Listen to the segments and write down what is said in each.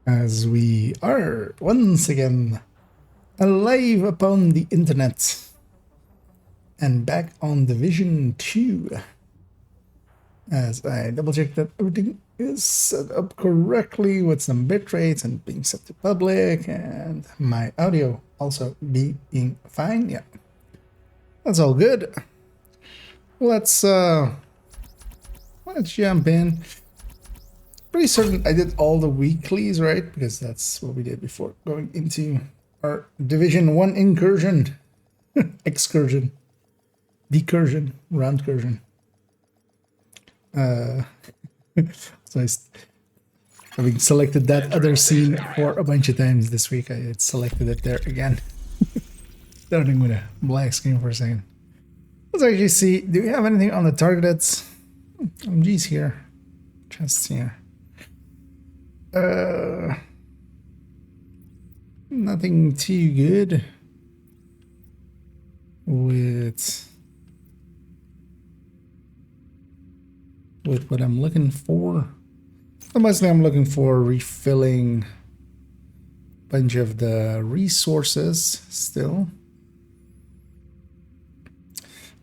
as we are once again alive upon the internet and back on Division 2 as I double check that everything is set up correctly with some bit rates and being set to public and my audio also being fine. Yeah, that's all good. Let's jump in. Pretty certain I did all the weeklies, right? Because that's what we did before going into our Division 1 incursion. Excursion. Decursion. Roundcursion. So having selected that other scene for a bunch of times this week, I had selected it there again. Starting with a black screen for a second. Let's actually see, do we have anything on the targeted? MG's here. Chests here. Nothing too good with what I'm looking for. Mostly I'm looking for refilling a bunch of the resources still.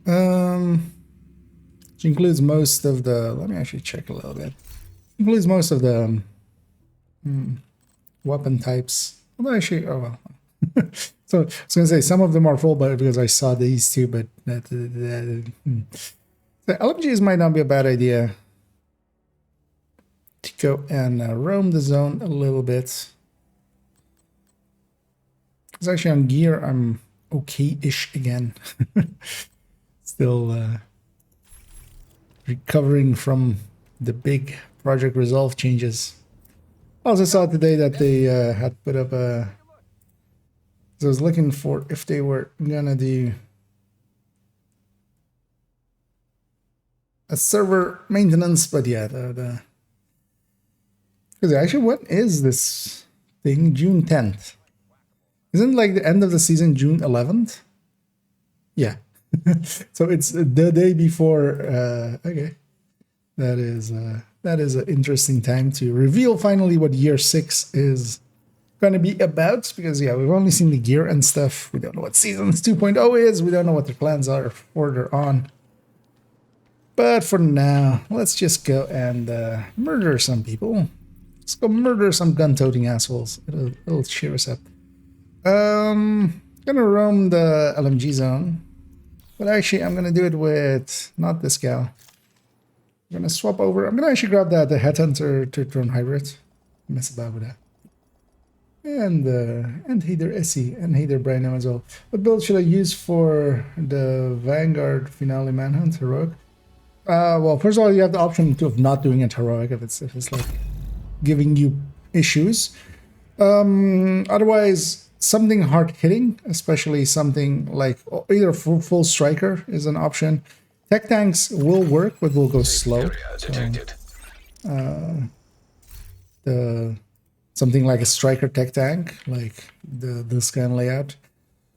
Which includes most of the, let me actually check a little bit. Includes most of the weapon types. Well, actually, oh well. So I was gonna say some of them are full, but because I saw these two, but the LMGs might not be a bad idea to go and roam the zone a little bit. Because actually on gear, I'm okay-ish again. Still recovering from the big Project Resolve changes. I also saw today that they had put up a... So I was looking for if they were gonna do a server maintenance, but yeah, because actually, what is this thing? June 10th. Isn't like the end of the season June 11th? Yeah. So it's the day before. Okay, that is an interesting time to reveal finally what year 6 is going to be about, because yeah, we've only seen the gear and stuff. We don't know what seasons 2.0 is. We don't know what their plans are further on. But for now, let's just go and murder some people. Let's go murder some gun-toting assholes. It'll cheer us up. Gonna roam the LMG zone. But actually, I'm gonna do it with not this gal. I'm gonna swap over. I'm gonna actually grab the Headhunter Turtle Hybrid. Mess about with that. And hey there, Essie, and hey there, Brian as well. What build should I use for the Vanguard Finale Manhunt Heroic? Well, first of all, you have the option of not doing it heroic if it's like giving you issues. Otherwise, something hard hitting, especially something like either full striker is an option. Tech tanks will work, but will go slow. So, something like a striker tech tank, like the scan layout,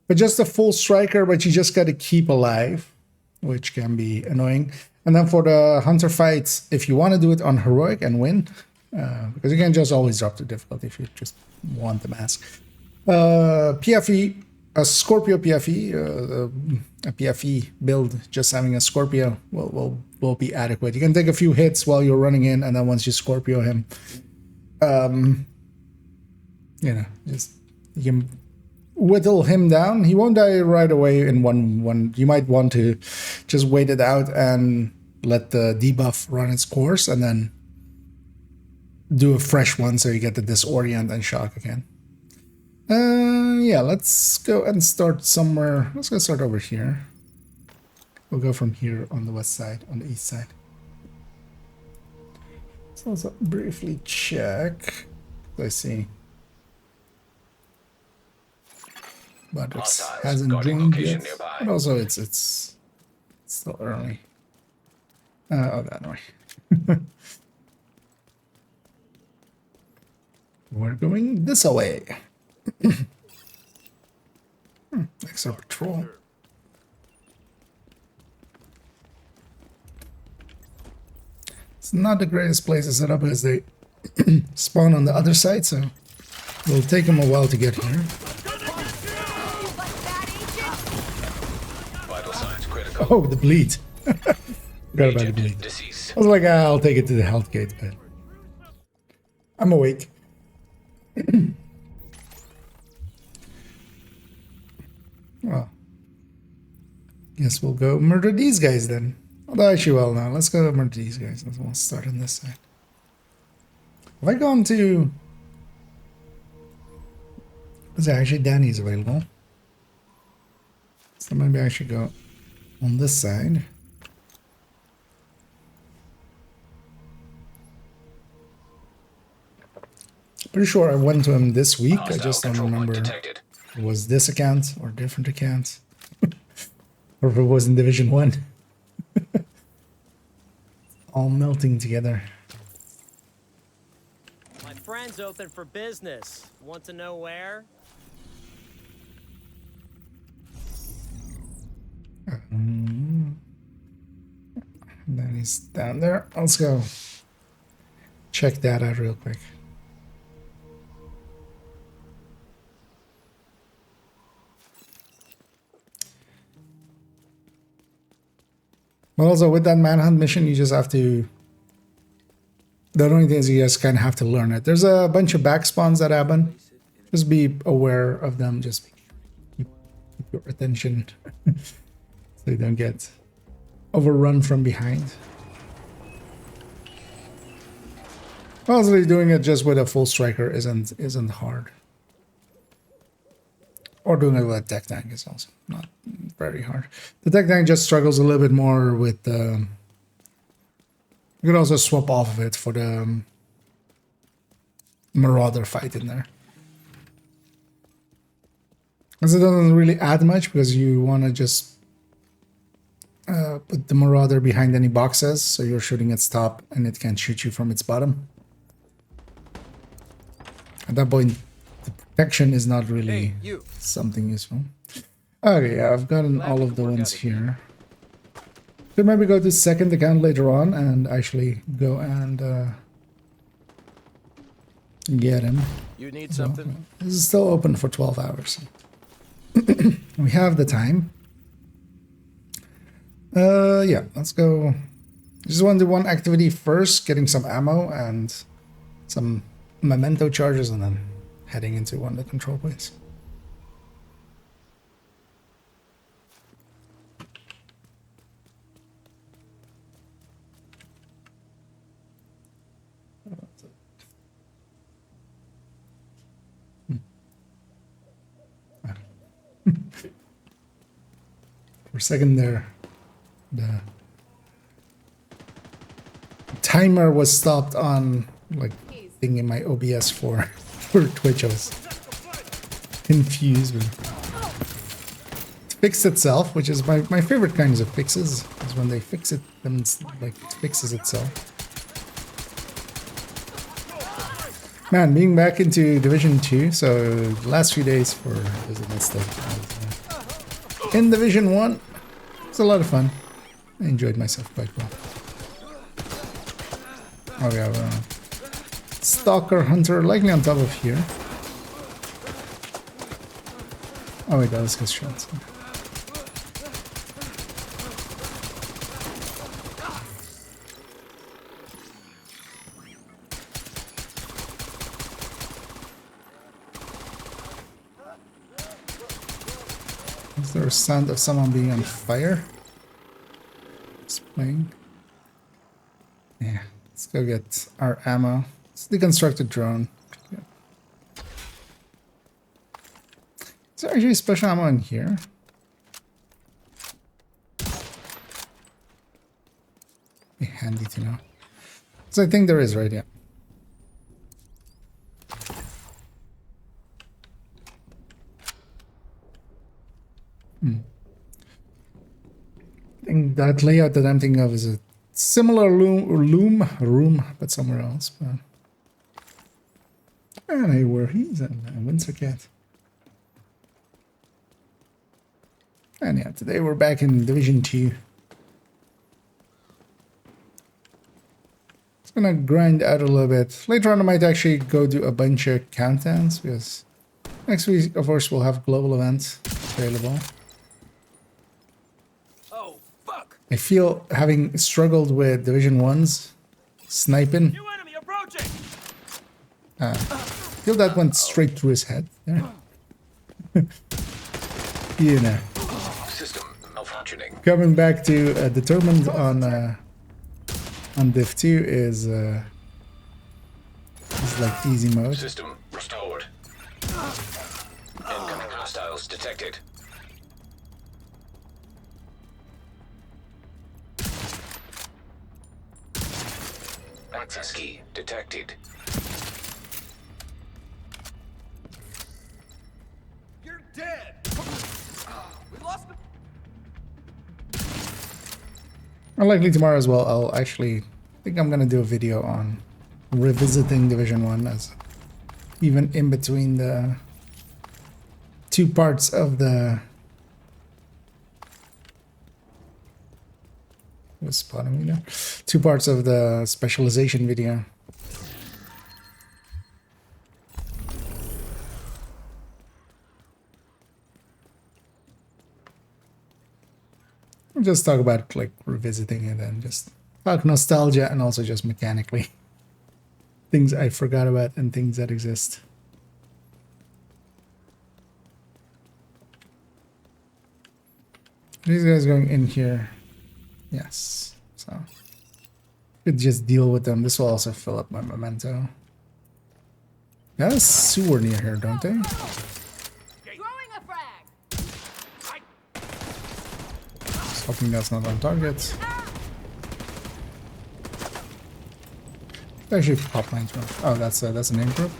but just a full striker, but you just got to keep alive, which can be annoying. And then for the hunter fights, if you want to do it on heroic and win, because you can just always drop the difficulty if you just want the mask. PFE, a Scorpio PFE, a PFE build, just having a Scorpio will be adequate. You can take a few hits while you're running in, and then once you Scorpio him, you know, just you can whittle him down. He won't die right away in one. You might want to just wait it out and let the debuff run its course, and then do a fresh one so you get the disorient and shock again. Yeah, let's go and start somewhere. Let's go start over here. We'll go from here on the west side, on the east side. Let's also briefly check. Let's see. But it hasn't joined yet. But also it's still early. Oh, that way. We're going this way. Extra patrol. It's not the greatest place to set up as they spawn on the other side, so it'll take them a while to get here. Vital signs critical. Oh, the bleed. Forgot about the bleed. Deceased. I was like, I'll take it to the health gate, but I'm awake. Well, guess we'll go murder these guys then. Although actually, well, no, let's go murder these guys. Let's start on this side. Have I gone to... Is actually Danny's available? So maybe I should go on this side. Pretty sure I went to him this week. I just don't remember if it was this account or different account. Or if it was in Division 1. All melting together. My friend's open for business. Want to know where? Then he's down there. Let's go check that out real quick. But also with that manhunt mission, you just have to... The only thing is you just kind of have to learn it. There's a bunch of back spawns that happen. Just be aware of them. Just keep your attention so you don't get overrun from behind. Honestly, doing it just with a full striker isn't hard. Or doing it with a tech tank is also not very hard. The tech tank just struggles a little bit more with you could also swap off of it for the Marauder fight in there. Because it doesn't really add much because you want to just put the Marauder behind any boxes so you're shooting its top and it can't shoot you from its bottom. At that point, the protection is not really something useful. Okay, yeah, I've gotten all of the ones here. Could maybe go to second account later on and actually go and get him. You need something? This is still open for 12 hours. We have the time. Yeah, let's go. Just want to do one activity first, getting some ammo and some memento charges, and then heading into one of the control points. For a second there, the timer was stopped on like thing in my OBS for Twitch. I was confused. It fixed itself, which is my favorite kinds of fixes, is when they fix it and like it fixes itself. Man, being back into Division 2, so the last few days for visiting stuff. In Division 1, it's a lot of fun. I enjoyed myself quite well. Oh, we have a Stalker Hunter likely on top of here. Oh wait, that was his shot. Is there a sound of someone being on fire? It's playing. Yeah, let's go get our ammo. It's the constructed drone. Yeah. Is there actually special ammo in here? Be handy to know. So I think there is, right? Yeah. I think that layout that I'm thinking of is a similar room, but somewhere else. But and I where he's a Windsor cat. And yeah, today we're back in Division 2. It's gonna grind out a little bit. Later on, I might actually go do a bunch of countdowns because next week, of course, we'll have global events available. Oh, fuck! I feel, having struggled with Division 1's sniping, New enemy approaching! feel that went straight through his head. There. You know. System malfunctioning. Coming back to determined on Div 2 is like easy mode. System restored. Incoming hostiles detected. Access key detected. You're dead! We lost the... Unlikely tomorrow as well. I'll actually think I'm gonna do a video on revisiting Division 1 as even in between the two parts of the what's spotting me there? Two parts of the specialization video. We'll just talk about like revisiting it and just talk nostalgia and also just mechanically things I forgot about and things that exist. These guys going in here. Yes. So could just deal with them. This will also fill up my memento. Got a sewer near here, don't they? Throwing a frag. Just hoping that's not on target. Actually, pop lines. Oh, that's an aim group.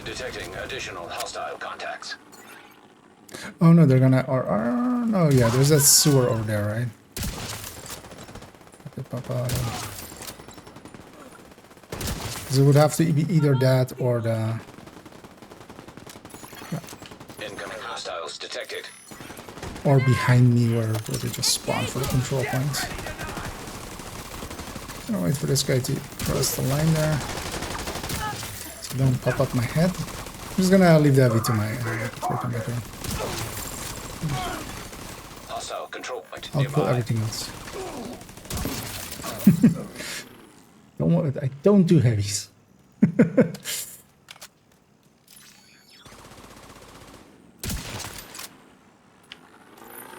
Detecting additional hostile contacts. Oh no, they're gonna no, yeah, there's that sewer over there, right? So it would have to be either that or the Incoming hostiles detected. or behind me where they just spawn for the control points. I'll wait for this guy to cross the line there. So don't pop up my head. I'm just gonna leave the heavy to my freaking. Hostile control point I'll kill nearby. everything else. Don't worry, I don't do heavies.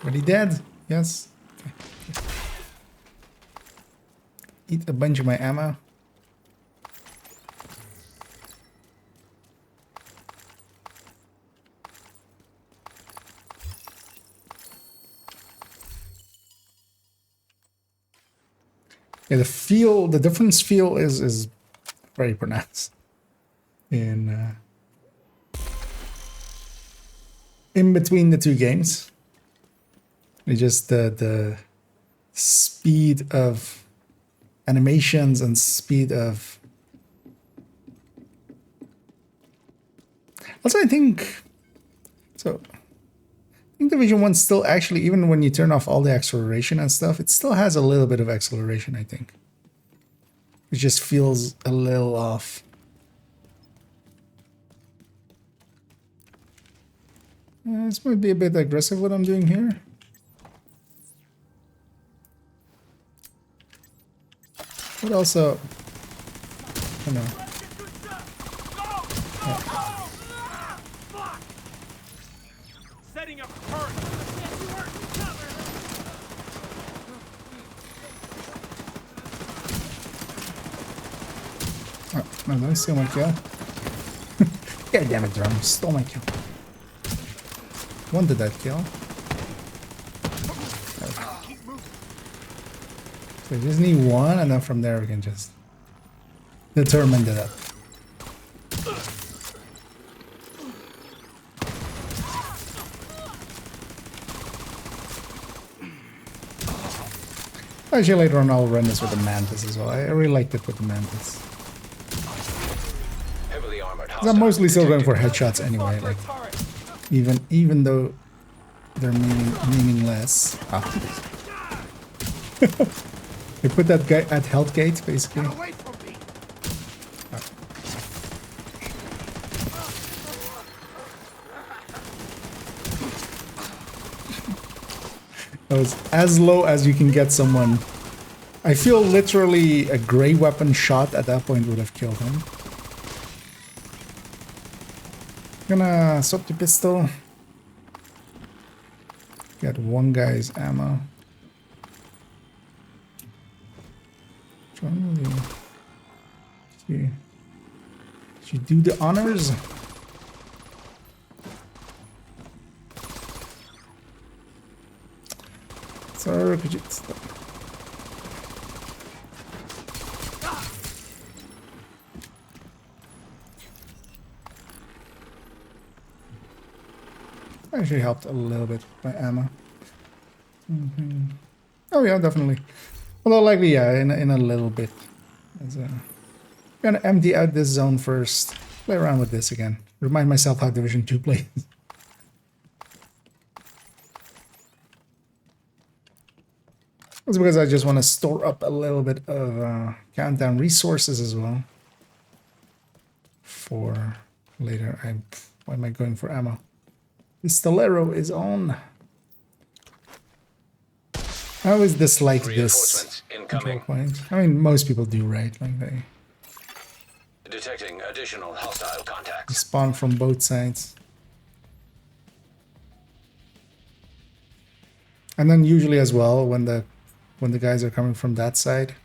But he dead? Yes. Okay. Eat a bunch of my ammo. Yeah, the difference feel is very pronounced in between the two games. It's just the speed of animations and speed of. Also, I think so. I think Division 1 still actually, even when you turn off all the acceleration and stuff, it still has a little bit of acceleration, I think. It just feels a little off. This might be a bit aggressive what I'm doing here. But also, you know. Setting up turret. Oh, no, don't steal my kill. God damn it, Drum. Stole my kill. Wanted that kill. So we just need one, and then from there we can just determine that. Actually, later on I'll run this with the Mantis as well. I really liked it with the Mantis. Heavily armored 'Cause hostile I'm mostly still going detected. for headshots anyway, like even though they're meaningless. Ah. They put that guy at health gate, basically. Away from me. That was as low as you can get someone. I feel literally a gray weapon shot at that point would have killed him. Gonna swap the pistol. Got one guy's ammo. John, will you do the honors? Sir, could you stop? Actually helped a little bit by ammo. Oh yeah, definitely. Although likely, yeah, in a little bit. I'm gonna empty out this zone first. Play around with this again. Remind myself how Division 2 plays. That's because I just want to store up a little bit of countdown resources as well. For later. Why am I going for ammo? Pistolero is on. I always dislike this control point. I mean, most people do, right? Like they Detecting additional hostile contacts. spawn from both sides. And then usually as well, when the guys are coming from that side,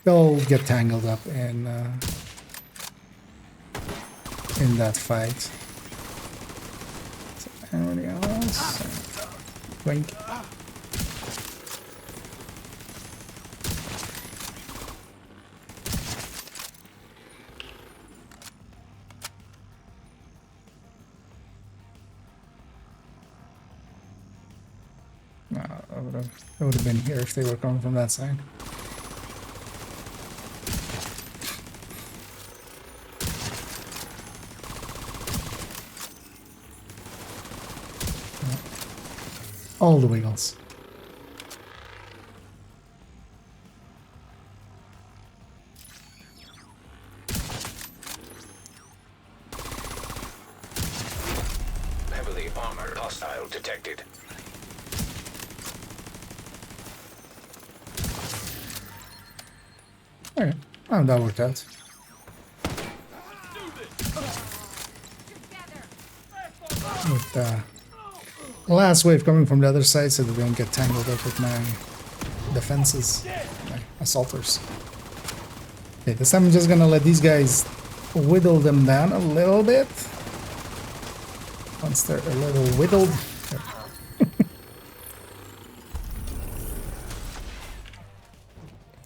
they'll get tangled up in that fight. So, anybody else? Blink. No, I would have been here if they were coming from that side. All the wiggles. Heavily armored hostile detected. Okay, oh, that worked out. With last wave coming from the other side so that they don't get tangled up with my defenses, my assaulters. Okay, this time I'm just gonna let these guys whittle them down a little bit. Once they're a little whittled.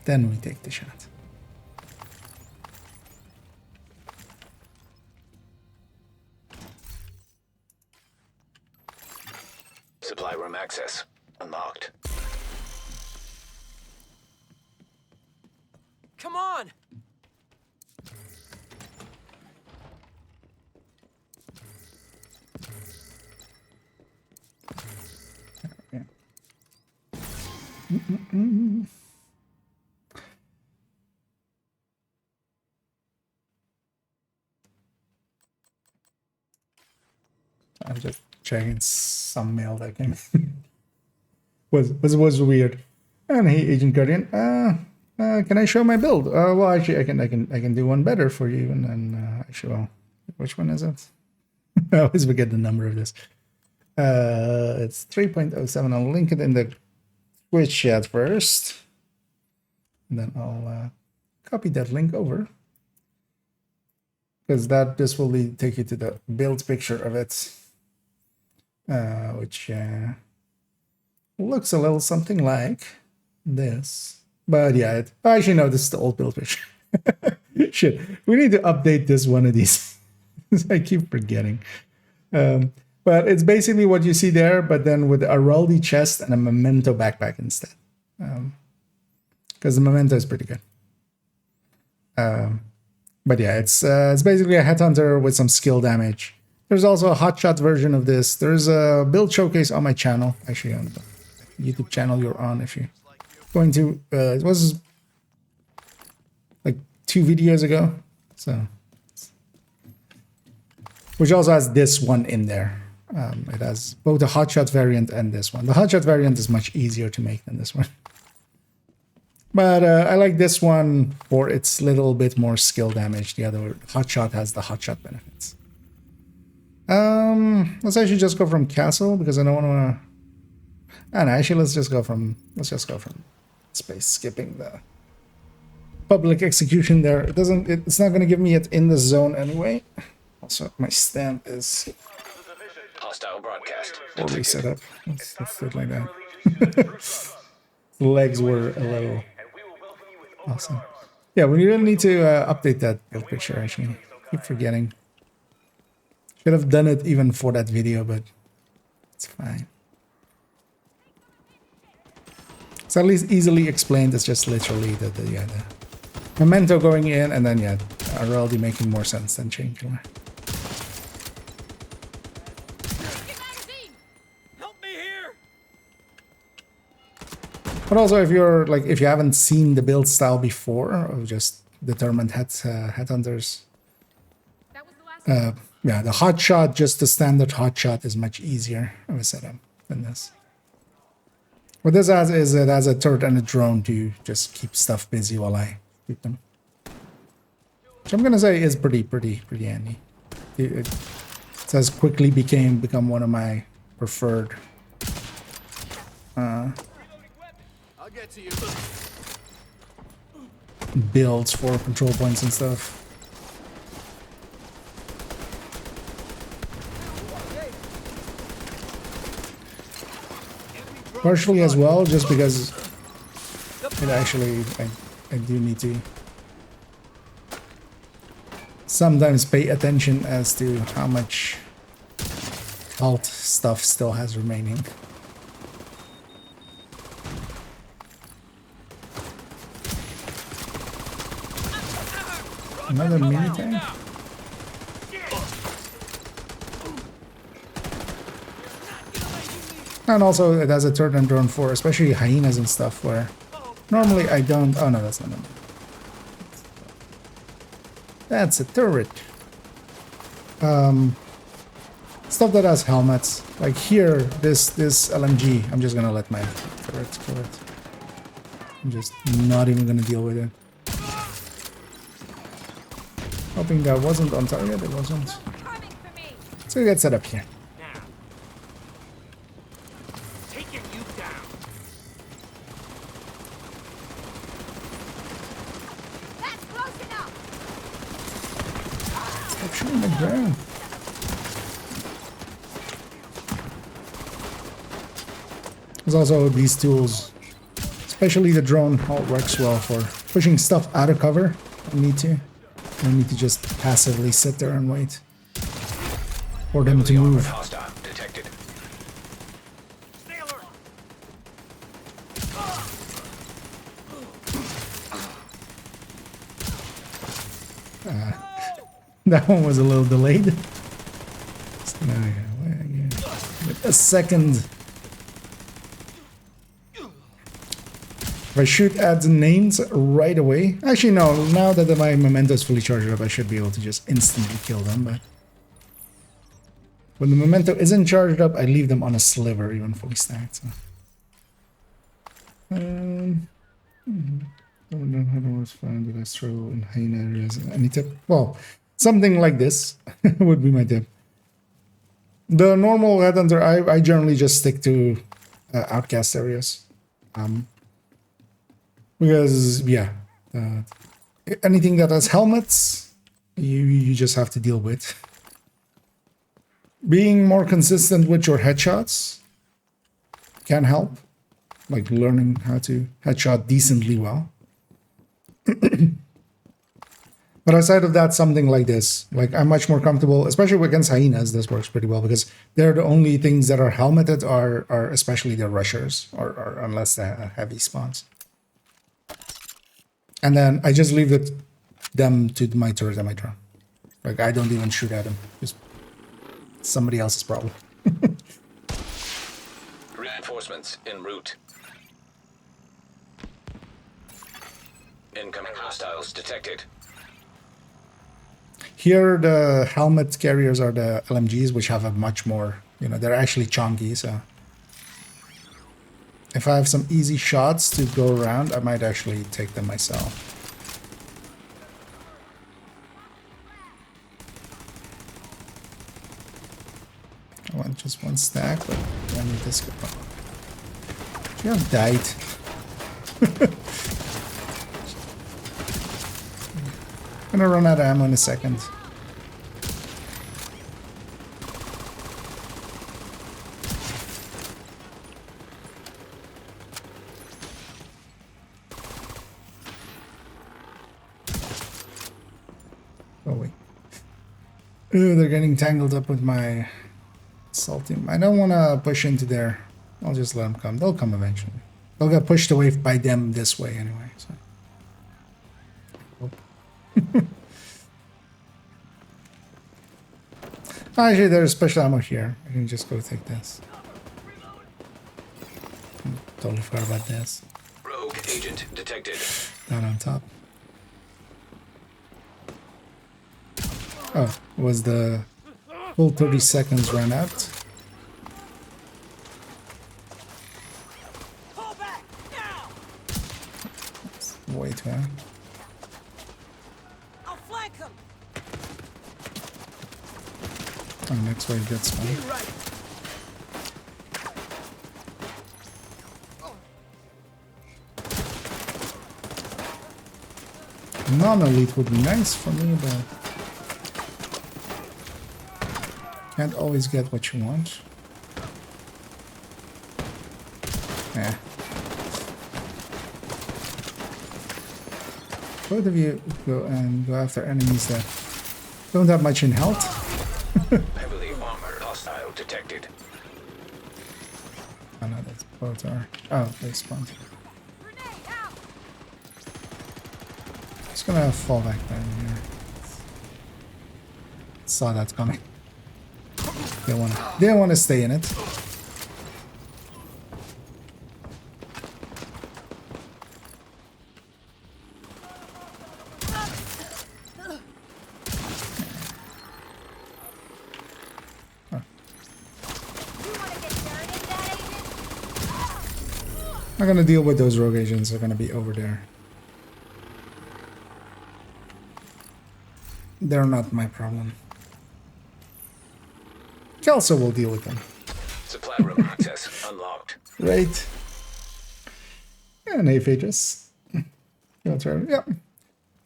Then we take the shot. Supply room access unlocked. Come on! Yeah. I'm just checking some mail that came. was weird. And hey, Agent Guardian, can I show my build? Well, actually, I can do one better for you. And then actually, well, which one is it? I always forget the number of this. It's 3.07. I'll link it in the Twitch chat first, and then I'll copy that link over, because this will take you to the build picture of it, which looks a little something like this. But yeah, actually no, this is the old build picture. Shit, we need to update this one of these. I keep forgetting. But it's basically what you see there, but then with a Araldi chest and a Memento backpack instead. Because the Memento is pretty good. But yeah, it's basically a headhunter with some skill damage. There's also a hotshot version of this. There's a build showcase on my channel, actually on the YouTube channel you're on if you going to, it was like 2 videos ago. So, which also has this one in there. It has both the hotshot variant and this one. The hotshot variant is much easier to make than this one. But I like this one for its little bit more skill damage. The other hotshot has the hotshot benefits. Let's actually just go from castle because I don't want to. And actually, let's just go from space, skipping the public execution there. It doesn't. It's not going to give me it in the zone anyway. Also, my stamp is Hostile broadcast. already set up. Let's do it like that. The legs were a little awesome. Yeah, we really need to update that build picture. Actually, keep forgetting. Should have done it even for that video, but it's fine. It's at least easily explained. It's just literally the memento going in, and then already making more sense than changing. Help me here! But also, if you haven't seen the build style before, or just determined headhunters, That was the last the hot shot, just the standard hot shot, is much easier of a setup than this. What this has is it has a turret and a drone to just keep stuff busy while I shoot them. Which I'm gonna say is pretty handy. It says quickly become one of my preferred I'll get to you. builds for control points and stuff. Partially as well, just because it actually, I do need to sometimes pay attention as to how much health stuff still has remaining. Another mini tank? And also it has a turret and drone for especially hyenas and stuff where normally I don't. Oh no, that's not it. That's a turret. Stuff that has helmets. Like here, this LMG, I'm just gonna let my turrets kill it. I'm just not even gonna deal with it. Hoping that wasn't on target, it wasn't. coming for me. So we get set up here. Now. Taking you down. That's close enough. Stop shooting the ground. There's also these tools, especially the drone, all works well for pushing stuff out of cover. I need to. I don't need to just passively sit there and wait for them to move. Hostile detected. Stay alert. That one was a little delayed. A second. If I shoot at the names right away. Actually, no. Now that my memento is fully charged up, I should be able to just instantly kill them. But when the memento isn't charged up, I leave them on a sliver, even fully stacked. So. I don't know how to find the last throw in hyena areas. Any tip? Well, something like this would be my tip. The normal headhunter, I generally just stick to outcast areas. Because, anything that has helmets, you just have to deal with. Being more consistent with your headshots can help. Like learning how to headshot decently well. But aside of that, something like this, like I'm much more comfortable, especially against hyenas. This works pretty well because they're the only things that are helmeted are especially the rushers, or unless they have heavy spawns. And then I just leave them to my turret and my drone. Like I don't even shoot at them. Just somebody else's problem. Reinforcements en route. Incoming hostiles detected. Here, the helmet carriers are the LMGs, which have a much more, you know, they're actually chunky, so if I have some easy shots to go around, I might actually take them myself. I want just one stack, but I need this guy. You have died. I'm gonna run out of ammo in a second. Oh wait. Ooh, they're getting tangled up with my assault team. I don't want to push into there. I'll just let them come. They'll come eventually. They'll get pushed away by them this way anyway. So. Actually, there's special ammo here. I can just go take this. Totally forgot about this. Rogue agent detected. Down on top. Oh, was the full 30 seconds run out? Pull back now. Way too high. I'll flank them. Oh, next wave gets fun. Right. Non-elite would be nice for me, but can't always get what you want. Yeah. Both of you go after enemies that don't have much in health. Heavily armored hostile detected. Oh no, that's both are. Oh, they spawned. Grenade out. Just gonna fall back down here. Saw that coming. They wanna stay in it. You want to get dirty, that agent? I'm gonna deal with those rogue agents. They're gonna be over there. They're not my problem. Kelso will deal with them. Supply room access unlocked. Right. And Aphages. Yeah.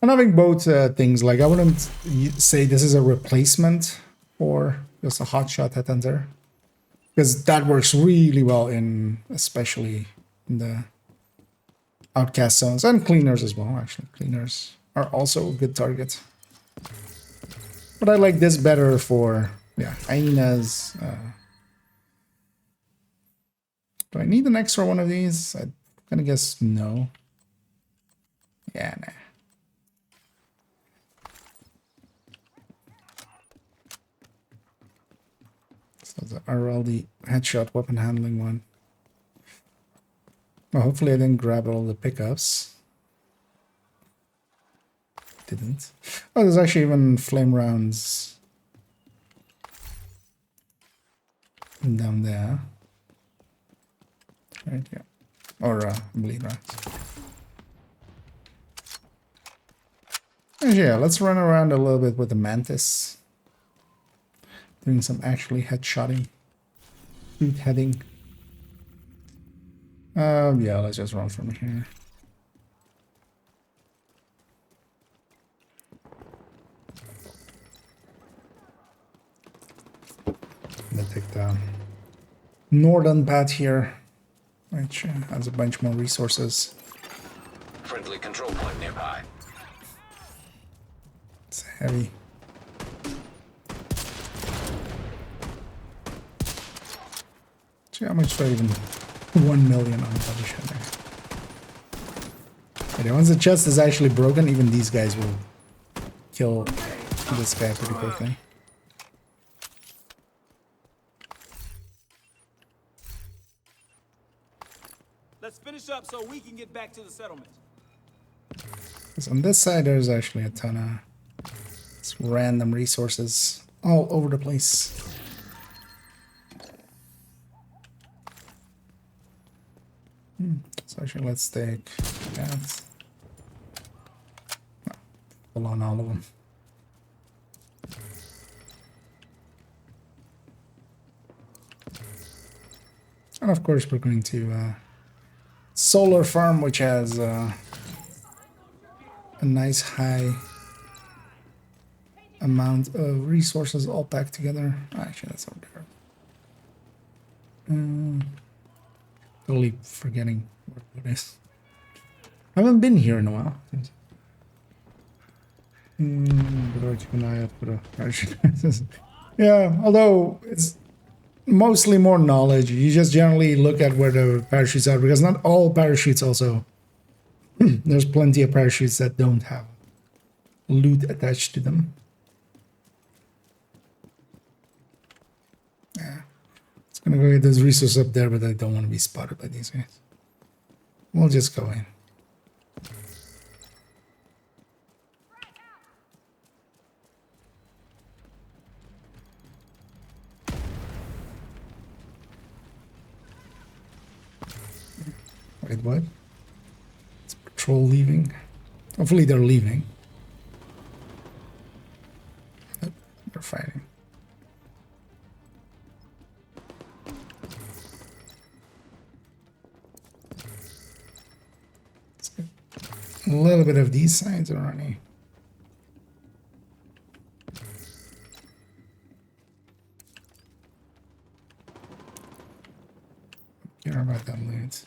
I'm having both things. Like, I wouldn't say this is a replacement for just a hotshot headhunter, because that works really well in, especially in the outcast zones, and cleaners as well. Actually, cleaners are also a good target. But I like this better for, yeah, hyenas. Do I need an extra one of these? I'm gonna guess no. Yeah, nah. So the RLD headshot weapon handling one. Well, hopefully I didn't grab all the pickups. Didn't. Oh, there's actually even flame rounds down there. Right, yeah. Or bleed rounds. And yeah, let's run around a little bit with the Mantis. Doing some actually headshotting. Shoot heading. Yeah, let's just run from here. Let's take the northern path here, which has a bunch more resources. Friendly control point nearby. It's heavy. See how much do I even 1 million on the shit there. Okay, once the chest is actually broken, even these guys will kill this guy pretty quickly. Let's finish up so we can get back to the settlement. Because on this side, there's actually a ton of random resources all over the place. So actually, let's take that. Full on all of them. And of course, we're going to solar farm, which has a nice high amount of resources all packed together. Actually, that's over there. Totally forgetting what it is. I haven't been here in a while. Yeah, although it's mostly more knowledge. You just generally look at where the parachutes are, because not all parachutes also. There's plenty of parachutes that don't have loot attached to them. Yeah. It's gonna go get those resources up there, but I don't want to be spotted by these guys. We'll just go in. Wait, what? It's patrol leaving. Hopefully they're leaving. Nope, they're fighting. Let's get a little bit of these sides already. Care about that loot.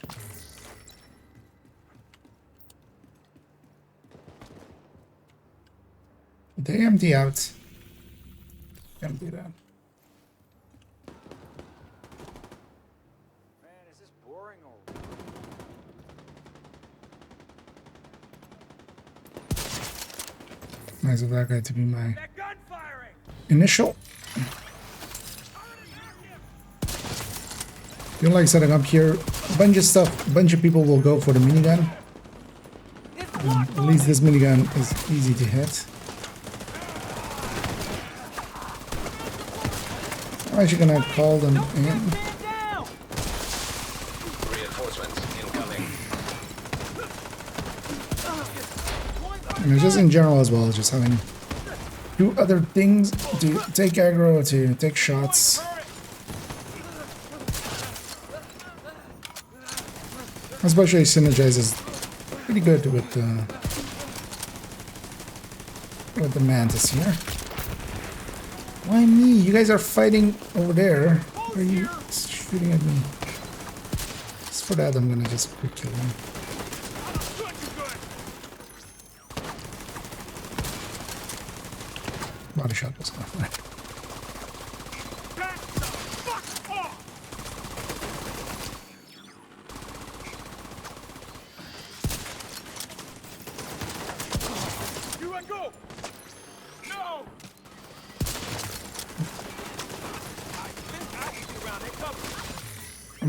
They empty out. Empty that. Man, is this boring or Nice of that guy to be my that gun firing? initial. You like setting up here, a bunch of stuff, a bunch of people will go for the minigun. At least this minigun is easy to hit. I'm actually gonna call them in. Reinforcements incoming. And just in general as well, just having do other things to take aggro, to take shots. Especially synergizes pretty good with the mantis here. Why me? You guys are fighting over there. Why are you shooting at me? Just for that, I'm gonna just quick kill him. Body shot was not fine.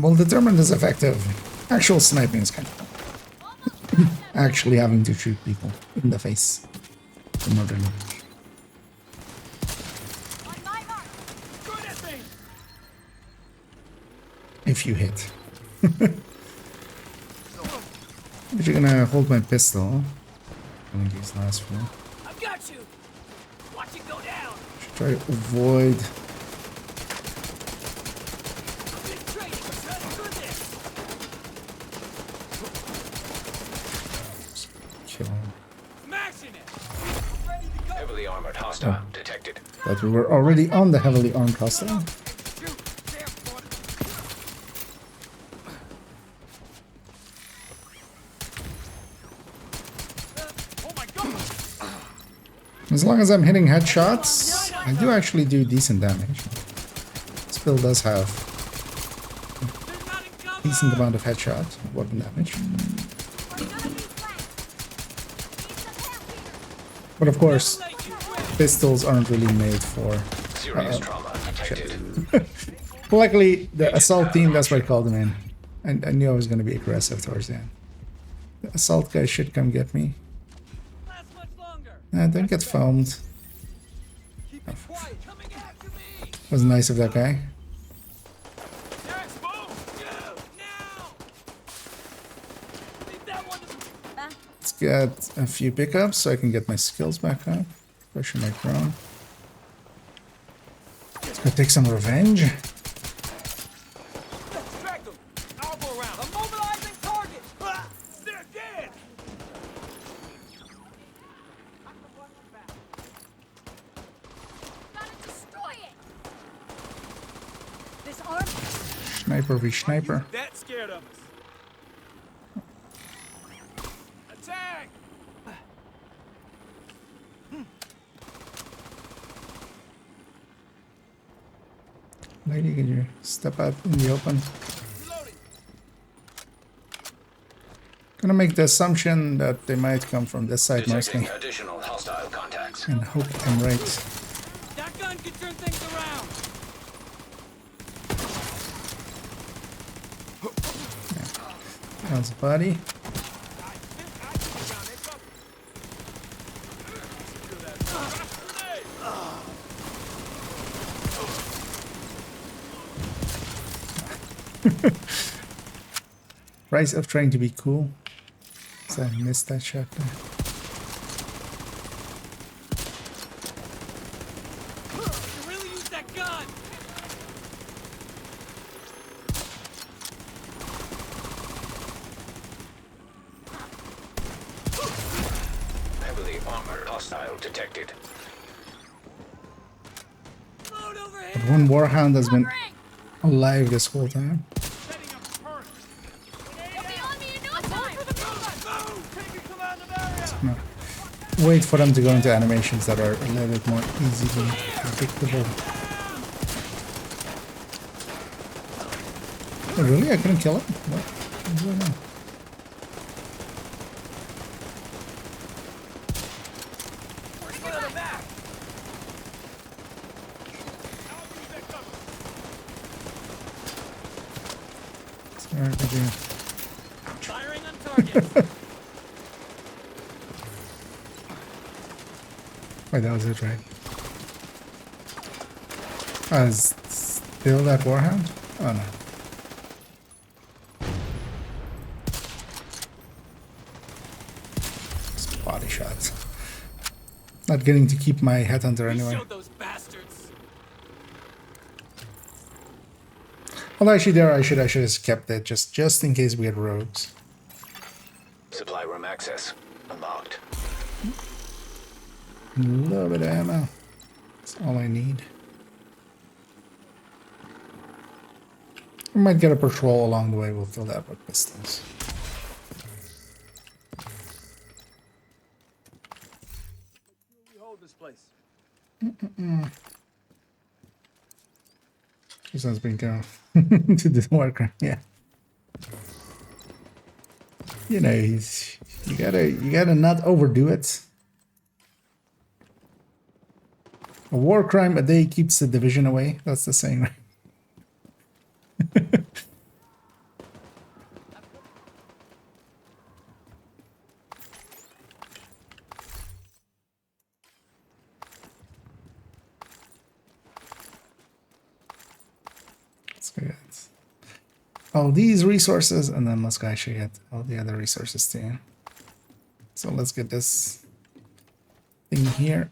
Well, determined is effective. Actual sniping is kind of actually having to shoot people in the face in order to. If you hit. But you're gonna hold my pistol. I'm gonna use last one. I've got you. Watch it go down. Should try to avoid. Heavily armored hostile detected. That we were already on the heavily armed hostile. As long as I'm hitting headshots, I do actually do decent damage. This build does have a decent amount of headshot weapon damage. But of course, pistols aren't really made for... Serious trauma detected. Luckily, the assault team, that's what I called them in. And I knew I was going to be aggressive towards the end. The assault guy should come get me. Don't get foamed. Keep it quiet. Coming after me. Was nice of that guy. Next move. Yeah. Now. Leave that one. Let's get a few pickups so I can get my skills back up. Especially my drone. Let's go take some revenge. Distract them. I'll go around. I'm mobilizing target. Ah, they're dead. Gotta destroy it. This arm. Sniper v sniper. That scared of us. Attack. Lady, can you step out in the open? Reloading. Gonna make the assumption that they might come from this side Detecting mostly. additional hostile contacts. And hope I'm right. That gun can turn things around. How's the body? Price of trying to be cool. So I missed that shot there. You really use that gun. Heavily armored hostile detected. Load over But here. one warhound has been alive this whole time. Setting up a turret. They'll be on me in no time. Move. Taking command of area. No. Wait for them to go into animations that are a little bit more easily predictable. Oh, really? I couldn't kill him? What's going on? Get on the back. I'll use that cover. Sorry, I do. Firing on target. Wait, that was it, right? Is still that warhound? Oh no. Just body shots. Not getting to keep my headhunter We anyway. showed those bastards. Although actually there I should have kept it just in case we had rogues. Supply room access unlocked. A little bit of ammo. That's all I need. I might get a patrol along the way. We'll fill that with pistols. We hold this place. This one's been going to the worker. Yeah. You know, you gotta not overdo it. A war crime a day keeps the division away. That's the saying, right? Let's get all these resources, and then let's go actually get all the other resources too. So let's get this thing here.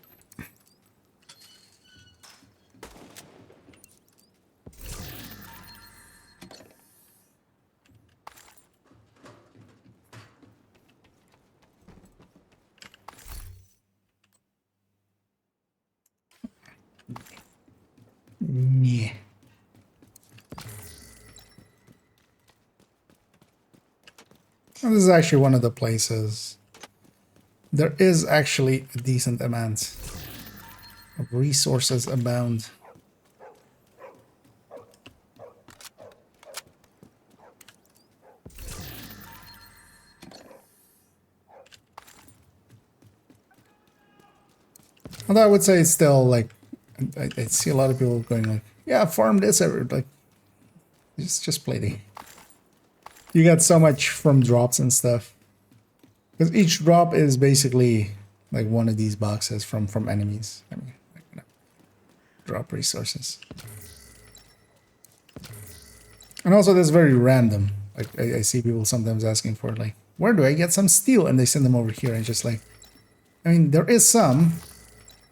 Yeah. Well, this is actually one of the places. There is actually a decent amount of resources abound. Although I would say it's still like, I see a lot of people going like, yeah, farm this, like, just play the. You get so much from drops and stuff. Because each drop is basically like one of these boxes from enemies. I mean, like, you know, drop resources. And also that's very random. Like I see people sometimes asking for like, where do I get some steel? And they send them over here and just like, I mean, there is some,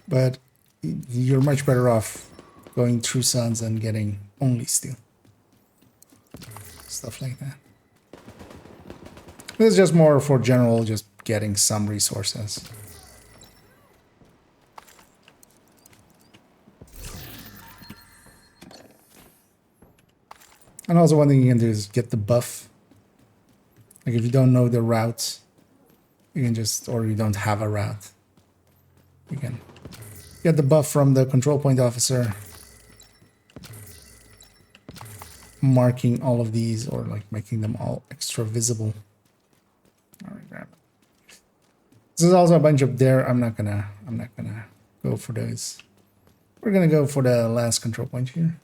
but you're much better off going through Suns and getting only steel. Stuff like that. This is just more for general, just getting some resources. And also one thing you can do is get the buff. Like if you don't know the route, you can just, or you don't have a route, you can get the buff from the control point officer, marking all of these or like making them all extra visible. All right, grab it. This is also a bunch up there. I'm not gonna go for those. We're gonna go for the last control point here.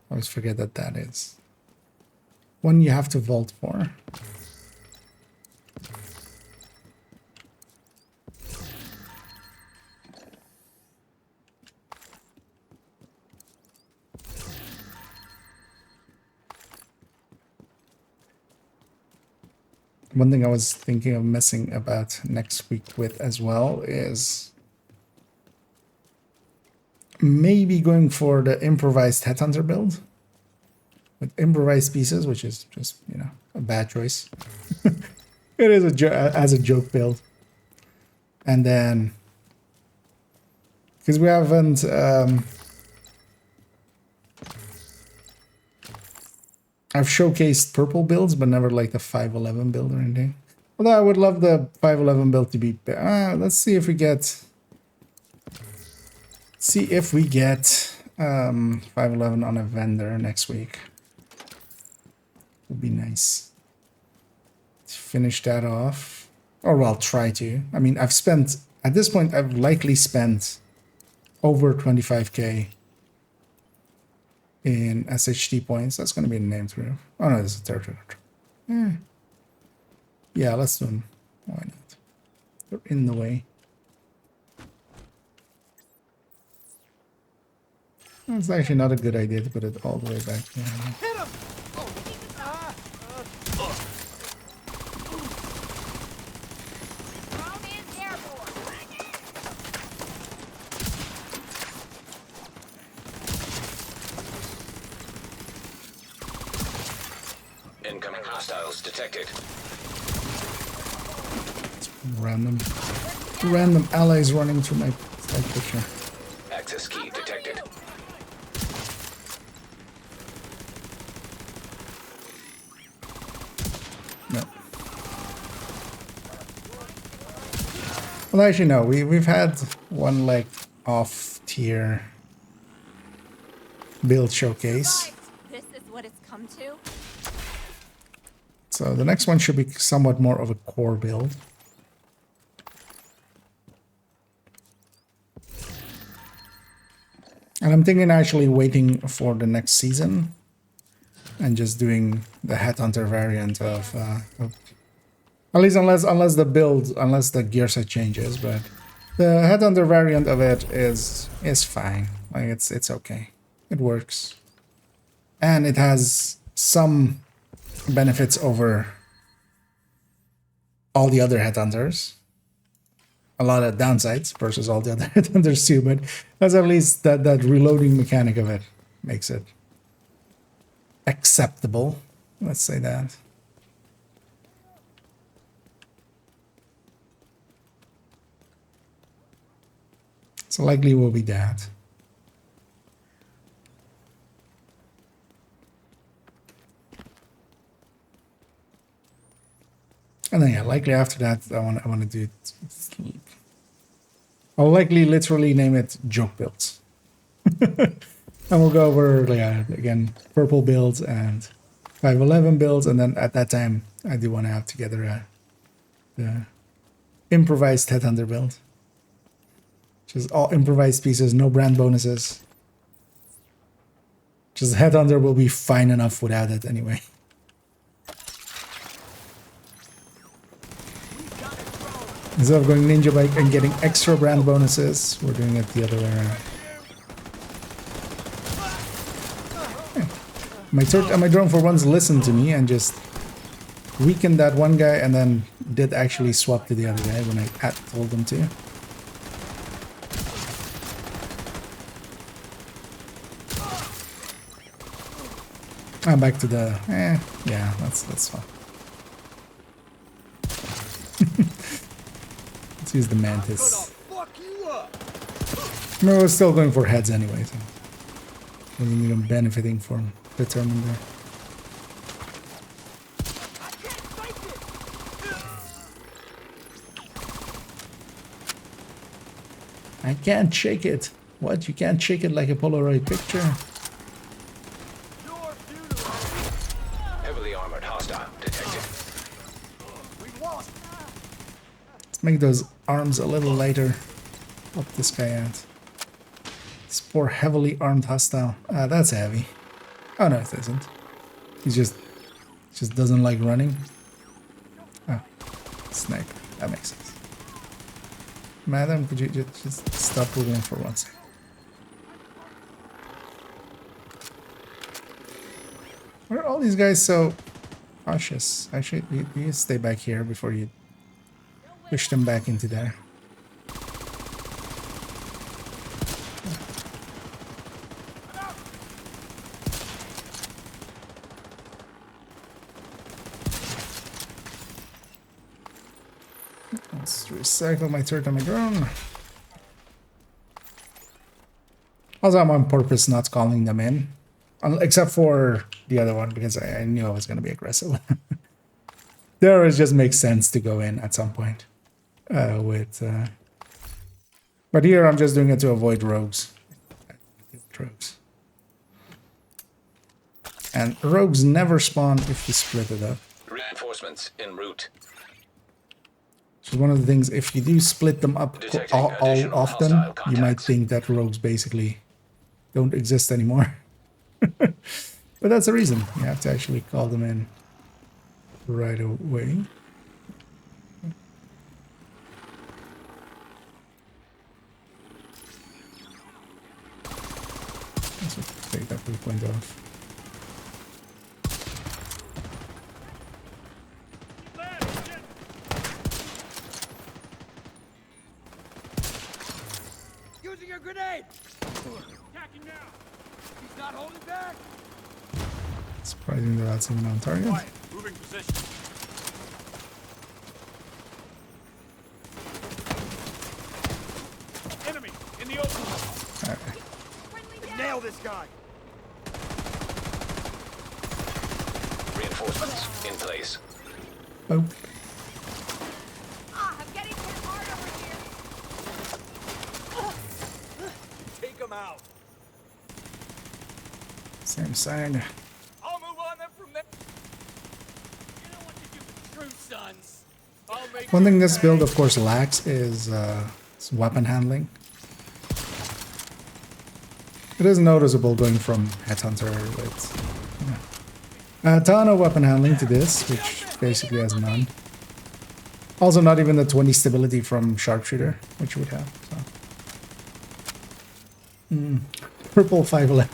I always forget that that is one you have to vault for. One thing I was thinking of messing about next week with as well is maybe going for the improvised headhunter build with improvised pieces, which is just, you know, a bad choice. It is as a joke build. And then because we haven't I've showcased purple builds, but never like the 511 build or anything. Although I would love the 511 build to be let's see if we get 511 on a vendor next week. Would be nice to finish that off, or well, try to. I mean, I've spent at this point, I've likely spent over 25k in SHT points. That's going to be the name through. Oh no, this is a territory. Yeah, let's do them. Why not? They're in the way. It's actually not a good idea to put it all the way back here. Hit him! Romance airborne. Incoming hostiles detected. Random allies running through my side picture. Access key detected. No. Well, actually, no. We've had one like off tier build showcase. This is what it's come to. So the next one should be somewhat more of a core build. And I'm thinking actually waiting for the next season and just doing the headhunter variant of at least unless the gear set changes, but the headhunter variant of it is fine. Like it's okay. It works. And it has some benefits over all the other headhunters. A lot of downsides versus all the other headhunters too, but that's at least that reloading mechanic of it makes it acceptable. Let's say that. So likely will be that. And then yeah, likely after that I want to do it. I'll likely literally name it joke builds. And we'll go over again purple builds and 511 builds, and then at that time I do want to have together the improvised headhunter build. Just all improvised pieces, no brand bonuses. Just headhunter will be fine enough without it anyway. Instead of going ninja bike and getting extra brand bonuses, we're doing it the other way around. My drone for once listened to me and just weakened that one guy, and then did actually swap to the other guy when I told them to. I'm back to the yeah, that's fine. Let's use the mantis. No, we're still going for heads anyway, so wasn't even benefiting from determined there. I can't shake it. What? You can't shake it like a Polaroid picture? Heavily armored hostile detected. Let's make those arms a little lighter. Help this guy out. This poor heavily armed hostile. That's heavy. Oh no, it isn't. He just doesn't like running. Oh, sniper. That makes sense. Madam, could you just stop moving for 1 second? Why are all these guys so cautious? Actually, you stay back here before you push them back into there. Let's recycle my turret on my drone. Also, I'm on purpose not calling them in. Except for the other one, because I knew I was going to be aggressive. There it just makes sense to go in at some point. But here I'm just doing it to avoid rogues. And rogues never spawn if you split it up. Reinforcements en route. So one of the things, if you do split them up all often, you might think that rogues basically don't exist anymore. But that's the reason. You have to actually call them in right away. Let's take that point off. Using a grenade! Attacking now! He's not holding back! Surprising that that's even on target. Quiet. Moving position. Enemy in the open. Alright. Nail this guy. Reinforcements in place. Oh. Ah, I'm getting hit hard over here. Take him out. Same side. I'll move on them from there. You know what to do with true sons. I'll make One thing you this pay. build, of course, lacks is weapon handling. It is noticeable going from Headhunter with a ton of weapon handling to this, which basically has none. Also, not even the 20 stability from Sharpshooter, which would have. So. Purple 511.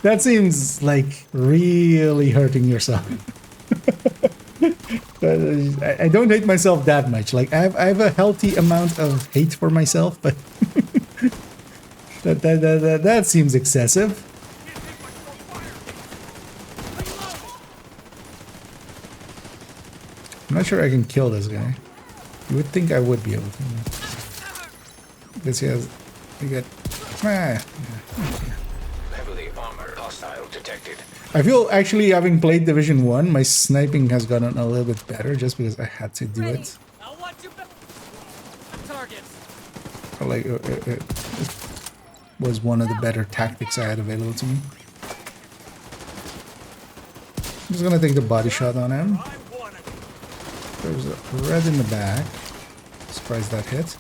That seems like really hurting yourself. I don't hate myself that much. Like I have a healthy amount of hate for myself, but that seems excessive. I'm not sure I can kill this guy. You would think I would be able to. Because he has. You get. Heavily armored hostile detected. I feel actually having played Division 1, my sniping has gotten a little bit better just because I had to do it. I'll watch you back. Targets. Like it was one of the better tactics I had available to me. I'm just gonna take the body shot on him. I want it. There's a red in the back. Surprised that hit.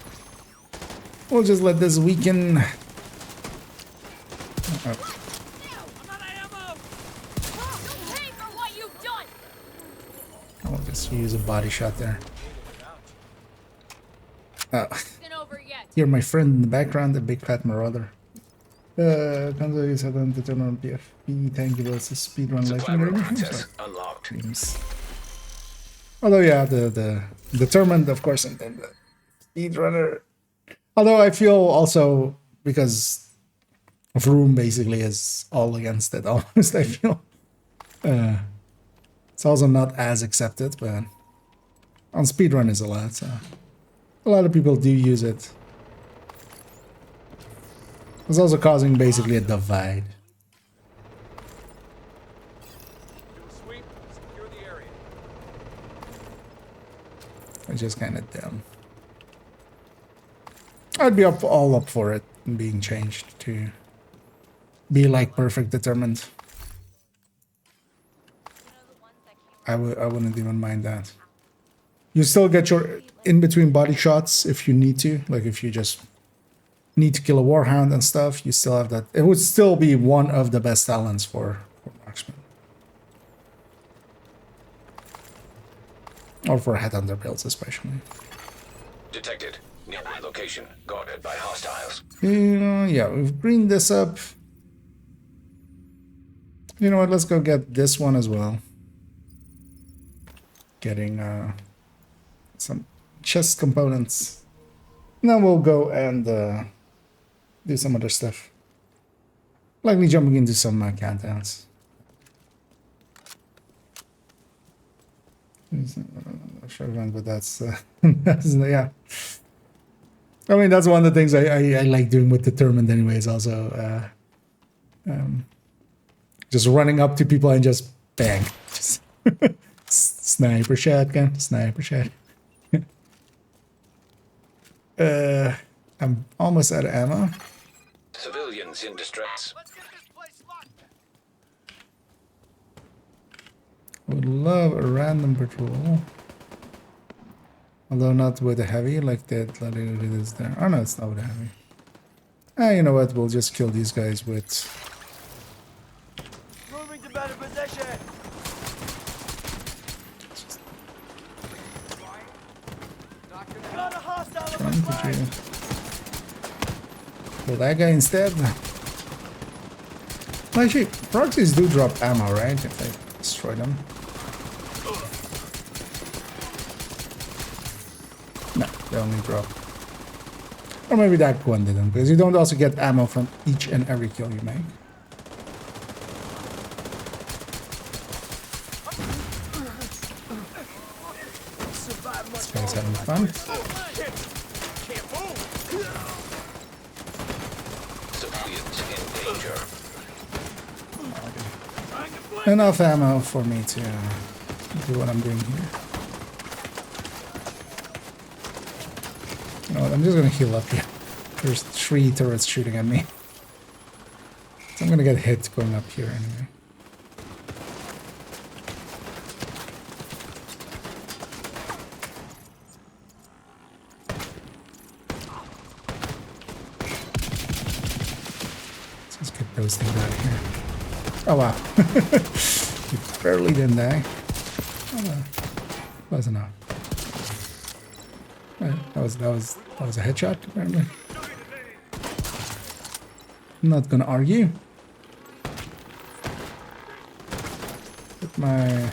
We'll just let this weaken. I'm out of ammo! You'll pay for what you've done! I'll just use a body shot there. Oh, Isn't over yet. you're my friend in the background, the big fat marauder. Console is had on the turn on PFP. Thank you, it's a speedrun Supply room legendary. access unlocked. Dreams. Although, yeah, the determined, of course, and then the speedrunner. Although I feel also because of room basically is all against it almost. I feel it's also not as accepted, but on speedrun is a lot. So a lot of people do use it. It's also causing basically a divide. Do a sweep, secure the area. It's just kind of dumb. I'd be all up for it being changed to be like perfect determined. I wouldn't even mind that. You still get your in between body shots if you need to, like if you just need to kill a warhound and stuff. You still have that. It would still be one of the best talents for marksman or for headhunter builds especially. Detected. Nearby location. Guarded by hostiles. Yeah, we've greened this up. You know what? Let's go get this one as well. Getting some chest components. Now we'll go and do some other stuff. Likely jumping into some countdowns. Shotgun, but that's, yeah. I mean, that's one of the things I like doing with Determined anyways, also. Just running up to people and just bang. Just sniper shotgun, sniper shot. I'm almost out of ammo. Civilians in distress. Let's get this place locked. Would love a random patrol. Although not with a heavy, like that it is there. Oh no, it's not with a heavy. Ah, you know what? We'll just kill these guys with. Moving to better position. Got a hostile on my flank. Kill that guy instead. Actually, proxies do drop ammo, right? If I destroy them. No, they only drop. Or maybe that one didn't, because you don't also get ammo from each and every kill you make. This guy's having fun. Civilians in danger. Enough ammo for me to do what I'm doing here. You know what, I'm just gonna heal up here. There's 3 turrets shooting at me. So I'm gonna get hit going up here anyway. Let's just get those things out of here. Oh wow. You barely didn't die. Oh, well. Close enough. That was a headshot, apparently. I'm not gonna argue. Put my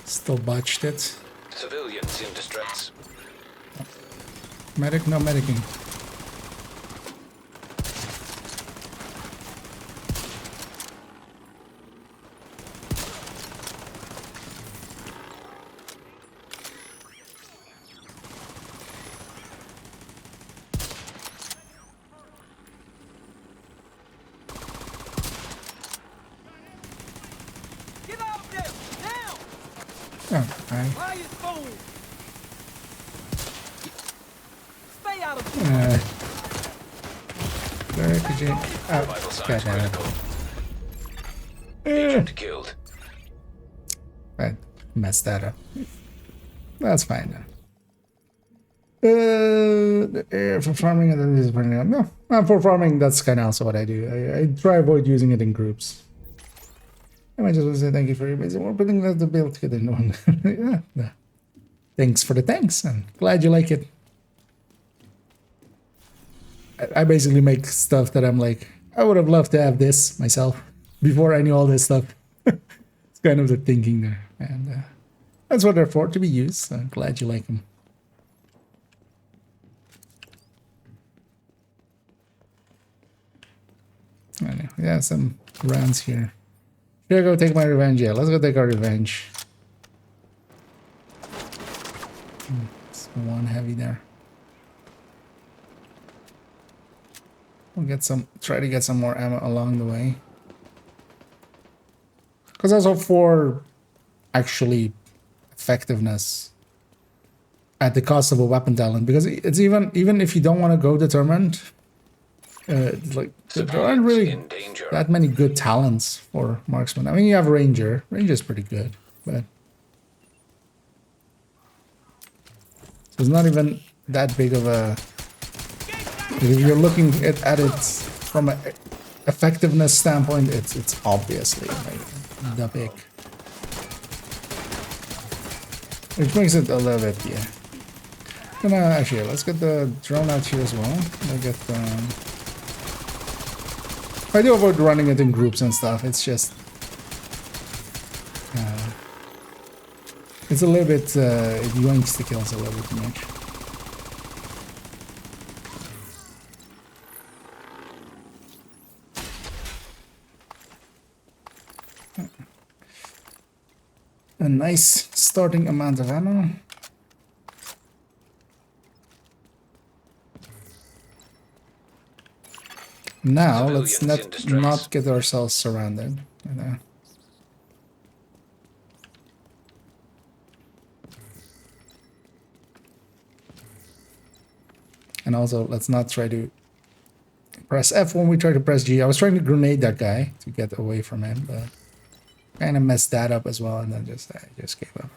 still botched it. Civilians in distress. Medic, no medicing. Get out there! Now! Oh, I Riot phone! Stay out of Where could you? Oh, Vital God signs damn it. critical. Agent killed. I messed that up. That's fine then. For farming, and then this is burning up. No, for farming, that's kind of also what I do. I try avoid using it in groups. I might just want to say thank you for your basic work, putting that the build kit in one. Yeah, no. Thanks for the thanks, and glad you like it. I basically make stuff that I'm like, I would have loved to have this myself before I knew all this stuff. It's kind of the thinking there, and that's what they're for, to be used. So I'm glad you like them. I know. Yeah, some rounds here. Should I go take my revenge? Yeah, let's go take our revenge. It's one heavy there. We'll get some, try to get some more ammo along the way. Because also for actually effectiveness at the cost of a weapon talent. Because it's even if you don't want to go determined, it's like there aren't really that many good talents for marksman. I mean, you have ranger. Ranger's pretty good, but so it's not even that big of a. If you're looking at it from an effectiveness standpoint, it's obviously like the big, which makes it a little bit, yeah. Actually, let's get the drone out here as well. I'll get I do avoid running it in groups and stuff. It's just it's a little bit it yoinks the kills a little bit too much. A nice starting amount of ammo. Now let's not get ourselves surrounded. And also let's not try to press F when we try to press G. I was trying to grenade that guy to get away from him, but kind of messed that up as well, and then I just gave up.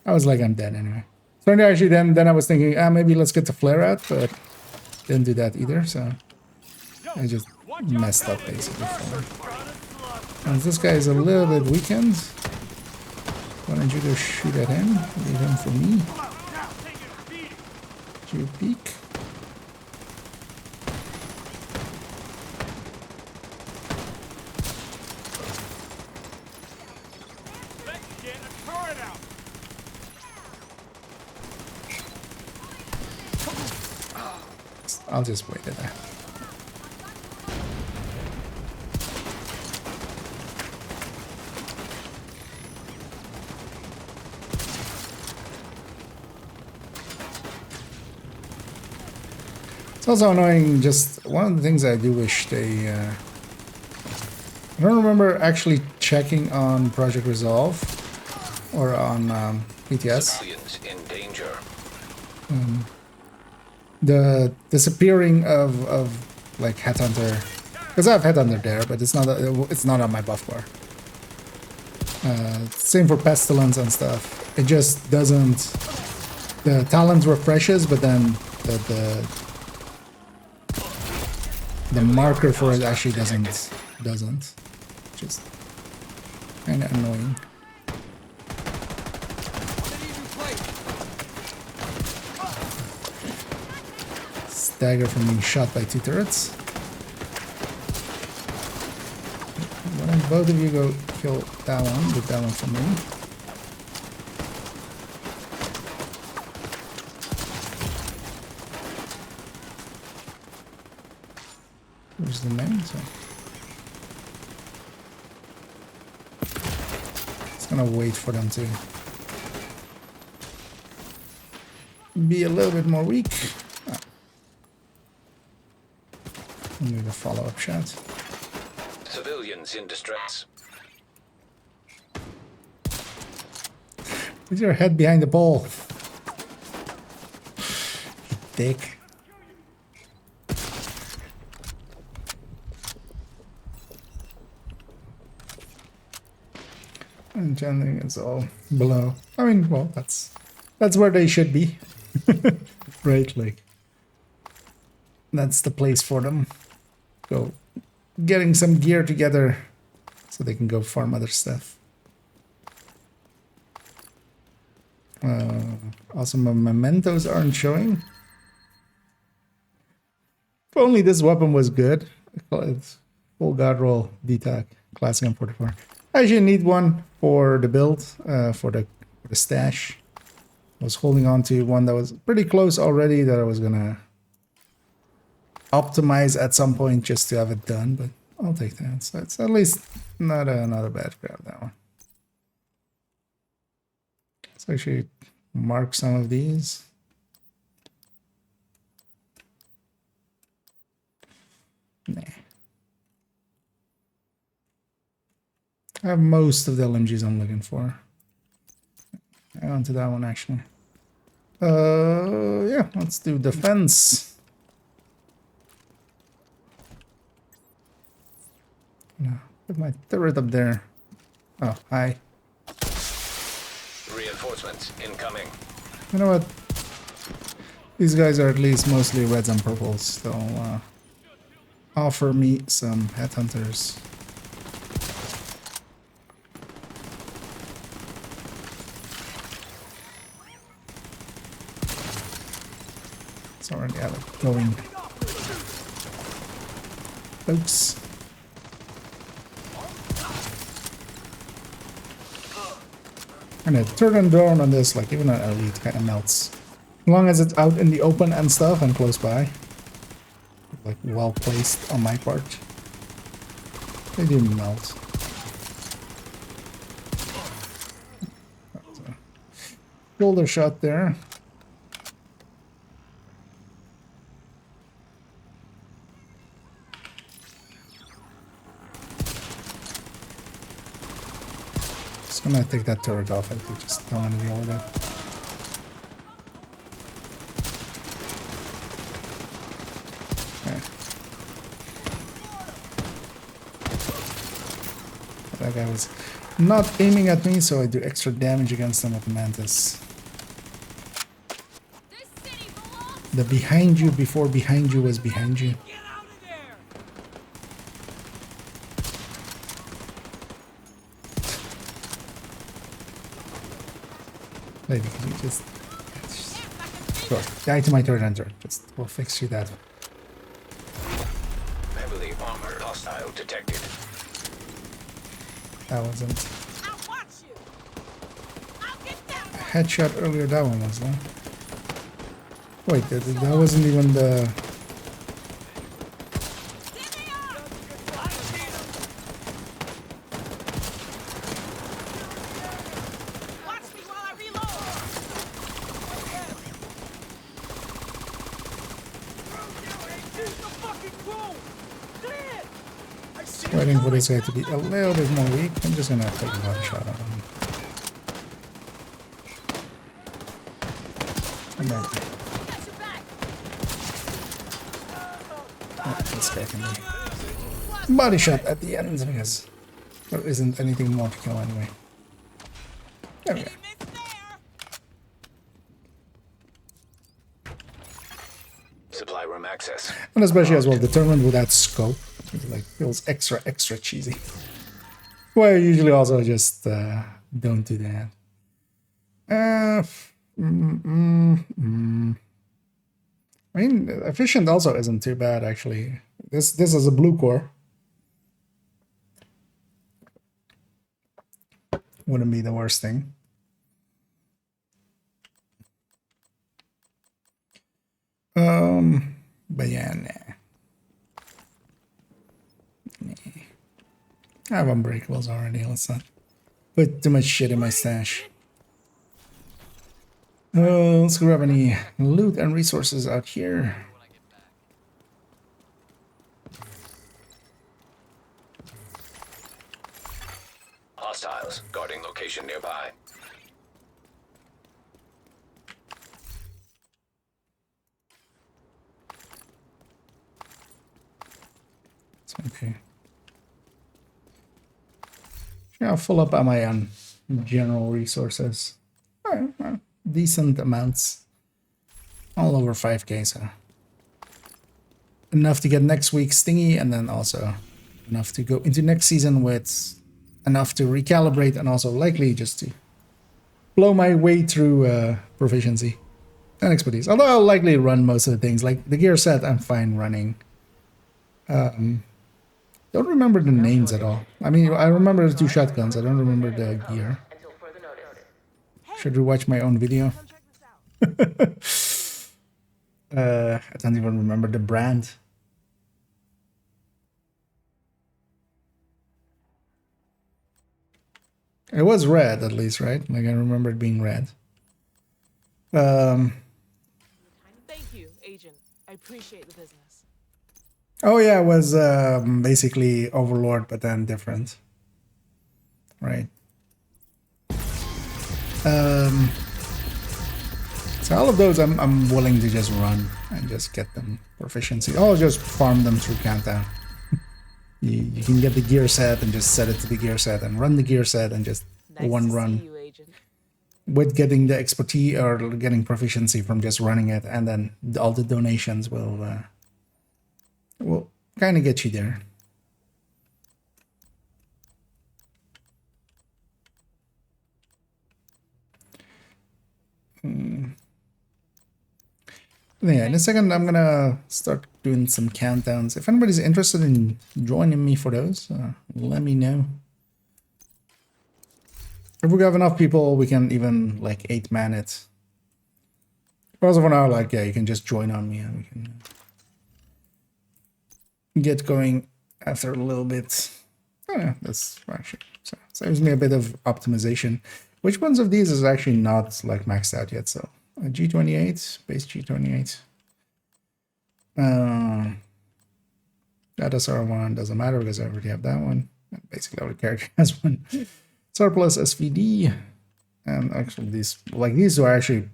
I was like, I'm dead anyway. So actually then I was thinking, maybe let's get the flare out, but didn't do that either, so I just messed up basically. And this guy is a little bit weakened. Why don't you go shoot at him? Leave him for me. You peek. I'll just wait it there. It's also annoying, just one of the things I do wish they... I don't remember actually checking on Project Resolve or on PTS. Civilians in danger. The disappearing of like Headhunter, because I have Headhunter there, but it's not on my buff bar. Same for Pestilence and stuff. It just doesn't. The talent refreshes, but then the marker for it actually doesn't. Just kind of annoying. Stagger from being shot by 2 turrets. Why don't both of you go kill that one, get that one from me. Where's the main? So it's gonna wait for them to be a little bit more weak. Need a follow-up shot. Civilians in distress. Put your head behind the pole. You dick. Enchanting is all below. I mean, well, that's where they should be. Right, like that's the place for them. Go getting some gear together so they can go farm other stuff. Also, my mementos aren't showing. If only this weapon was good. It's full god roll, DTAC, classic M44. I actually need one for the build, for the stash. I was holding on to one that was pretty close already that I was gonna optimize at some point just to have it done, but I'll take that. So it's at least not a bad grab, that one. Let's actually mark some of these. Nah. I have most of the LMGs I'm looking for. Hang on to that one, actually. Yeah, let's do defense. No, put my turret up there. Oh, hi. Reinforcements incoming. You know what? These guys are at least mostly reds and purples, so offer me some headhunters. It's already out of going. Folks. And a turn and drone on this, like even an elite kind of melts. As long as it's out in the open and stuff and close by. Like well placed on my part. They do melt. Shoulder shot there. Just gonna take that turret off. I just don't want to deal with it. Okay. That guy was not aiming at me, so I do extra damage against them with the Mantis. This city belongs. The behind you before behind you was behind you. Get out of there! Maybe you just sure. Die to my turret hunter. Just we'll fix you that. Heavily armored hostile detected. That wasn't I'll watch you. I'll get that a one. headshot earlier. That one was though. Wait, that wasn't even the. Get me up. Watch me while I reload. Use the fucking crew! Clear! I see Waiting for this guy to be a little bit more weak. I'm just gonna take one shot at him. And then, Got your back. this guy can be body shot at the end because there isn't anything more to kill anyway. There we go. Miss there. Supply room access. And especially as well determined with that scope. It like feels extra cheesy. Well, I usually also just don't do that. I mean, efficient also isn't too bad actually. This is a blue core. Wouldn't be the worst thing. But yeah, nah. I have unbreakables already. Let's not put too much shit in my stash. Let's grab any loot and resources out here. Hostiles guarding location nearby. It's okay. Yeah, full up am I on? general resources. Alright, well, decent amounts. All over 5k, so enough to get next week's stingy, and then also enough to go into next season with enough to recalibrate, and also likely just to blow my way through proficiency and expertise. Although I'll likely run most of the things, like the gear set I'm fine running. Don't remember the names at all. I mean, I remember the 2 shotguns, I don't remember the gear. Should rewatch my own video. I don't even remember the brand. It was red, at least, right? Like, I remember it being red. Thank you, Agent. I appreciate the business. Oh yeah, it was basically Overlord, but then different. Right. So all of those I'm willing to just run and just get them proficiency. I'll just farm them through countdown. You can get the gear set and just set it to the gear set and run the gear set and just Nice one to run. see you, Agent. With getting the expertise or getting proficiency from just running it, and then all the donations will kind of get you there. Yeah, in a second I'm gonna start doing some countdowns. If anybody's interested in joining me for those, let me know. If we have enough people, we can even like 8-man it. But also for now, like, yeah, you can just join on me and we can get going after a little bit. Oh yeah, that's actually, so saves me a bit of optimization. Which ones of these is actually not like maxed out yet? So G28, base G28. That SR1 doesn't matter because I already have that one. Basically, every character has one. Surplus SVD, and actually these are actually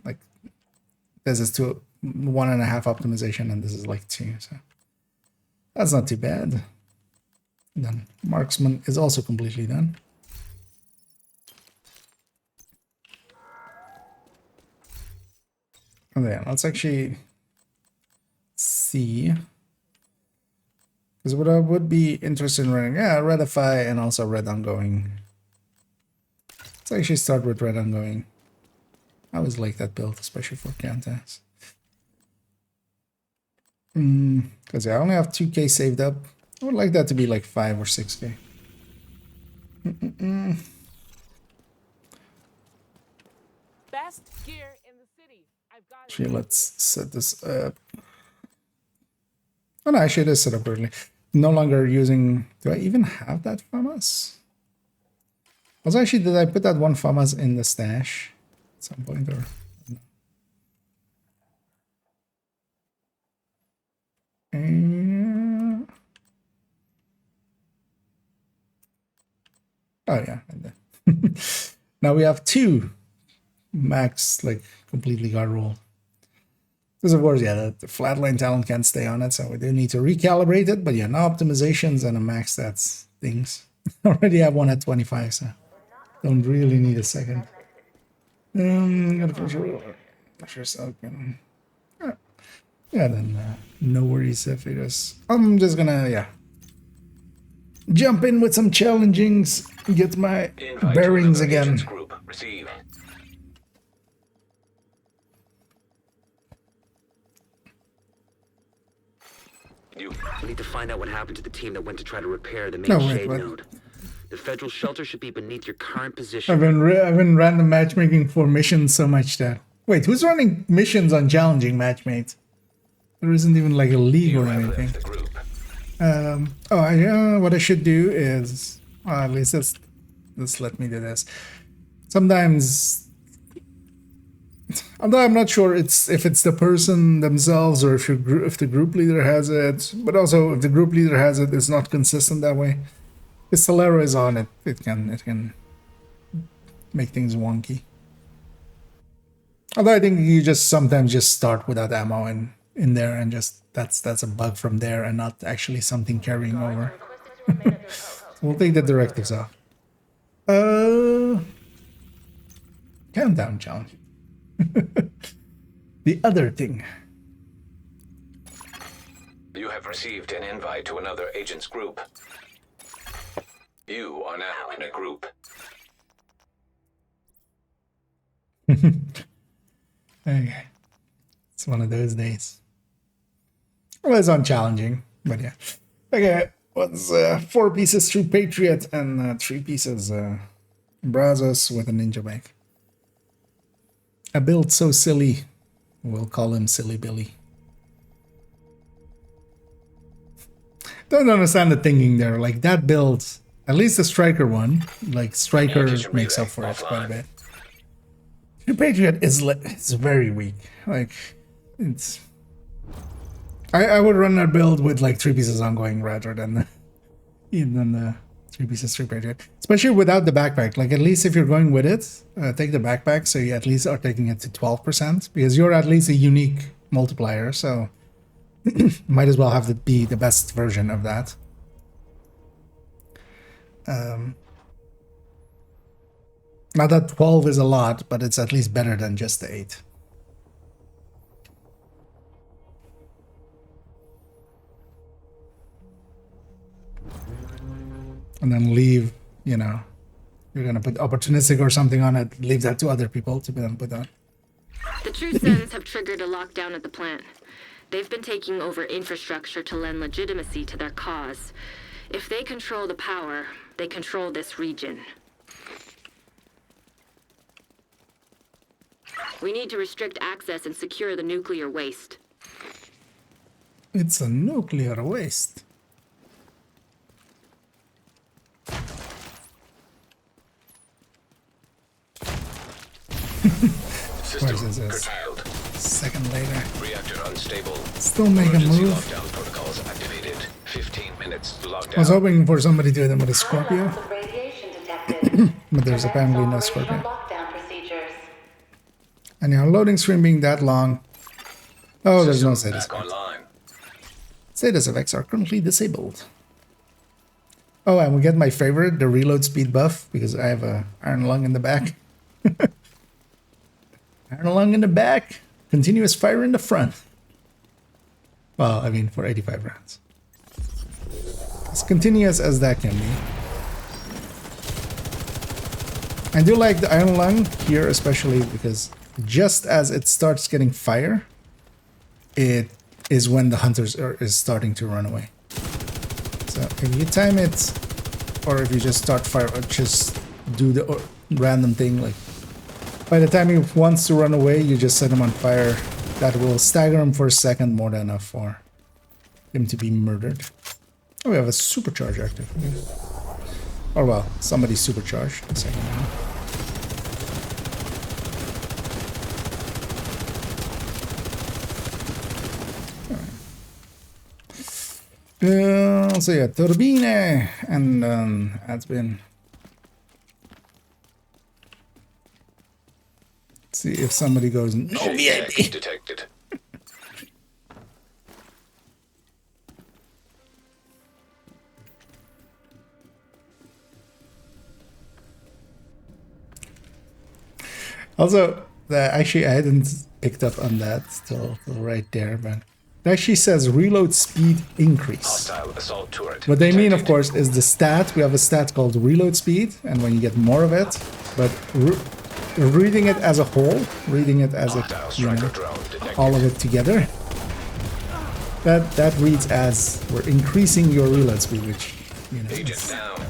like, this is 1.5 optimization, and this is like 2, so that's not too bad. And then marksman is also completely done. And then let's actually see. Because what I would be interested in running, yeah, Redify and also Red Ongoing. Let's actually start with Red Ongoing. I always like that build, especially for countdowns. Because I only have 2k saved up. I would like that to be like 5 or 6k. Best gear in the city. I've got it. Actually, let's set this up. Oh no, actually it is set up early. No longer using... Do I even have that FAMAS? Also, actually, did I put that one FAMAS in the stash at some point, or... Oh yeah. Now we have 2 max, like, completely guard roll. Because of course, yeah, the flatline talent can't stay on it, so we do need to recalibrate it. But yeah, no optimizations and a max stats things. Already have one at 25, so don't really need a second. Gotta first open. Yeah, then no worries if it is. I'm just gonna, yeah, jump in with some challengings, get my bearings again. Group. Receive. We need to find out what happened to the team that went to try to repair the main No, wait, shade what? node. The federal shelter should be beneath your current I've position. been random matchmaking for missions so much that... Wait, who's running missions on challenging matchmates? There isn't even like a league or anything. The group. What I should do is... at least let's let me do this. Sometimes... Although I'm not sure if it's the person themselves or if the group leader has it, but also if the group leader has it, it's not consistent that way. If Solero is on it, it can make things wonky. Although I think you just sometimes just start without ammo in there, and just that's a bug from there and not actually something carrying over. So we'll take the directives off. Countdown challenge. The other thing. You have received an invite to another agent's group. You are now in a group. Okay. It's one of those days. Well, it's unchallenging, but yeah. Okay, what's 4 pieces True Patriot and 3 pieces Brazos with a ninja bike. A build so silly, we'll call him Silly Billy. Don't understand the thinking there. Like that build, at least the Striker one, like Striker makes up for it quite a bit. True Patriot is it's very weak. Like it's. I would run that build with like 3 pieces ongoing rather than the 3 pieces True Patriot, especially without the backpack. Like at least if you're going with it, take the backpack so you at least are taking it to 12% because you're at least a unique multiplier. So might as well have it be the best version of that. Not that 12 is a lot, but it's at least better than just the 8. And then leave, you know, you're gonna put opportunistic or something on it, leave that to other people to then put on. The True Sons have triggered a lockdown at the plant. They've been taking over infrastructure to lend legitimacy to their cause. If they control the power, they control this region. We need to restrict access and secure the nuclear waste. It's a nuclear waste. System Where's this? curtailed. Second later. Reactor unstable. Still make a Emergency move. lockdown protocols activated. 15 minutes to lockdown. I was hoping for somebody to hit him with a Scorpio, Levels of radiation detected. but there's apparently no Operational Scorpio. lockdown procedures. And your loading screen being that long. Oh, there's no System status back effects. online. Status effects are currently disabled. Oh, and we get my favorite, the reload speed buff, because I have a iron lung in the back. Iron lung in the back, continuous fire in the front. Well, I mean, for 85 rounds. As continuous as that can be. I do like the iron lung here, especially because just as it starts getting fire, it is when the hunters is starting to run away. So if you time it, or if you just start fire, or just do the random thing, like by the time he wants to run away, you just set him on fire. That will stagger him for a second, more than enough for him to be murdered. Oh, we have a supercharge active. Or well, somebody's supercharged. A second now. So yeah, turbine, and that's been. See if somebody goes no Shake VIP. detected. Also, actually, I hadn't picked up on that till right there, but it actually says reload speed increase. Hostile assault turret. What they mean, of detected. course, is the stat. We have a stat called reload speed, and when you get more of it, but reading it as a whole, reading it as Hostile a, striker drone detected. all of it together, that reads as we're increasing your reload speed, which Agent is, down.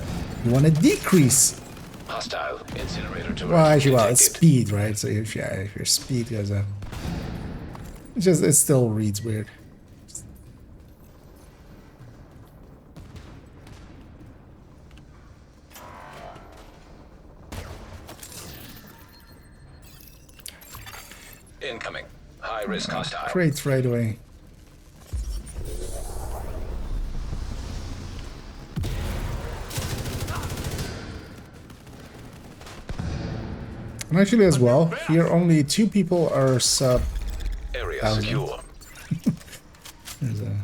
you want to decrease. Hostile incinerator turret. Well, actually, well, it's detected. speed, right? So if your speed goes up, it still reads weird. Incoming. High risk hostile. Crates right away. And actually, as well, here only 2 people are sub. Area Thousand. secure. There's a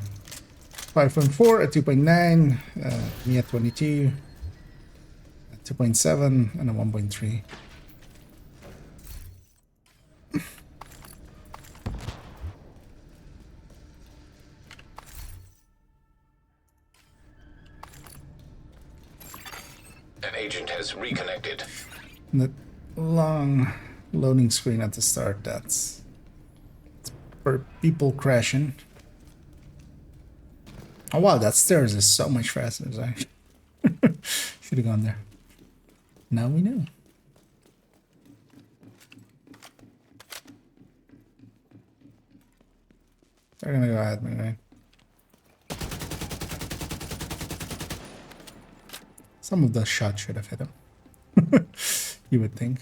5.4, a 2.9, me at 22, at 2.7 and a 1.3. An agent has reconnected. The long loading screen at the start, it's for people crashing. Oh wow, that stairs is so much faster. Actually, should have gone there. Now we know. They're gonna go at me, right? Some of the shots should have hit him. You would think.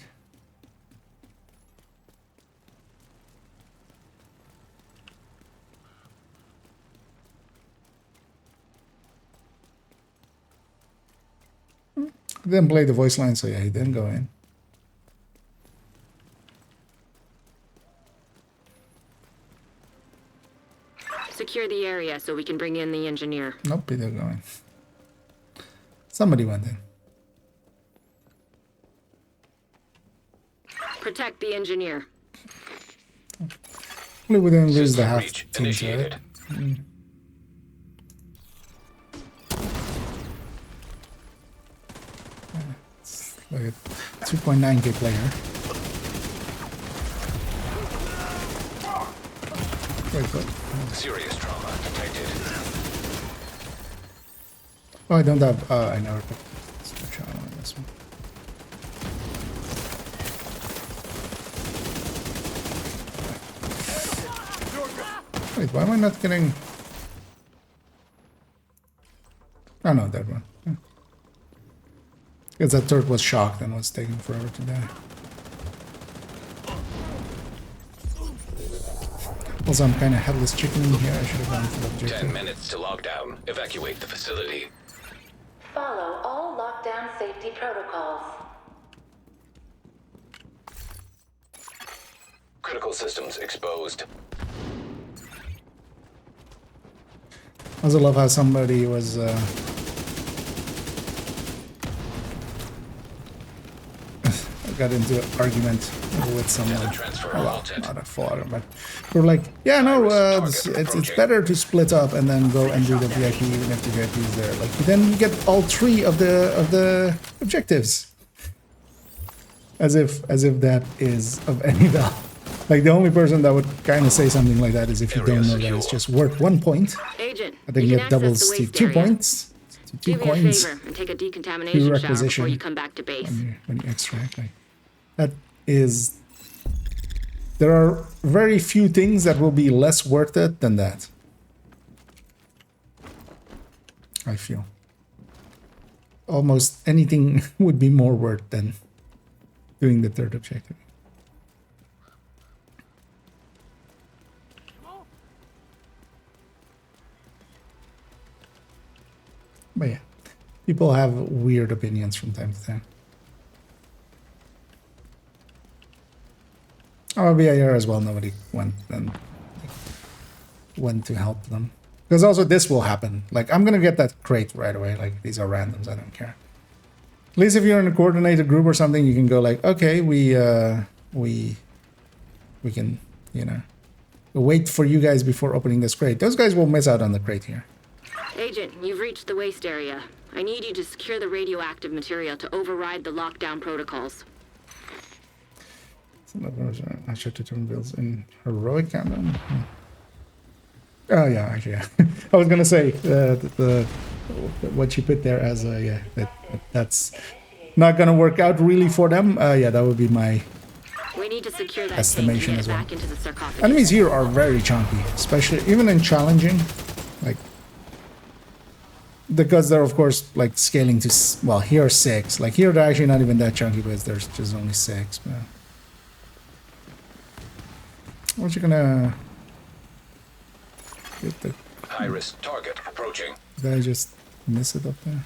He didn't play the voice line, so yeah, he didn't go in. Secure the area so we can bring in the engineer. Nope, he didn't go in. Somebody went in. Protect the engineer. Hopefully we didn't lose the System half breach team to it. initiated. It's like a 2.9k player. Wait, what? Serious trauma detected. Oh, I don't have. I never put switch on this one. Wait, why am I not getting? Oh no, that one. Yeah. Because that turret was shocked and was taking forever to die. Also, I'm kind of headless chickening here. I should have gone for the 10 objective. minutes to lockdown. Evacuate the facility. Follow all lockdown safety protocols. Critical systems exposed. I also love how somebody was got into an argument with someone. Well, not a full argument, but we're like, yeah, no, it's better to split up and then go and do the VIP even if the VIP is there. Like then you get all three of the objectives. As if that is of any value. Like the only person that would kind of say something like that is if you don't know that it's just worth 1 point. Agent, I think you it can doubles access the to waste 2 area. points. To 2 Do me a coins. favor and take a decontamination shower Requisition. before you come back to base. When you extract, like that is. There are very few things that will be less worth it than that. I feel. Almost anything would be more worth than doing the third objective. But yeah, people have weird opinions from time to time. I'll be here as well. Nobody went to help them. Because also this will happen. Like, I'm gonna get that crate right away. Like, these are randoms, I don't care. At least if you're in a coordinated group or something, you can go like, okay, we can, you know, wait for you guys before opening this crate. Those guys will miss out on the crate here. Agent, you've reached the waste area. I need you to secure the radioactive material to override the lockdown protocols. I should determine builds in heroic countdown. Oh yeah, actually, yeah. I was gonna say the what you put there as a that's not gonna work out really for them. Yeah, that would be my We need to secure that estimation tank as and get it well. back into the sarcophagus. Enemies here are very chunky, especially even in challenging, like because they're of course like scaling to well here are 6. Like here they're actually not even that chunky, but there's just only 6. But what you gonna get the? High-risk target approaching. Did I just miss it up there?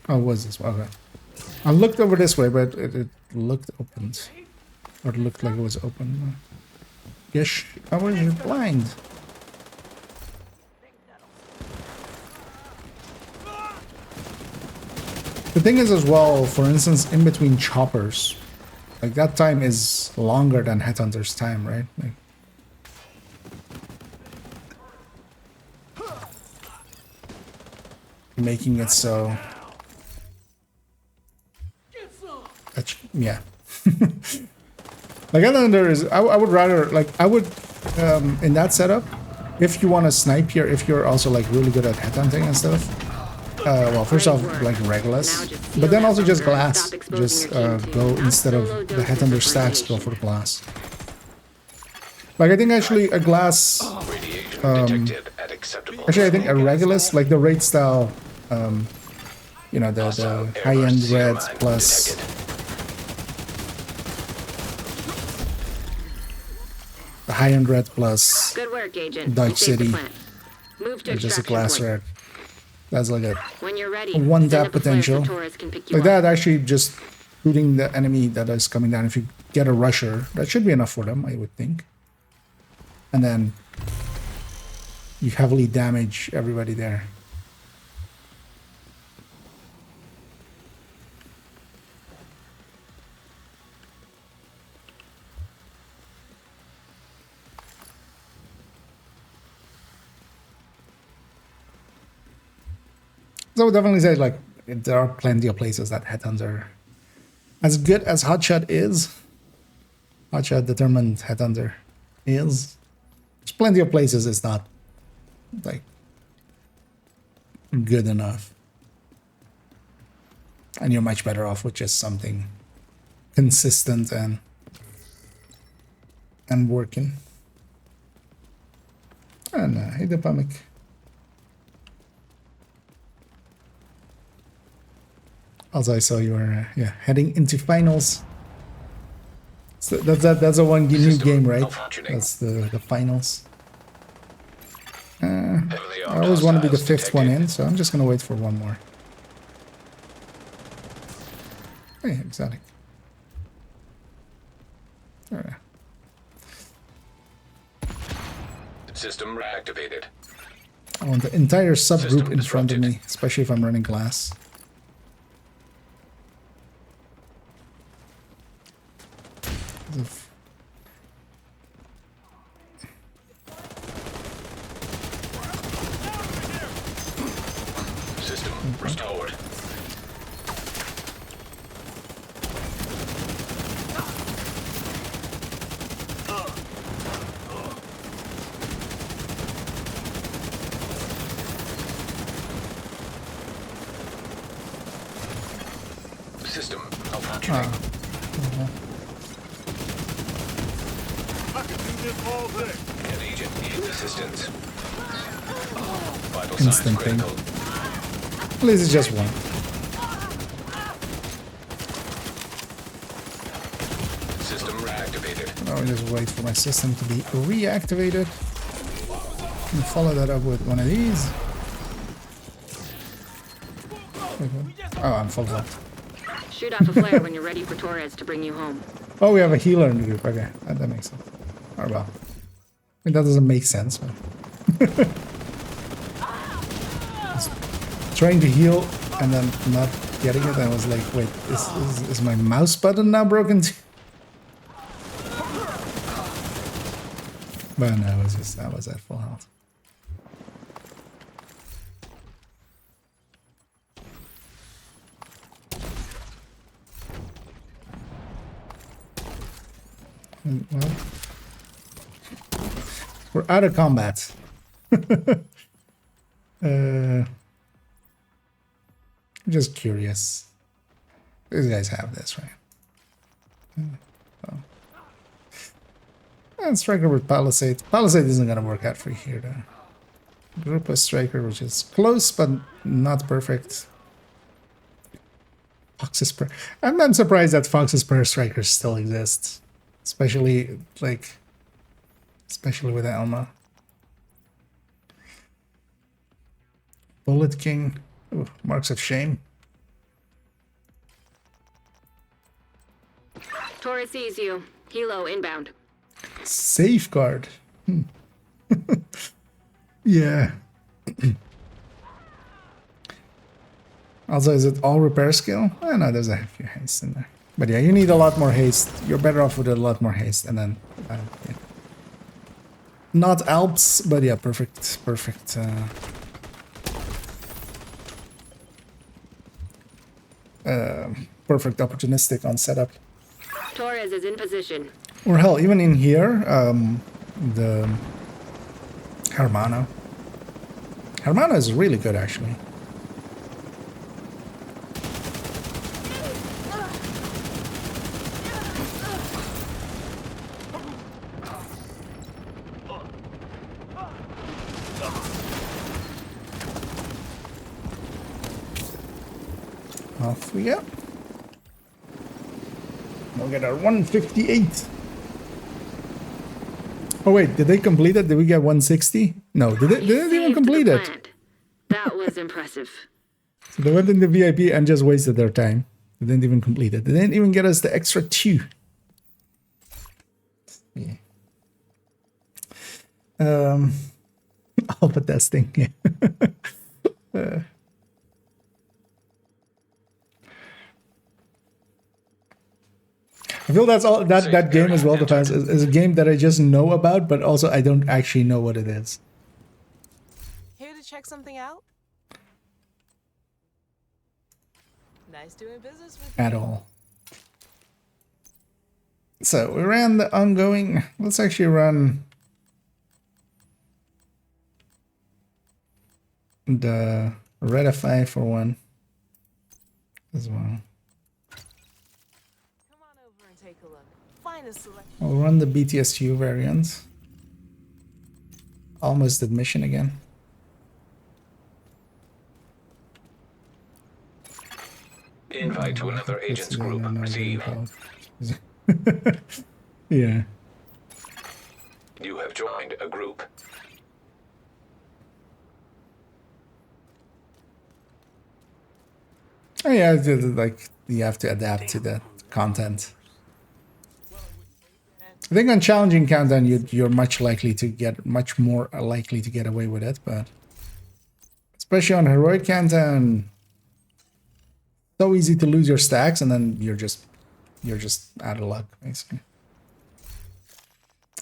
Oh, was this? Okay. I looked over this way, but it looked opened. Or it looked like it was open. Yes, I was blind. The thing is as well, for instance, in between choppers, like that time is longer than Headhunter's time, right? Like, making it so. Yeah. Like Headhunter is, I would rather, like, I would, in that setup, if you want to snipe here, if you're also like really good at headhunting and stuff, well, first off, like Regulus, but then also just glass. Just go, instead of the headhunter stacks, go for the glass. Like, I think actually a glass, Detected at acceptable. actually I think a Regulus, like the raid style, you know, the high-end red plus the high-end red plus Good work, Agent. Dodge You saved the City, plant. Move to or just a extraction glass point. red. That's like a When you're ready, one send tap up a flare so potential. Torres can pick you Like up. that, actually just shooting the enemy that is coming down. If you get a rusher, that should be enough for them, I would think. And then you heavily damage everybody there. So I would definitely say, like, there are plenty of places that Headhunter, as good as Hotshot is, Hotshot determined Headhunter is, there's plenty of places it's not, like, good enough. And you're much better off with just something consistent and working. And hey, the Pamic. Also, I saw you were yeah, heading into finals. So that's a one new game, right? That's the finals. Heavily I armed always want to be the hostiles fifth one detected. in, so I'm just gonna wait for one more. Hey, exotic. Alright. System reactivated. I want the entire subgroup System in front of disrupted. me, especially if I'm running glass. System restored. System malfunctioning. An agent needs assistance. Vital signs Instant thing. critical. At least it's just one. System reactivated. Now I just wait for my system to be reactivated. And follow that up with one of these. Oh, I'm full health. Shoot off a flare when you're ready for Torres to bring you home. Oh, we have a healer in the group. Okay, that makes sense. Or well, I mean, that doesn't make sense. But trying to heal and then not getting it, I was like, wait, is my mouse button now broken too? But no, it was just, I was at full health. Well, we're out of combat. I'm just curious. These guys have this, right? Oh. And Striker with Palisade. Palisade isn't gonna work out for here, though. Group of Striker, which is close but not perfect. Fox's Prayer. I'm surprised that Fox's Prayer Strikers still exist. Especially, like, especially with Elma. Bullet King. Ooh, Marks of Shame. Torres sees you. Helo inbound. Safeguard. Yeah. Also, is it all repair skill? Oh, no, there's a few haste in there. But yeah, you need a lot more haste. You're better off with a lot more haste, and then yeah. Not Alps, but yeah, perfect. Perfect opportunistic on setup. Torres is in position. Or hell, even in here, the Hermano. Hermano is really good, actually. Off we go. We'll get our 158. Oh wait, did they complete it? Did we get 160? No, did they even complete it? Plant. That was impressive. So they went into VIP and just wasted their time. They didn't even complete it. They didn't even get us the extra 2. Yeah. Alpha testing. Yeah. I feel that's all that game as well depends is a game that I just know about, but also I don't actually know what it is. Here to check something out? Nice doing business with you. At all. So we ran the ongoing. Let's actually run the Redify for one as well. Come on over and take a look. Find a selection. We'll run the BTSU variant. Almost admission again. Invite to another agent's group. Receive. Yeah. You have joined a group. Oh yeah, like you have to adapt to the content. I think on challenging countdown you're much more likely to get away with it, but especially on heroic countdown, so easy to lose your stacks and then you're just out of luck basically.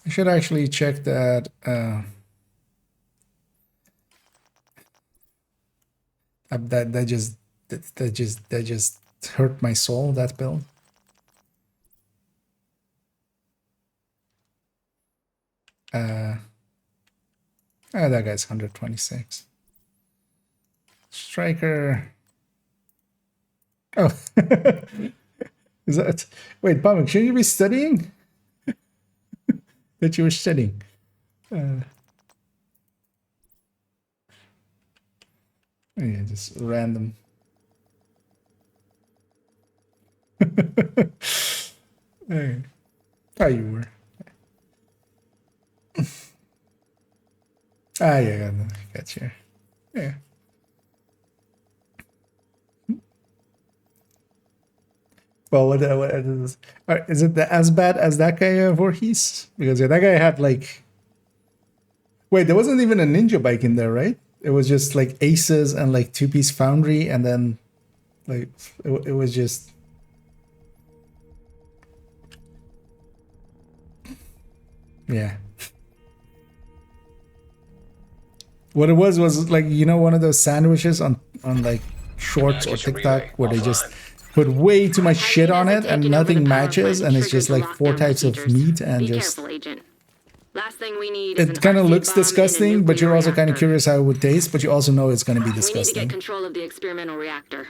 I should actually check that that just hurt my soul, that build. Oh, that guy's 126. Striker. Oh, is that? Wait, Pamek, shouldn't you be studying? That you were studying. Yeah, just random. Hey. Oh, you were. Ah, yeah, I got you. Yeah. Well, what is this? Is it as bad as that guy Voorhees? Because yeah, that guy had like. Wait, there wasn't even a ninja bike in there, right? It was just like aces and like two-piece foundry, and then like it was just. Yeah. What it was like, you know, one of those sandwiches on like Shorts or TikTok where they just put way too much shit on it and nothing matches, and it's just like 4 types of meat and just. Last thing we need It kind of looks disgusting, but you're also kind of curious how it would taste, but you also know it's going to be We need to disgusting. get control of the experimental reactor.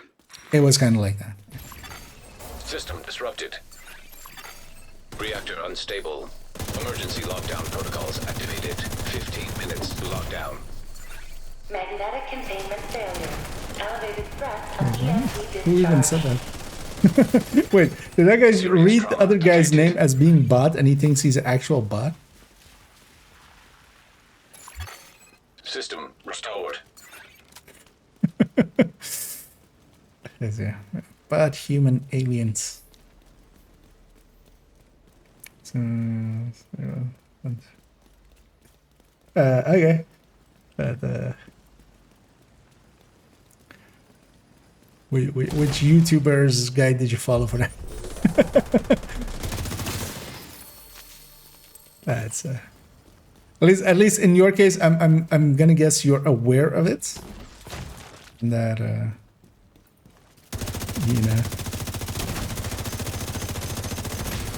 It was kind of like that. System disrupted. Reactor unstable. Emergency lockdown protocols activated. 15 minutes to lockdown. Magnetic containment failure. Elevated threat of EMP discharge. Who even said that? Wait, did that guy read the other guy's name as being bot and he thinks he's an actual bot? System restored. Yeah. Bot human aliens. So, okay. But Which YouTuber's guide did you follow for that? That's at least in your case, I'm gonna guess you're aware of it. That you know,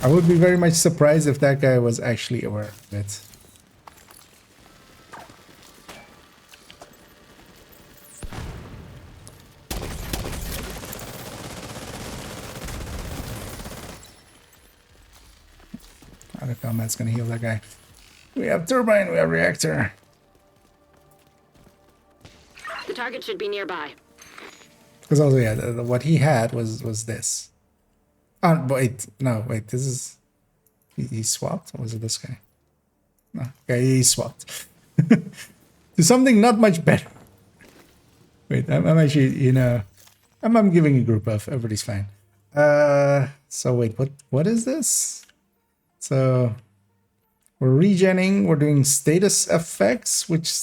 I would be very much surprised if that guy was actually aware of it. Other combat's gonna heal that guy. We have turbine, we have reactor. The target should be nearby. Because also, yeah, what he had was this. Oh, wait, no, wait, this is... He swapped? Or was it this guy? No, okay, he swapped. To something not much better. Wait, I'm actually, you know... I'm giving a group buff, everybody's fine. So wait, what is this? So... We're regenning, we're doing status effects, which...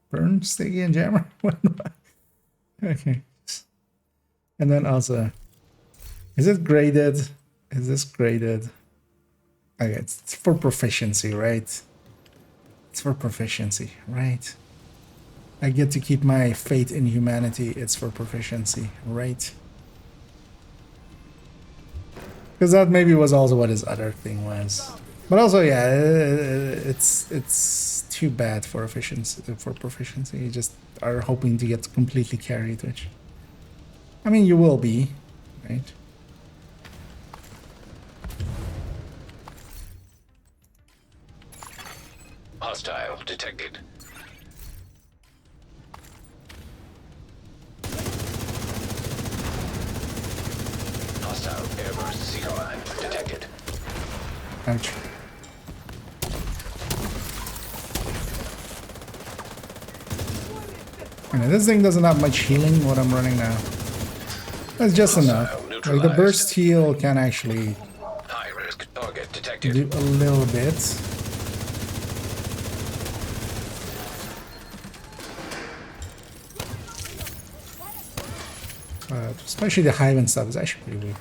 Burn, sticky, and jammer? Okay. And then also... Is it graded? Is this graded? Okay, it's for proficiency, right? It's for proficiency, right? I get to keep my faith in humanity. It's for proficiency, right? Because that maybe was also what his other thing was. But also, yeah, it's too bad for efficiency, for proficiency. You just are hoping to get completely carried, which... I mean, you will be, right? Hostile detected. Hostile airburst seeker mine detected. Ouch. Okay, this thing doesn't have much healing, what I'm running now. That's just enough. Like, the burst heal can actually High risk target detected. do a little bit. Especially the hive and stuff is actually pretty weak.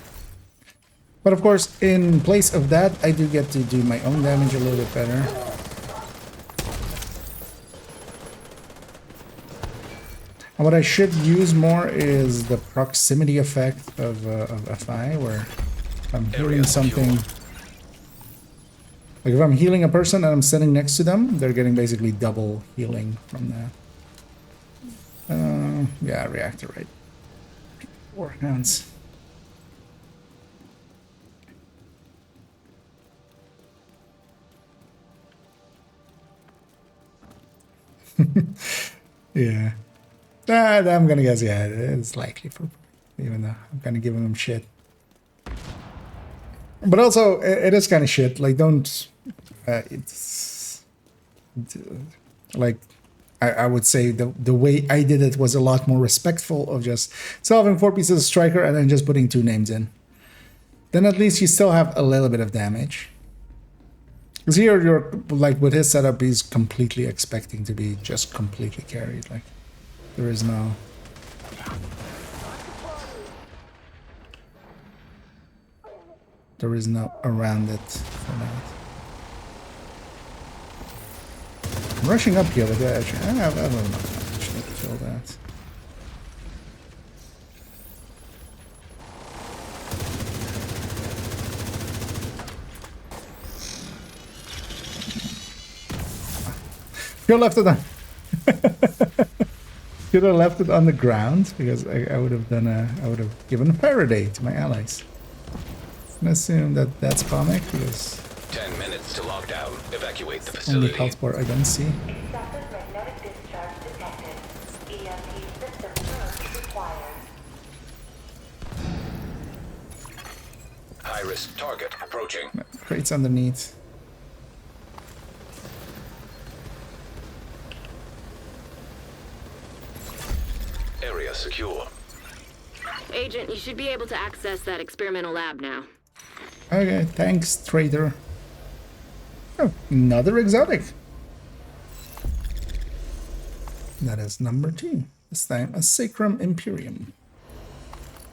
But of course, in place of that, I do get to do my own damage a little bit better. And what I should use more is the proximity effect of FI, where if I'm healing something... Like if I'm healing a person and I'm sitting next to them, they're getting basically double healing from that. Yeah, reactor, right? 4 hands. Yeah. I'm gonna guess, yeah, it's likely for... Even though I'm kind of giving them shit. But also, it is kind of shit. Like, don't... it's... Like... I would say the way I did it was a lot more respectful of just solving 4 pieces of striker and then just putting 2 names in. Then at least you still have a little bit of damage. Because here you're, like with his setup, he's completely expecting to be just completely carried. Like, there is no... There is no around it for that. I'm rushing up here, but actually, I have enough damage to kill that. Should have left it on. Should have left it on the ground because I would have done I would have given Faraday to my allies. And assume that that's comic because 10 minutes to lockdown. Evacuate the only facility. health bar I don't see. Excessive magnetic discharge detected. EMP system surge required. High risk target approaching. Crates underneath. Area secure. Agent, you should be able to access that experimental lab now. Okay, thanks, trader. Oh, another exotic. That is number 2. This time a Sacrum Imperium,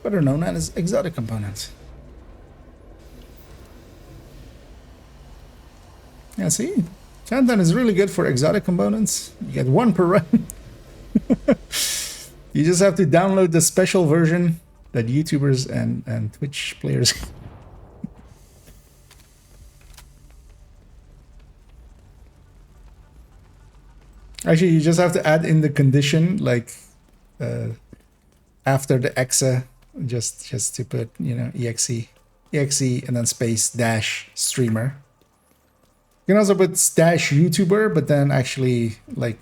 better known as exotic component. Yeah, see? Chantan is really good for exotic components. You get one per run. You just have to download the special version that YouTubers and Twitch players. Actually, you just have to add in the condition, like after the exa, just to put, you know, exe and then space dash streamer. You can also put dash YouTuber, but then actually, like,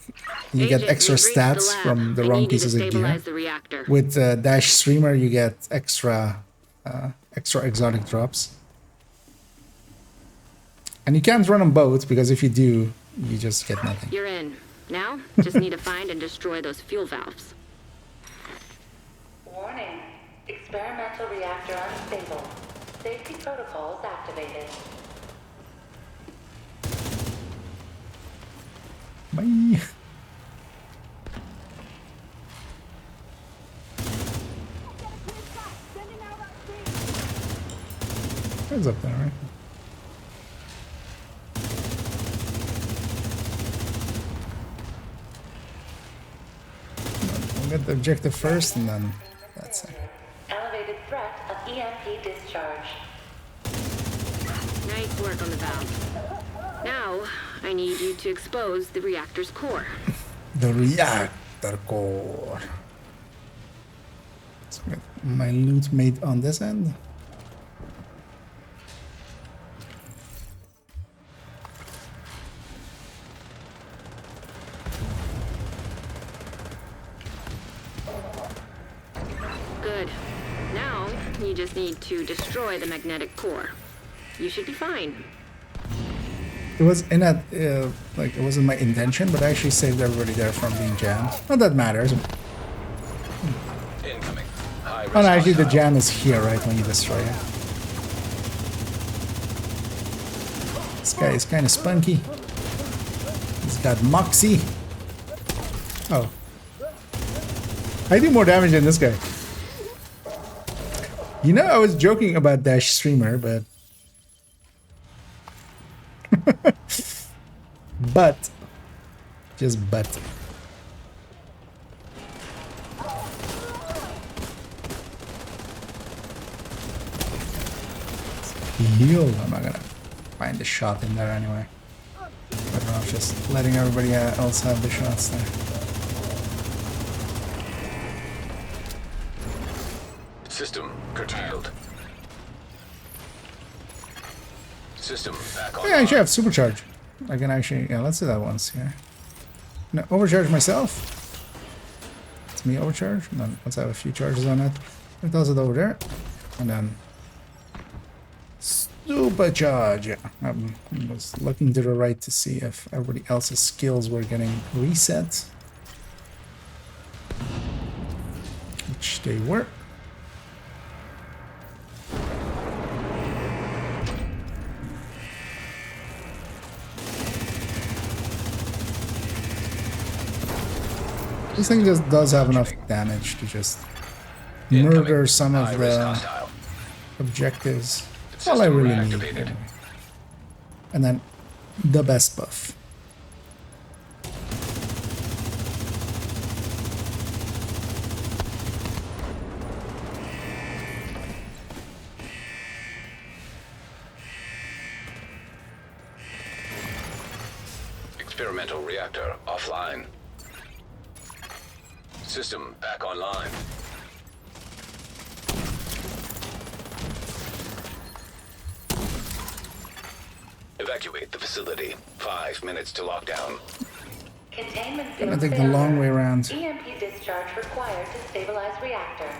you get extra stats from the wrong pieces of gear. With dash streamer, you get extra exotic drops. And you can't run them both, because if you do, you just get nothing. You're in. Now, just need to find and destroy those fuel valves. Warning. Experimental reactor unstable. Safety protocols activated. Bye. It's up there, right? We'll get the objective first, and then that's it. Elevated threat of EMP discharge. Nice work on the valve. Now, I need you to expose the reactor's core. The reactor core. Let's get my loot made on this end. Good. Now, you just need to destroy the magnetic core. You should be fine. It was in a, like, it wasn't my intention, but I actually saved everybody there from being jammed. Not that matters. Incoming. Oh no, actually the jam is here, right, when you destroy it. This guy is kind of spunky. He's got moxie. Oh. I do more damage than this guy. You know, I was joking about Dash Streamer, but... Just but. Heal. I'm not gonna find the shot in there anyway. Better off just letting everybody else have the shots there. System curtailed. System back on. Yeah, I actually have supercharge. I can actually, yeah, let's do that once here. No, overcharge myself. It's me overcharge. And then let's have a few charges on it. It does it over there. And then supercharge. I was looking to the right to see if everybody else's skills were getting reset. Which they were. This thing just does have enough damage to just murder some of the objectives. That's all I really need. Anyway. And then the best buff. Experimental reactor offline. System back online. Evacuate the facility. 5 minutes to lockdown. Containment Gonna take the long way around. EMP discharge required to stabilize reactor.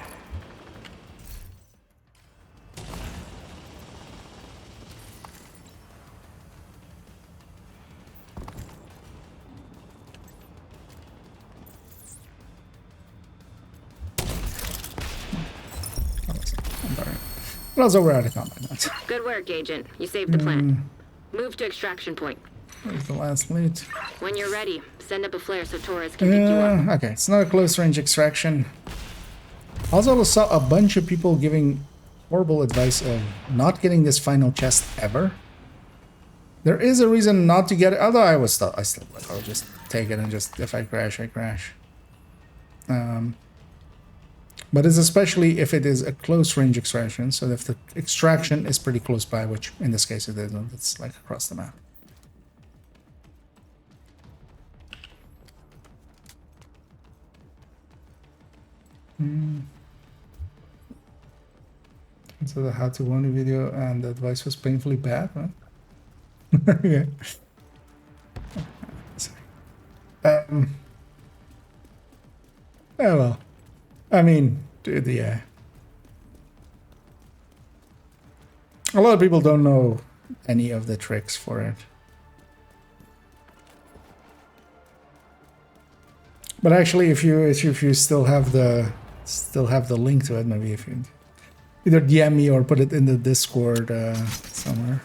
But also we're out of combat now. Good work, Agent. You saved the plant. Move to extraction point. Where's the last loot? When you're ready, send up a flare so Torres can pick you up. Okay, it's not a close range extraction. Also saw a bunch of people giving horrible advice of not getting this final chest ever. There is a reason not to get it, although I still like, I'll just take it and just, if I crash, I crash. But it's especially if it is a close range extraction, so if the extraction is pretty close by, which in this case it isn't, it's like across the map. So the how to Wony video and the advice was painfully bad, right? Yeah. Sorry. Yeah, well, I mean, dude, yeah. A lot of people don't know any of the tricks for it. But actually, if you still have the link to it, maybe if you either DM me or put it in the Discord somewhere.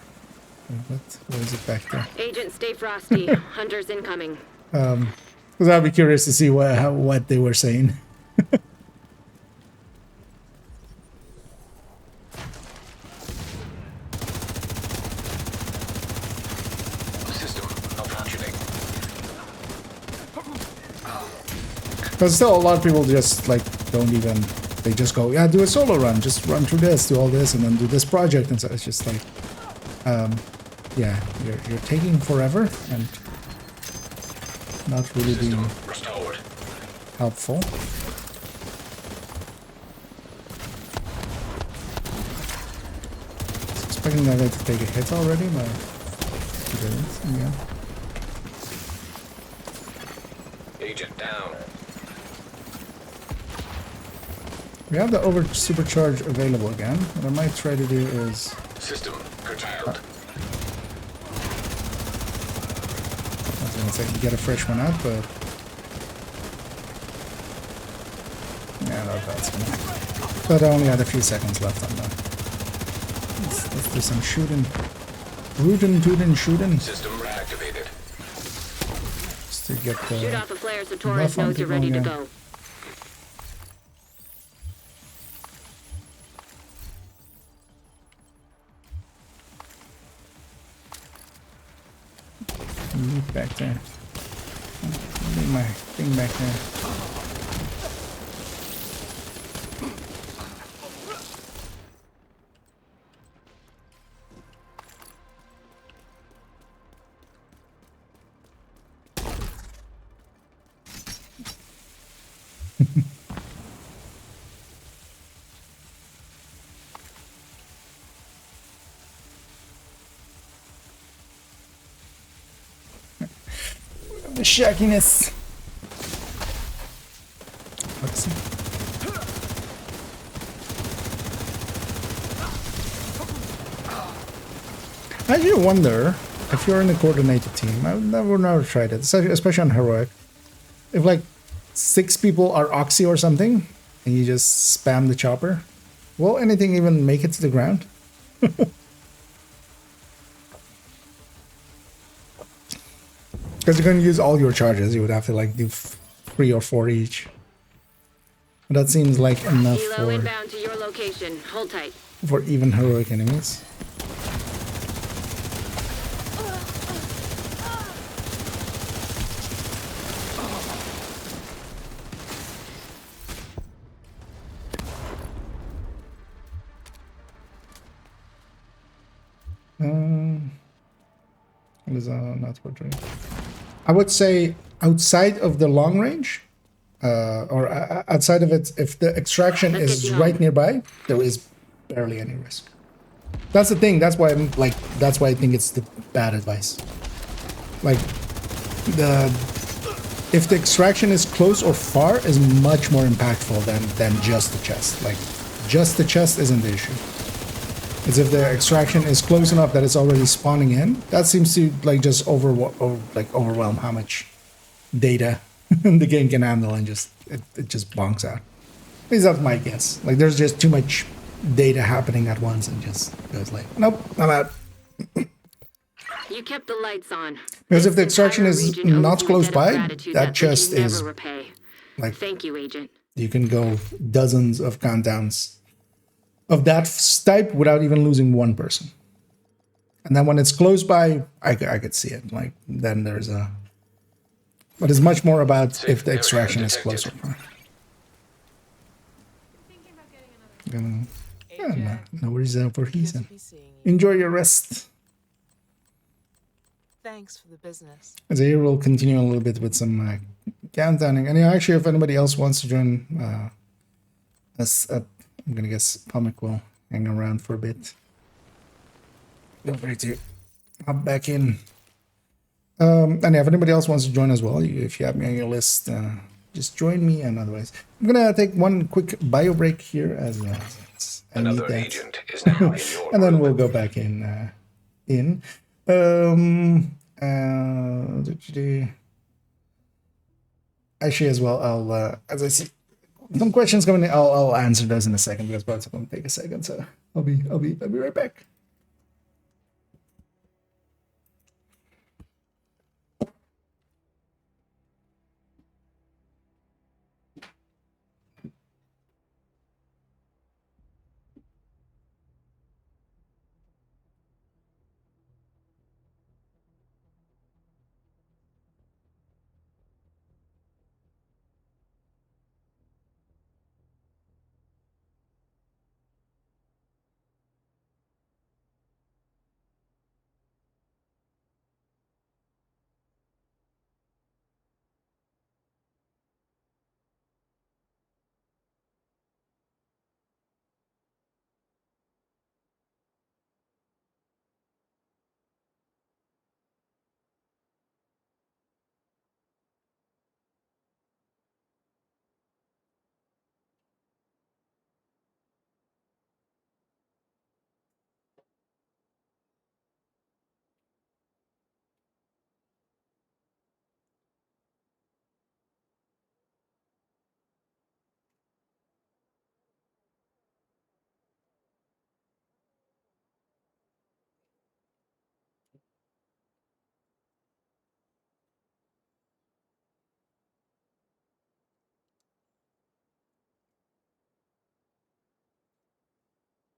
Where is it back there? Agent, stay frosty. Hunters incoming. Because I'd be curious to see what they were saying. System malfunctioning. But still, a lot of people just like don't even. They just go, yeah, do a solo run. Just run through this, do all this, and then do this project. And so it's just like, yeah, you're taking forever and not really being Restored. helpful. I was expecting that guy to take a hit already, but he didn't. Yeah. Agent down. We have the over supercharge available again. What I might try to do is System curtailed. I was gonna say get a fresh one out, but yeah, no, that's gonna. But I only had a few seconds left on that. Let's do some shooting. Rootin' shooting. System reactivated. Just to get the Shoot off a flare so Torres buff on knows you're people ready to again. go. Loot back there. Leave my thing back there. The shackiness. Let's see. I do wonder if you're in a coordinated team. I've never tried it, especially on heroic. If like 6 people are Oxy or something, and you just spam the chopper, will anything even make it to the ground? Because you're going to use all your charges, you would have to like do 3 or 4 each. But that seems like enough Helo inbound to your location. Hold tight. for even heroic enemies. What is not what doing? I would say outside of the long range, or outside of it, if the extraction Let's is get you right home. nearby, there is barely any risk. That's the thing. That's why I'm like. That's why I think it's the bad advice. Like if the extraction is close or far, is much more impactful than just the chest. Like just the chest isn't the issue. It's if the extraction is close enough that it's already spawning in. That seems to like just overwhelm how much data the game can handle, and just it just bonks out. At least that's my guess. Like there's just too much data happening at once, and just goes like, nope, I'm out. You you kept the lights on. Because if This the extraction entire is region owes not you a close debt of by, gratitude that they can chest never is repay. like Thank you, Agent. you can go dozens of countdowns of that type without even losing one person. And then when it's close by, I could see it. Like then there's a, but it's much more about if the extraction is closer. Yeah, no worries for he's in. Enjoy your rest. Thanks for the business. So here we'll continue a little bit with some countdowning. And actually, if anybody else wants to join us, I'm gonna guess Pomic will hang around for a bit. Feel free to hop back in. And if anybody else wants to join as well, if you have me on your list, just join me. And otherwise, I'm gonna take one quick bio break here as I need Another that. agent is now in your And then group. we'll go back in. Actually, as well, I'll as I see some questions coming in, I'll answer those in a second because both of them take a second. So I'll be right back.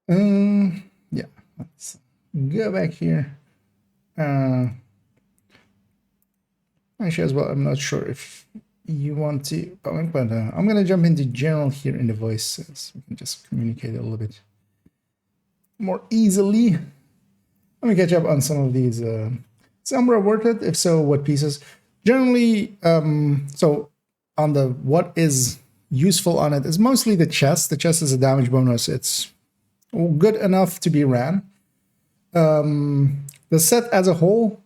Yeah, let's go back here. Actually, as well, I'm not sure if you want to, but I'm gonna jump into general here in the voice so we can just communicate a little bit more easily. Let me catch up on some of these. Some were worth it. If so, what pieces? Generally, so on the what is useful on it is mostly the chest. The chest is a damage bonus. It's good enough to be ran. The set as a whole,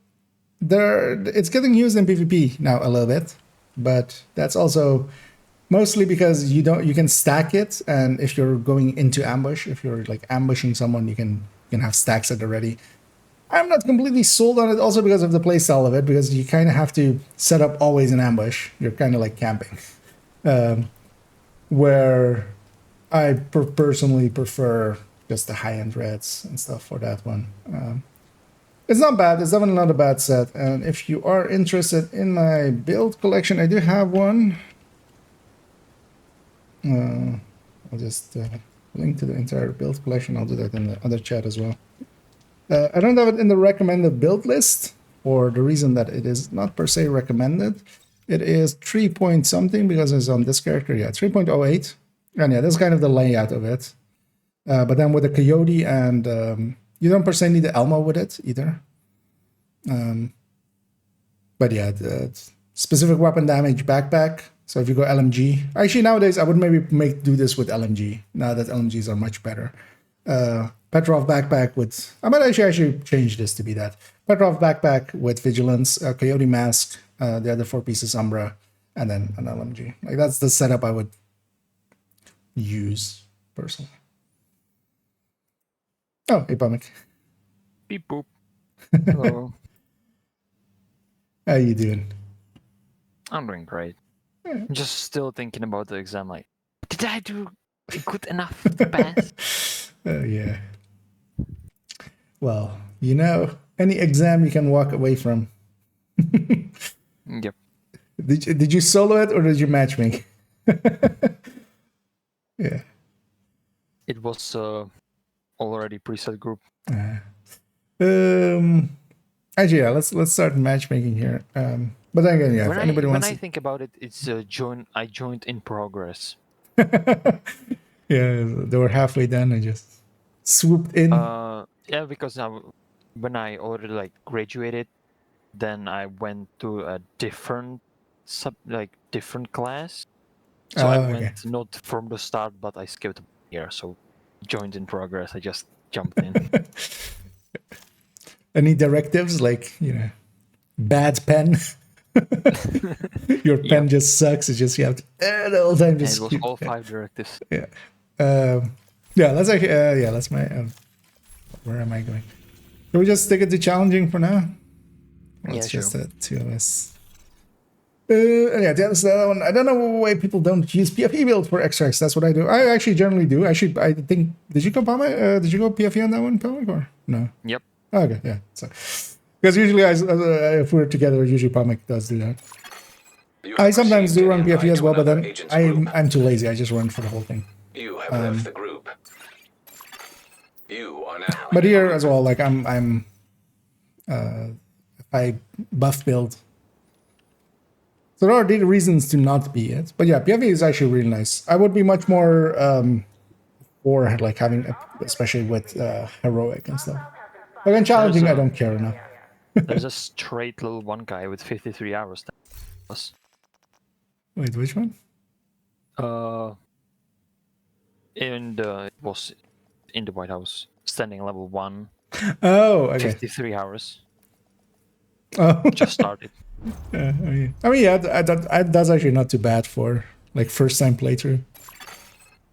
it's getting used in PvP now a little bit, but that's also mostly because you can stack it, and if you're going into ambush, if you're like ambushing someone, you can have stacks at the ready. I'm not completely sold on it also because of the playstyle of it, because you kind of have to set up always an ambush. You're kind of like camping, where I personally prefer just the high-end reds and stuff for that one. It's not bad. It's definitely not a bad set. And if you are interested in my build collection, I do have one. I'll just link to the entire build collection. I'll do that in the other chat as well. I don't have it in the recommended build list for the reason that it is not per se recommended. It is 3 point something because it's on this character. Yeah, 3.08. And yeah, that's kind of the layout of it. But then with the Coyote and you don't per se need the Elmo with it either. But yeah, the specific weapon damage backpack. So if you go LMG, actually nowadays I would maybe do this with LMG. Now that LMGs are much better. Petrov backpack with, I might actually change this to be that. Petrov backpack with Vigilance, Coyote mask, the other 4 pieces Umbra, and then an LMG. Like that's the setup I would use personally. Oh, hey, Pomic. Beep boop. Hello. How you doing? I'm doing great. I'm just still thinking about the exam. Like, did I do good enough to pass? Yeah. Well, you know, any exam you can walk away from. Yep. Did you solo it or did you matchmake? Yeah. It was already preset group. Actually, yeah. Let's start matchmaking here. But then again, yeah. If anybody when wants, I think about it, it's I joined in progress. yeah, they were halfway done. I just swooped in. Yeah, because when I already like graduated, then I went to a different different class. So I Okay. went not from the start, but I skipped a year. So joined in progress. I just jumped in. Any directives like bad pen? Your pen just sucks. It's just you have to the whole time And just. it was all 5 directives. Yeah. Yeah. That's actually. Yeah. That's my. Where am I going? Can we just stick it to challenging for now? It's Yeah, just sure. 2 of us. Yeah, that's the other one. I don't know why people don't use PFE build for extracts. That's what I do. I actually generally do. I think. Did you go PAMA? Did you go PFE on that one, Pellic, or no? Yep. Okay, yeah. So, because usually, if we're together, usually Pomic does do that. I sometimes do run PFE as well, but then I'm too lazy. I just run for the whole thing. You have left the group. You are now. But here as well, like I buff build. So there are data reasons to not be it. But yeah, PFE is actually really nice. I would be much more for like having, especially with heroic and stuff. But then challenging, I don't care enough. There's a straight little one guy with 53 hours. Wait, which one? It was in the White House, standing level 1, Oh, okay. 53 hours. Oh, Just started. I mean, yeah, that's actually not too bad for like first time playthrough.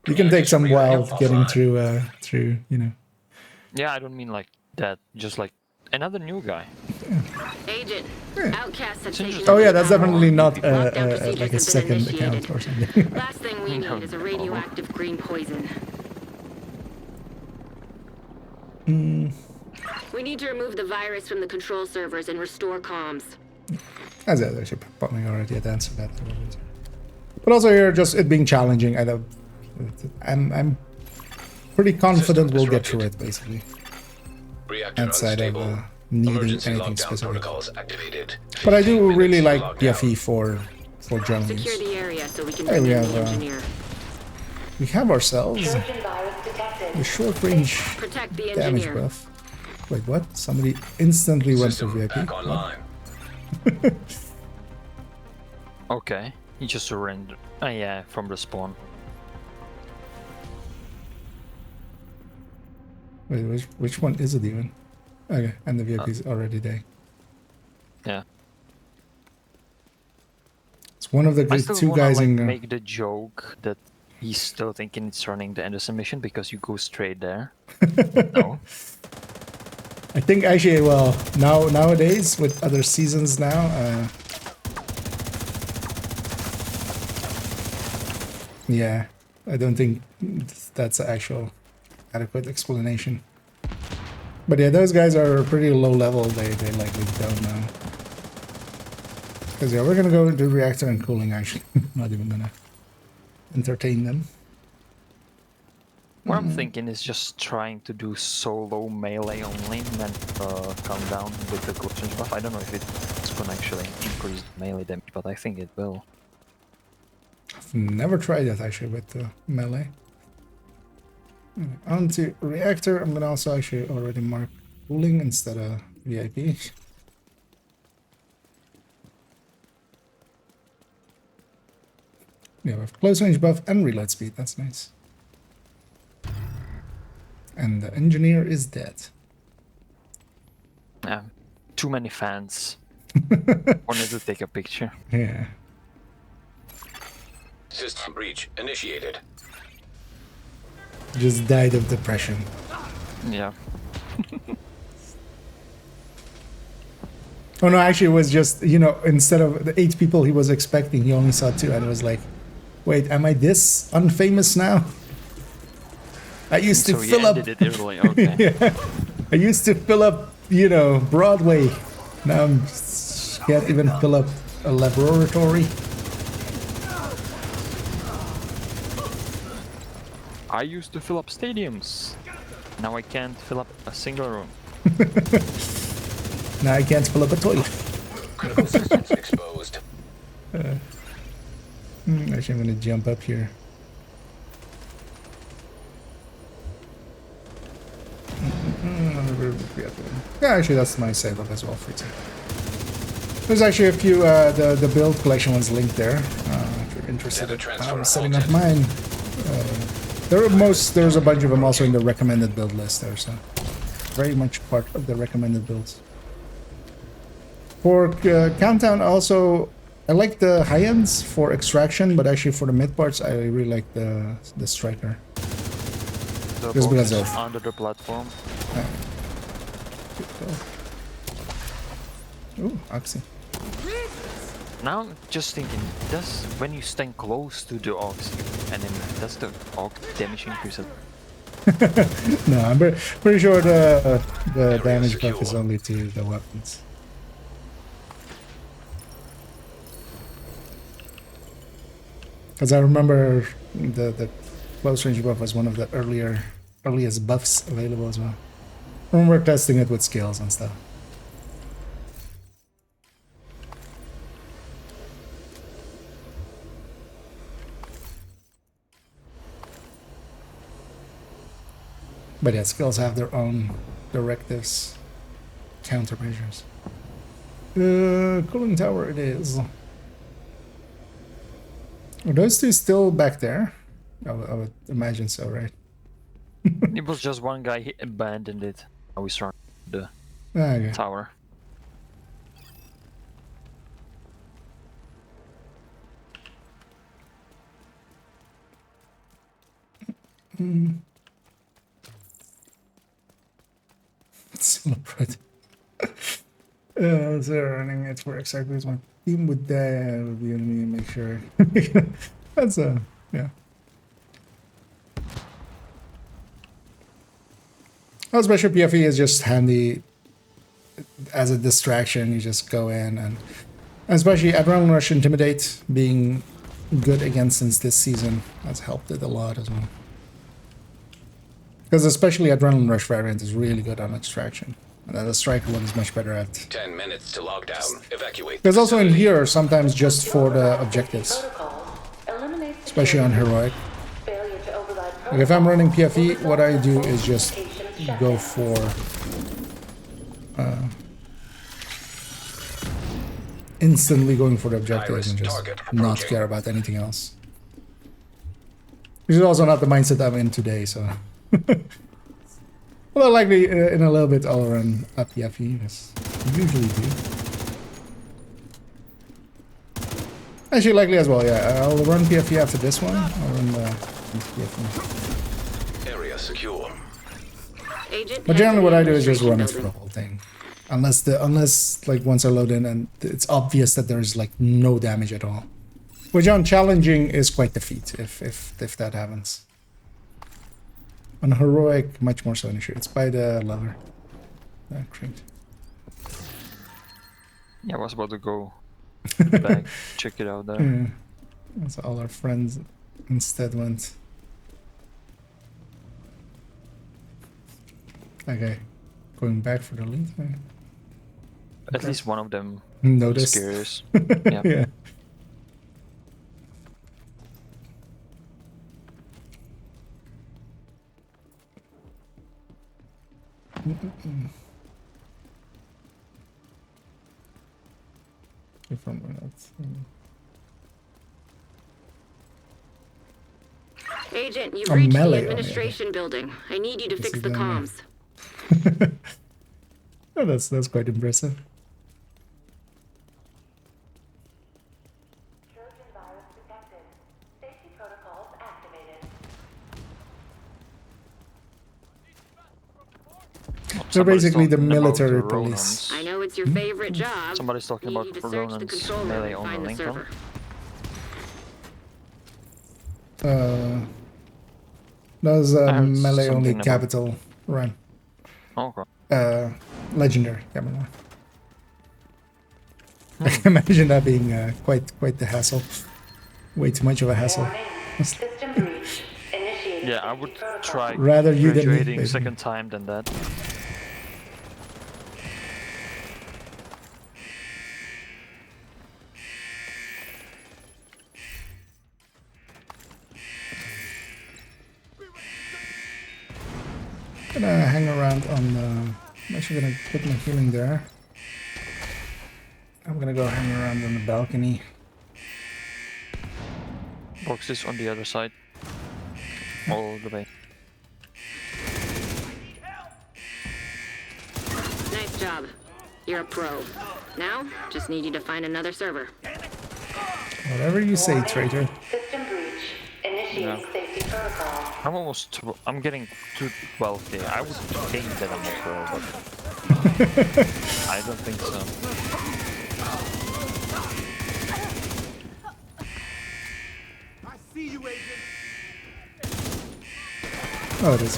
You can take some while getting through, Yeah, I don't mean like that. Just like another new guy. Agent, outcasts have taken Oh yeah, over that's the definitely town. not Lockdown procedures like a have been second initiated. account or something. Last thing we need is a radioactive green poison. We need to remove the virus from the control servers and restore comms. As I should probably already had answered that. But also here, just it being challenging, I'm pretty confident we'll get through it, basically. Reactor Outside of unstable. needing Emergency anything lockdown specific. protocols activated. But I do 15 really minutes like to lock down. PFE for general Secure use. the area so we can Hey, bring we in have, the engineer. We have ourselves Trojan virus detected. the short range Protect the damage engineer. buff. Wait, what? Somebody instantly went for System VIP? back What? online. Okay, he just surrendered. Yeah, from the spawn. Wait, which one is it even? Okay, and the VIP is already there. Yeah. It's one of the I still two wanna guys like, in. make the joke that he's still thinking it's running the Anderson mission because you go straight there. No. I think actually, well, nowadays with other seasons now, yeah, I don't think that's an actual adequate explanation. But yeah, those guys are pretty low level. They likely don't know. Because yeah, we're gonna go into reactor and cooling. Actually, not even gonna entertain them. What I'm thinking is just trying to do solo melee only and then come down with the glitch buff. I don't know if it's gonna actually increase melee damage, but I think it will. I've never tried that actually with melee. On to reactor, I'm gonna also actually already mark cooling instead of VIP. Yeah, we have close range buff and reload speed. That's nice. And the engineer is dead. Yeah, too many fans. Wanted to take a picture. Yeah. System breach initiated. Just died of depression. Yeah. Oh no, actually it was just, instead of the 8 people he was expecting, he only saw 2 and it was like, wait, am I this unfamous now? I used to So he fill up ended it early. Okay. yeah. I used to fill up you know, Broadway. Now I'm can't even fill up a laboratory. I used to fill up stadiums. Now I can't fill up a single room. Now I can't fill up a toilet. Critical systems exposed. Actually, I'm gonna jump up here. Yeah, actually, that's my save up as well for you. There's actually a few, the build collection one's linked there, if you're interested. Data transfer I'm setting up halted. mine. There's a bunch of them also in the recommended build list there, so very much part of the recommended builds. For Countdown also, I like the high ends for extraction, but actually for the mid parts, I really like the striker. The Just because box of- under the platform. Ooh, Oxy. Now I'm just thinking, does when you stand close to the ox enemy, does the ox damage increase? No, I'm pretty sure the damage buff is only to the weapons. Because I remember the close range buff was one of the earliest buffs available as well. I remember testing it with skills and stuff. But yeah, skills have their own directives, countermeasures. Cooling tower it is. Are those two still back there? I would imagine so, right? It was just one guy, he abandoned it. Now we surrounded the Okay. tower. Celebrate. So running it for exactly as my team would die would be enemy and make sure. That's yeah. Oh, special PFE is just handy as a distraction. You just go in and especially Adrenaline Rush Intimidate being good again since this season has helped it a lot as well. Because especially Adrenaline Rush variant is really good on extraction. And then the striker one is much better at. 10 minutes to lockdown. Evacuate. There's also in here sometimes just for the objectives, Protocols. Eliminate especially on heroic. failure to override Like if I'm running PFE, what I do is just go for instantly going for the objectives and just target not approaching. care about anything else. Which is also not the mindset I'm in today, so. Although likely in a little bit I'll run a PFE, as I usually do. Actually likely as well, yeah. I'll run PFE after this one. I'll run the PFE. Area secure. Agent, But head generally to what the I do is just run it administration for the building. whole thing. Unless like once I load in and it's obvious that there's like no damage at all. Which on challenging is quite the feat if that happens. On heroic, much more so an issue. It's by the lever. Crate. Yeah, I was about to go back, check it out there. Yeah. That's all our friends instead went. Okay. Going back for the lead. At least one of them Noticed. was curious. Yeah. Yeah. If I'm not. Agent, you've A reached melee the on it. administration building. I need you to Is fix he the down comms. Oh, that's quite impressive. Trojan virus detected. Safety protocols activated. They're Somebody's basically the talking about military the police. Ronans. I know it's your favorite job. Somebody's talking Need about you to search the Ronan's control room melee and on find the the Lincoln. server. That was I heard melee only something about- capital run. Okay. Legendary camera. I can imagine that being quite the hassle. Way too much of a hassle. Warning. System breach. Initiating Yeah, I would safety protocol. try Rather you than me, graduating basically. second time than that. Gonna hang around on the... I'm actually gonna put my healing there. I'm gonna go hang around on the balcony. Box is on the other side. All the way. Nice job. You're a pro. Now, just need you to find another server. Whatever you say, traitor. System breach. Initiating safety protocol. I'm getting to 12k. I would think that I'm a pro, but I don't think so. Oh, it is.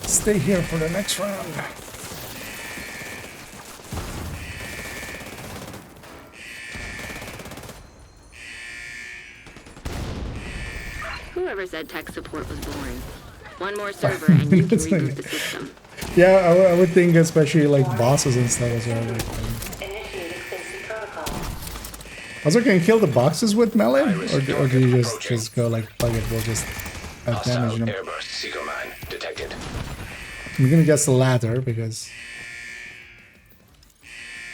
Stay here for the next round. Whoever said tech support was boring. One more server and you can That's reboot like- the system. Yeah, I would think especially like bosses and stuff as well. Like, Initiating safety protocol. also, can you kill the boxes with melee, or do you just go like fuck it, we'll just Hostile outdamage them? airburst seeker mine detected. I'm gonna guess the latter because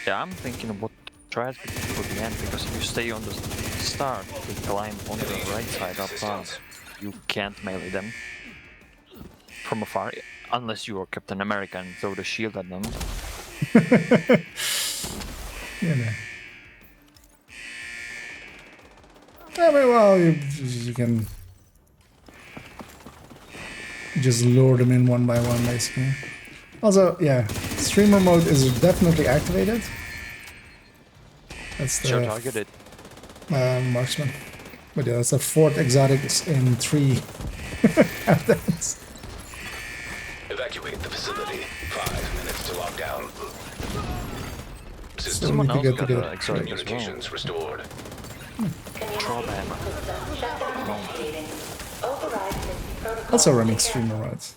Yeah, I'm thinking about try it for the end, because if you stay on the start, they climb on the right side up front. You can't melee them from afar, unless you are Captain America and throw the shield at them. you know. I mean, well, you can just lure them in one by one, basically. Also, yeah, streamer mode is definitely activated. That's Show the targeted. marksman. But yeah, that's the fourth exotic in 3 outdates. Evacuate the facility. 5 minutes to lockdown. So System we need to else get got to the get exotic as well. communications restored. Communication system shutdown initiating. Override safety protocol. also running Secure. streamer modes.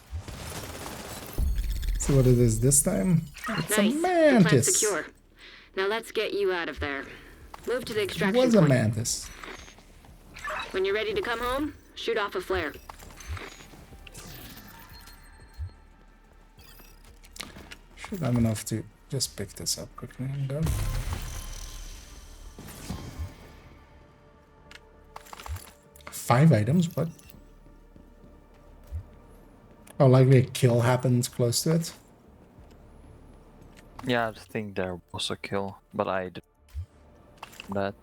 See what it is this time. It's Nice. a The plant's mantis. secure. Now let's get you out of there. Move to the It extraction was a point. mantis. When you're ready to come home, shoot off a flare. Should have enough to just pick this up quickly and go. Five items, what? Oh, likely a kill happens close to it. Yeah, I think there was a kill, but I did that.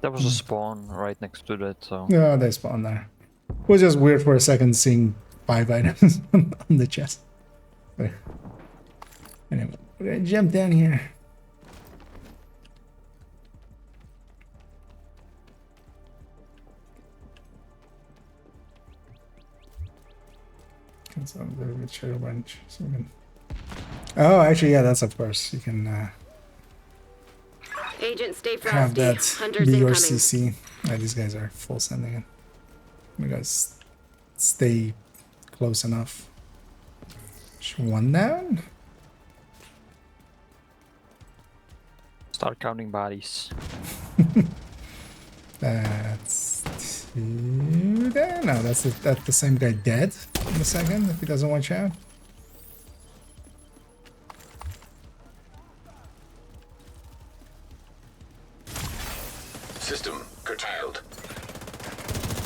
There was a spawn right next to that, so No, they spawn there. It was just weird for a second seeing 5 items on the chest. But anyway, we're gonna jump down here. It's on the material bench. So we can... Oh, actually, yeah, that's of course. You can Agent, stay have frosty. that Hunters be your incoming. CC. Yeah, these guys are full sending it. You guys stay close enough. Just one down? start counting bodies. That's 2 there. No, that's the same guy dead in a second if he doesn't watch out. System curtailed.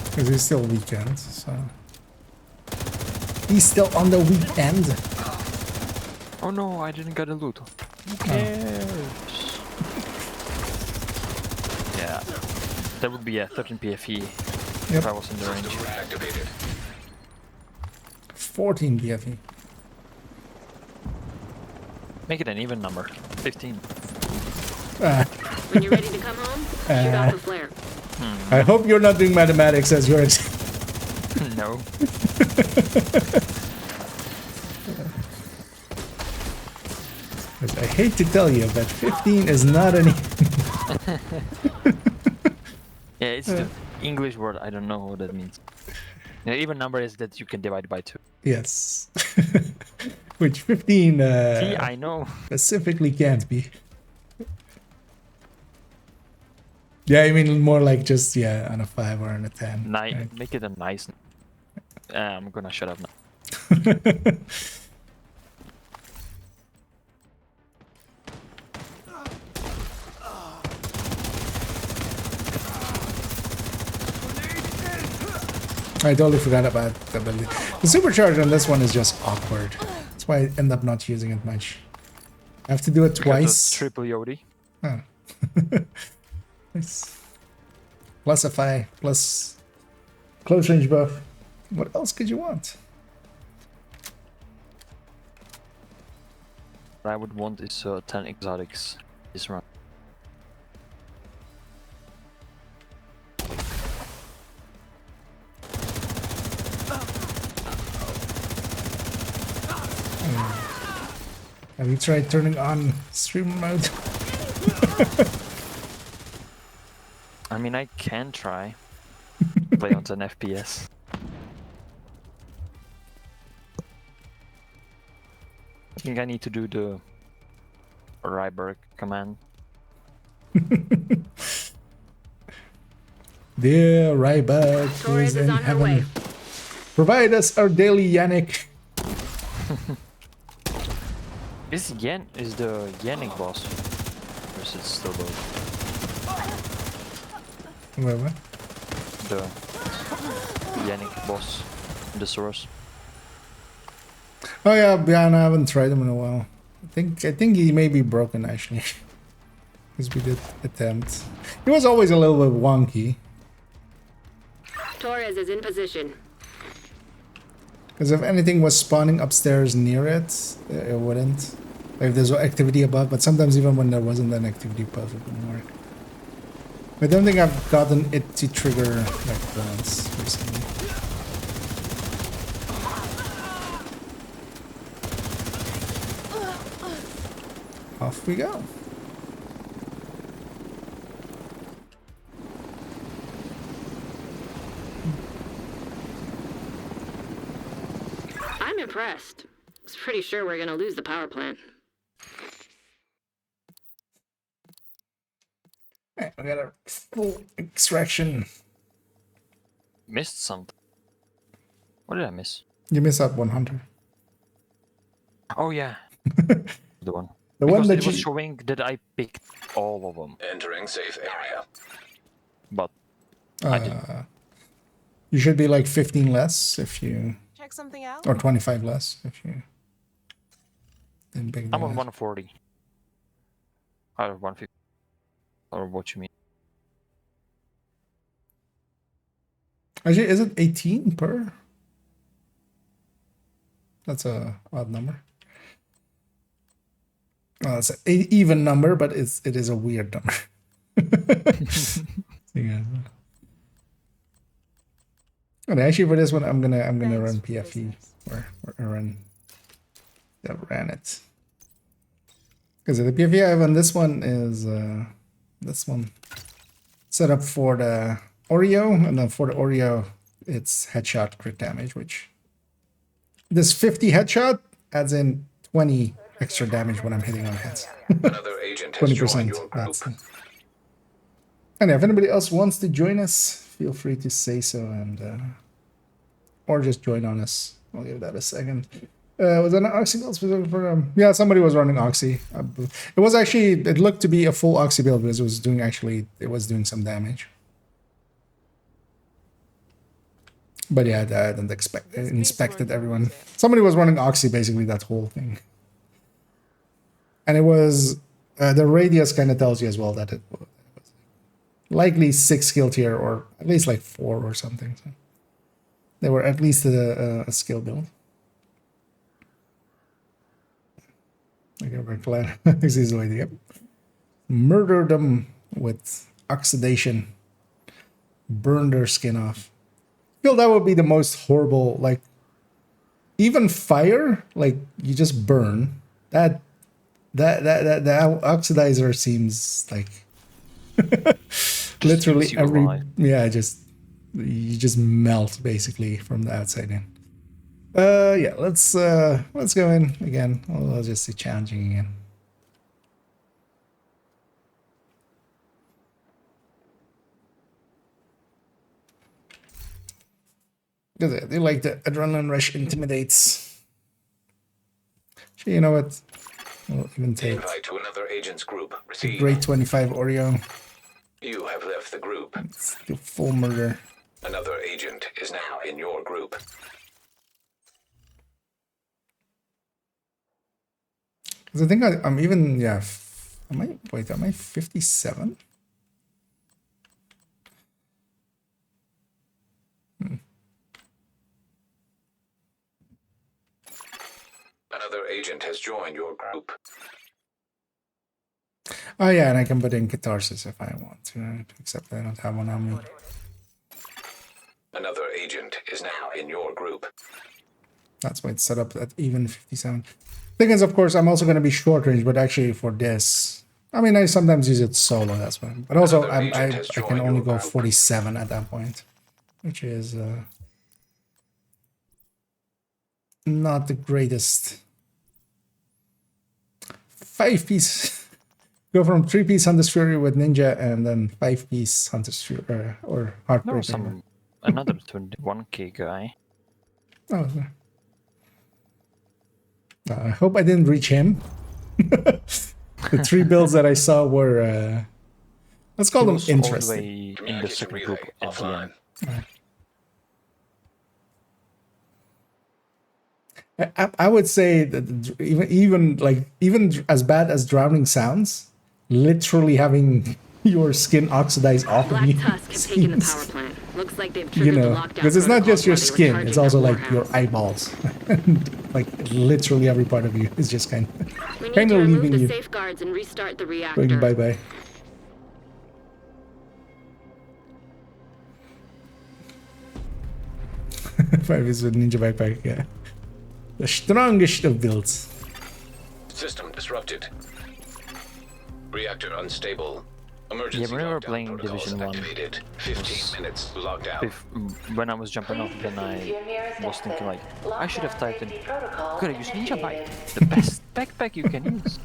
Because he's still weekend, so he's still on the weekend. Oh no, I didn't get a loot. Who cares? Yeah, that would be a 13 PFE if Yep. I was in the range. System reactivated. 14 BFE. Make it an even number. 15. When you're ready to come home, shoot off the flare. I hope you're not doing mathematics as your No. I hate to tell you, but 15 is not any. Yeah, it's the English word. I don't know what that means. The even number is that you can divide by 2. Yes. Which 15 See, I know. specifically can't be. Yeah, I mean more like just, yeah, on a 5 or on a 10. right? Make it a nice. I'm gonna shut up now. I totally forgot about the ability. The supercharge on this one is just awkward. That's why I end up not using it much. I have to do it twice. Triple Yodi. Oh. Nice. Plus a 5, plus close range buff. What else could you want? What I would want is 10 exotics this round. Have you tried turning on stream mode? I mean, I can try. Play on 10 FPS. I think I need to do the Ryberg command. Dear Ryberg, who Torres is is in on her heaven, way. provide us our daily Yannick. Is the Yannick boss? Or is it still the Whatever. Yannick boss in the source? Oh yeah, I haven't tried him in a while. I think he may be broken actually. Because we did attempt. He was always a little bit wonky. Torres is in position. Because if anything was spawning upstairs near it, it wouldn't. Like if there's activity above, but sometimes even when there wasn't an activity above, it wouldn't work. I don't think I've gotten it to trigger like once recently. Off we go. I'm impressed. I was pretty sure we're gonna lose the power plant. Alright, we got a full extraction. Missed something. What did I miss? You miss out 100. Oh yeah, the one. The Because one that it was you... showing that I picked all of them, Entering safe area. but I didn't. You should be like 15 less if you... Check something out? Or 25 less if you... didn't pick the I'm on last. 140. Out of 150. Or what you mean? Actually, is it 18 per? That's a odd number. Well, it's an even number, but it is a weird number. Yeah. And actually, for this one, I'm gonna run PFE or run that ran it. Because the PFE I have on this one is this one set up for the Oreo, and then for the Oreo, it's headshot crit damage, which this 50 headshot adds in 20 extra damage when I'm hitting on heads. Another agent has joined 20%. your group. That's it. And if anybody else wants to join us, feel free to say so, and or just join on us. I'll give that a second. Was that an Oxy build specific for them? Yeah, somebody was running Oxy. It was actually, it looked to be a full Oxy build because it was doing some damage. But yeah, I hadn't inspected everyone. Somebody was running Oxy basically that whole thing. And it was, the radius kind of tells you as well that it was likely 6 skill tier or at least like 4 or something. So they were at least a skill build. Okay, we're glad. This is the way. Yep. Murder them with oxidation. Burn their skin off. I feel that would be the most horrible. Like, even fire, like you just burn. That oxidizer seems like literally you every alive. yeah, just you just melt basically from the outside in. Yeah, let's go in again. I'll just see challenging again. Because I do like the adrenaline rush intimidates. So you know what? We'll even take Invite to another agent's group. the Receive. Grade 25 Oreo. You have left the group. Let's do full murder. Another agent is now in your group. Because I think I'm even, yeah. Am I 57? Another agent has joined your group. Oh yeah, and I can put in catharsis if I want to, right? Except I don't have one on me. Another agent is now in your group. That's why it's set up at even 57. Thing is, of course, I'm also going to be short range, but actually for this, I mean, I sometimes use it solo, that's why. But also, Another agent I has can joined only your go group. 47 at that point, which is not the greatest. 5-piece. Go from 3-piece Hunter's Fury with Ninja and then 5-piece Hunter's Fury or There was Heartbreaker. another 21k guy. Oh, I hope I didn't reach him. The 3 builds that I saw were, let's call He them was all the interesting. way in the Communication second group relay at the offline. end. I would say that even as bad as drowning sounds, literally having your skin oxidized off of Black you, Tusk have taken the seems, power plant. Looks like they've you triggered the know, lockdown because it's not just your protocols while skin; they were it's charging also their like your warhounds. eyeballs, and like literally every part of you is just kind We need of to remove leaving the you, safeguards and restart the going reactor. bye bye. Five is with ninja backpack, yeah. The strongest of builds. System disrupted. Reactor unstable. Yeah, Emergency when we were lockdown playing protocols Division 1, activated. 15 minutes lockdown. when I was jumping off, then I was thinking like, I should have typed in, gotta use Ninja Bike, the best backpack you can use.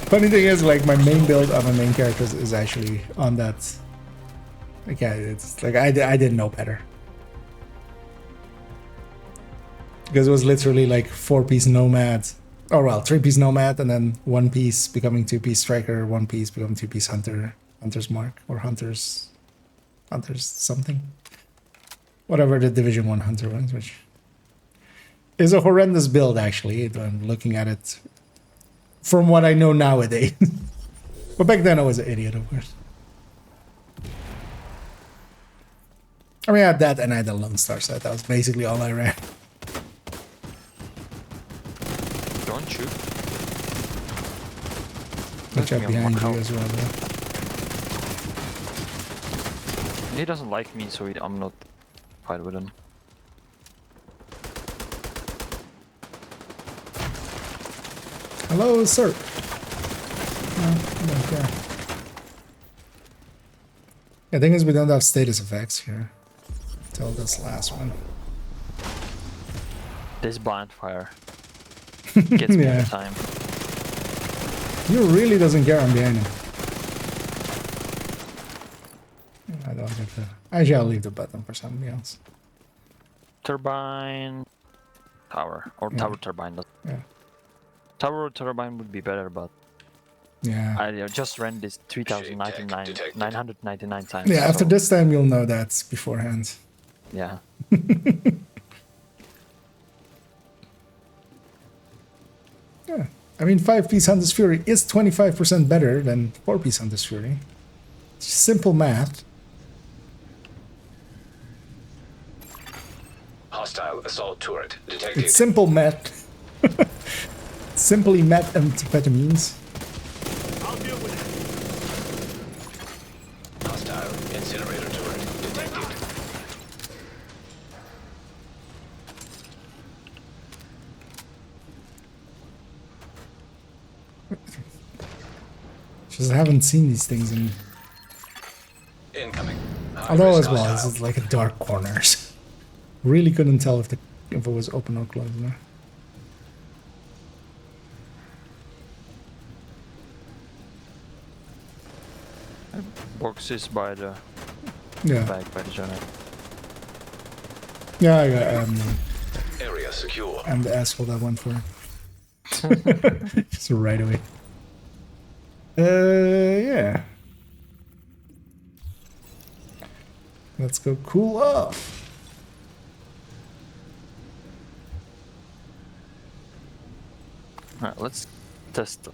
Funny thing is, like, my main build on my main characters is actually on that. Like, yeah, it's like I didn't know better. Because it was literally like 4-piece nomad, or well, 3-piece nomad, and then 1-piece becoming 2-piece striker, 1-piece becoming 2-piece hunter, hunter's mark, or hunter's something, whatever the Division 1 hunter was, which is a horrendous build actually. I'm looking at it from what I know nowadays, but back then I was an idiot, of course. I mean, I had that and I had the Lone Star set. That was basically all I ran. Don't shoot. Watch out me on behind one you health. as well, though. He doesn't like me, so I'm not fight with him. Hello, sir. No, I don't care. The thing is, we don't have status effects here. Till this last one. This blind fire gets me Yeah. every time. You really doesn't care I'm behind him. I don't have to. Actually, I'll leave the button for somebody else. Turbine tower or tower turbine. Yeah. Tower turbine would be better, but Yeah. I just ran this 999 times. Yeah, after so, this time, you'll know that beforehand. Yeah. Yeah. I mean, 5-piece Hunter's Fury is 25% better than 4-piece Hunter's Fury. Simple math. Hostile assault turret detected. It's simple math. Simply methamphetamines. I'll deal with it. Hostile incinerator turret detected. Just haven't seen these things in. Incoming. Although as High-risk well, hostile. this is like a dark corners. Really couldn't tell if it was open or closed. No? Box is by the Yeah. back by the journal. Yeah, I got Area secure. I'm the asshole that went for it. Just right away. Yeah. Let's go cool off. Alright, let's test it.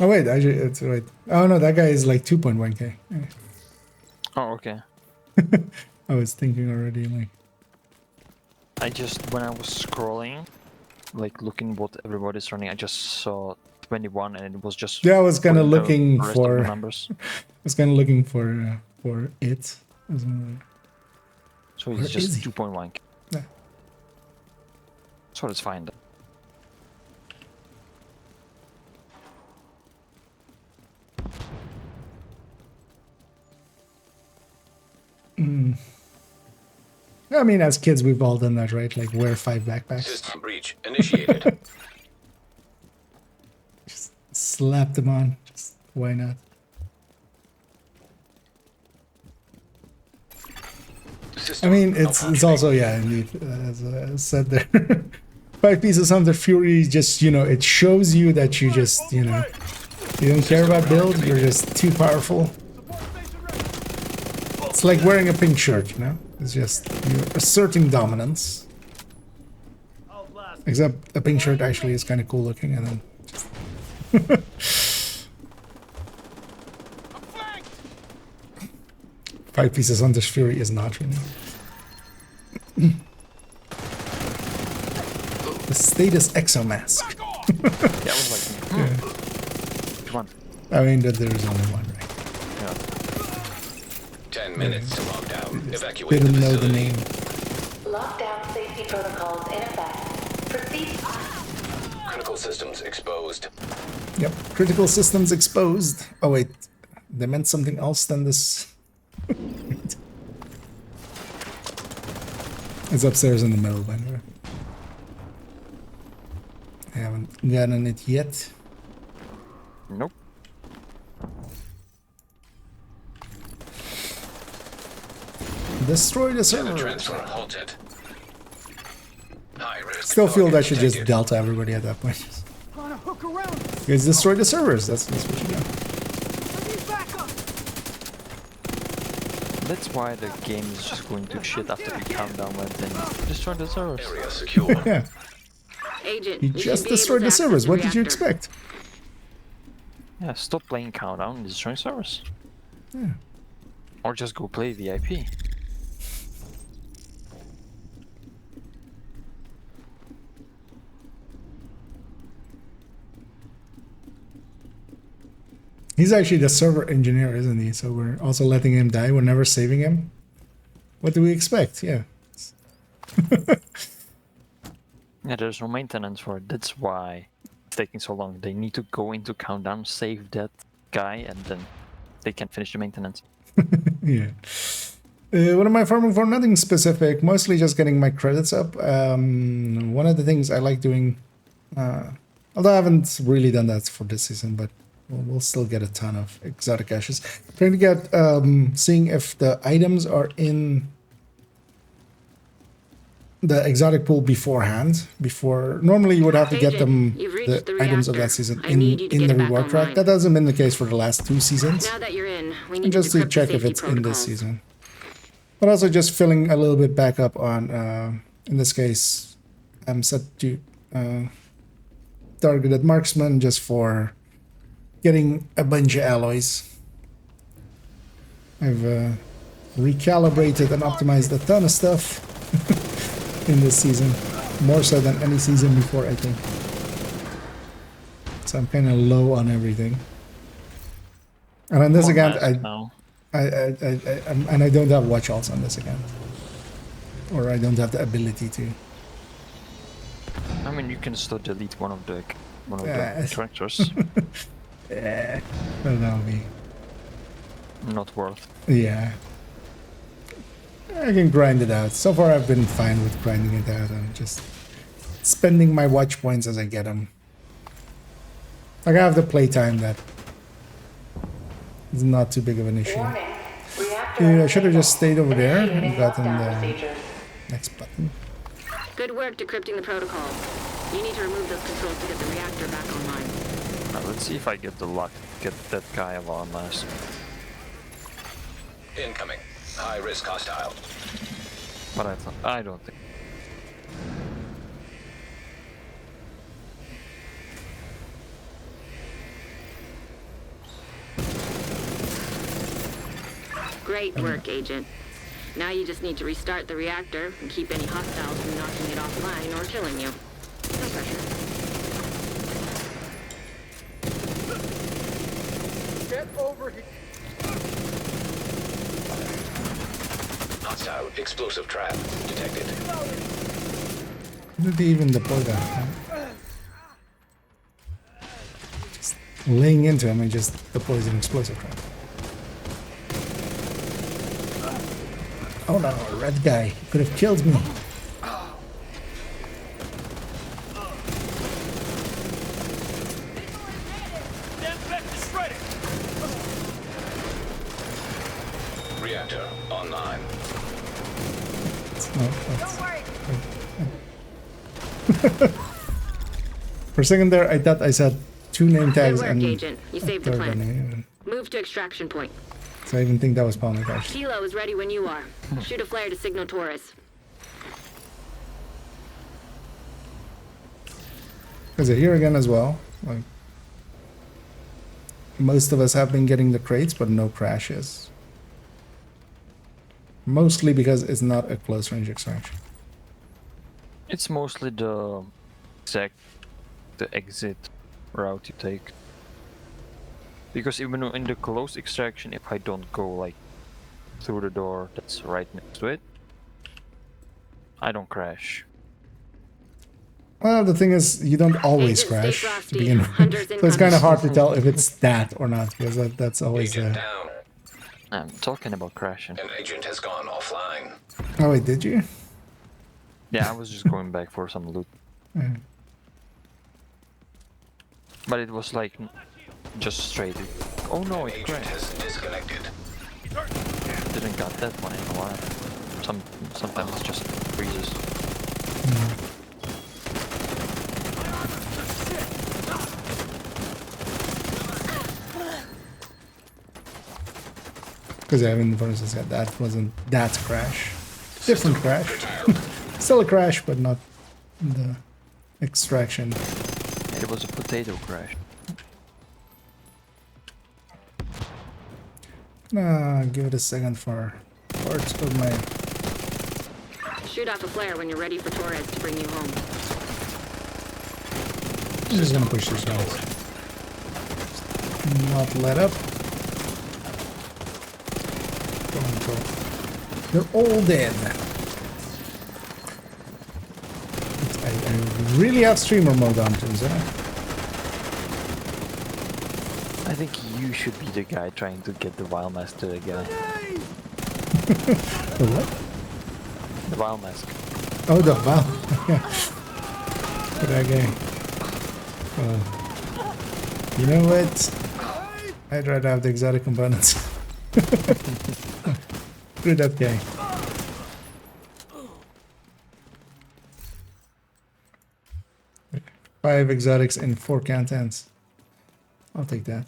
Oh wait, actually, it's wait. Oh no, that guy is like 2.1k. Yeah. Oh, okay. I was thinking already, like. I just, when I was scrolling, like looking what everybody's running, I just saw 21 and it was just... Yeah, I was kind of putting the looking rest of for. the I numbers. was kind of looking for it. As well. So Where it's just is he? 2.1. Yeah. So it's fine then. I mean, as kids, we've all done that, right? Like wear 5 backpacks. System breach initiated. Just slap them on. Just why not? I System mean, it's also, yeah, indeed, as I said there. 5 pieces Hunter Fury, just, you know, it shows you that you just, you know, you don't care about build, you're just too powerful. It's like wearing a pink shirt, you know? It's just, you're asserting dominance. I'll blast. Except a pink shirt actually is kind of cool looking, and then just... I'm flanked. 5 pieces Hunter's Fury is not, you know? The status exomask. Yeah, I was like, come on. I mean, that there's only one, right? Yeah. 10 minutes to lock down. Evacuate Didn't the know the facility. name. Lockdown safety protocols in effect. Proceed. Critical systems exposed. Yep, critical systems exposed. Oh wait, they meant something else than this. It's upstairs in the middle, by the way. I haven't gotten it yet. Nope. Destroy the Data server. transfer halted. High risk. Still feel target that should just detected. delta everybody at that point. Trying to hook around. Guys, destroy the servers. That's what you do. I need backup. That's why the game is just going to shit after we calm down when then destroy the servers. Area secure. Yeah, Agent, you we should just be able destroyed to the access servers. the What did you reactor. expect? Yeah, stop playing Countdown and destroying servers. Or just go play VIP. He's actually the server engineer, isn't he? So we're also letting him die. We're never saving him. What do we expect? Yeah. Yeah, there's no maintenance for it. That's why it's taking so long. They need to go into Countdown, save that guy, and then they can finish the maintenance. Yeah. What am I farming for? Nothing specific. Mostly just getting my credits up. One of the things I like doing, although I haven't really done that for this season, but we'll still get a ton of exotic ashes. Trying to get, seeing if the items are in the exotic pool beforehand. Normally you would have to get them, You've reached the the items of reactor. that season I need you to in get the it back reward track. online. That hasn't been the case for the last 2 seasons. Now that you're in, we need Just to to decrypt check the if safety it's in this protocols. season. But also just filling a little bit back up on, in this case, I'm set to targeted marksman just for getting a bunch of alloys. I've recalibrated and optimized a ton of stuff in this season. More so than any season before, I think. So I'm kind of low on everything. And on this account, I don't have watch alts on this account. Or I don't have the ability to. I mean, you can still delete one of the characters. Yeah, but that'll be Not worth. yeah. I can grind it out. So far, I've been fine with grinding it out and just spending my watch points as I get them. Like I have the playtime that is not too big of an issue. Warning. Yeah, I should have just stayed over there and Initiating gotten lockdown the procedures. next button. Good work decrypting the protocol. You need to remove those controls to get the reactor back online. Now, let's see if I get the luck. Get that guy of our mask. Incoming. High risk hostile. But I don't think. Great work, Agent. Now you just need to restart the reactor and keep any hostiles from knocking it offline or killing you. No pressure. Get over here. Hostile explosive trap detected. Did they even deploy that? Just laying into him and just deploys an explosive trap. Oh no, a red guy. He could have killed me. Reactor online. Don't worry. For a second there, I thought I said 2 name Good tags work, and Agent. You saved the third plant. one. Move to extraction point. So I didn't think that was Palmer Crash. Kilo is ready when you are. Shoot a flare to signal Torres. Is it here again as well? Like most of us have been getting the crates, but no crashes. Mostly because it's not a close range extraction. It's mostly the exit route you take. Because even in the close extraction, if I don't go like through the door that's right next to it, I don't crash. Well, the thing is, you don't always Agent, crash stay to frosty. begin with. Hunters So it's kind of incoming. hard to tell if it's that or not, because that's always... Agent down. I'm talking about crashing. An agent has gone offline. Oh wait, did you? Yeah, I was just going back for some loot. Yeah. But it was like just straight. Oh no, it Agent crashed. has disconnected. Didn't got that one in a while. Sometimes it just freezes. Because I haven't, for instance, that wasn't that crash. Different crash. Still a crash, but not the extraction. It was a potato crash. Give it a second for parts of my... Shoot off a flare when you're ready for Torres to bring you home. I'm just gonna push these guys. Not let up. Go. They're all dead. I really have streamer mode on, turns out. I think you should be the guy trying to get the Vile Mask to again. The what? The Vile Mask. Oh, the valve. For that guy. You know what? I'd rather have the exotic components. Screw that guy. Five exotics and 4 cantans. I'll take that.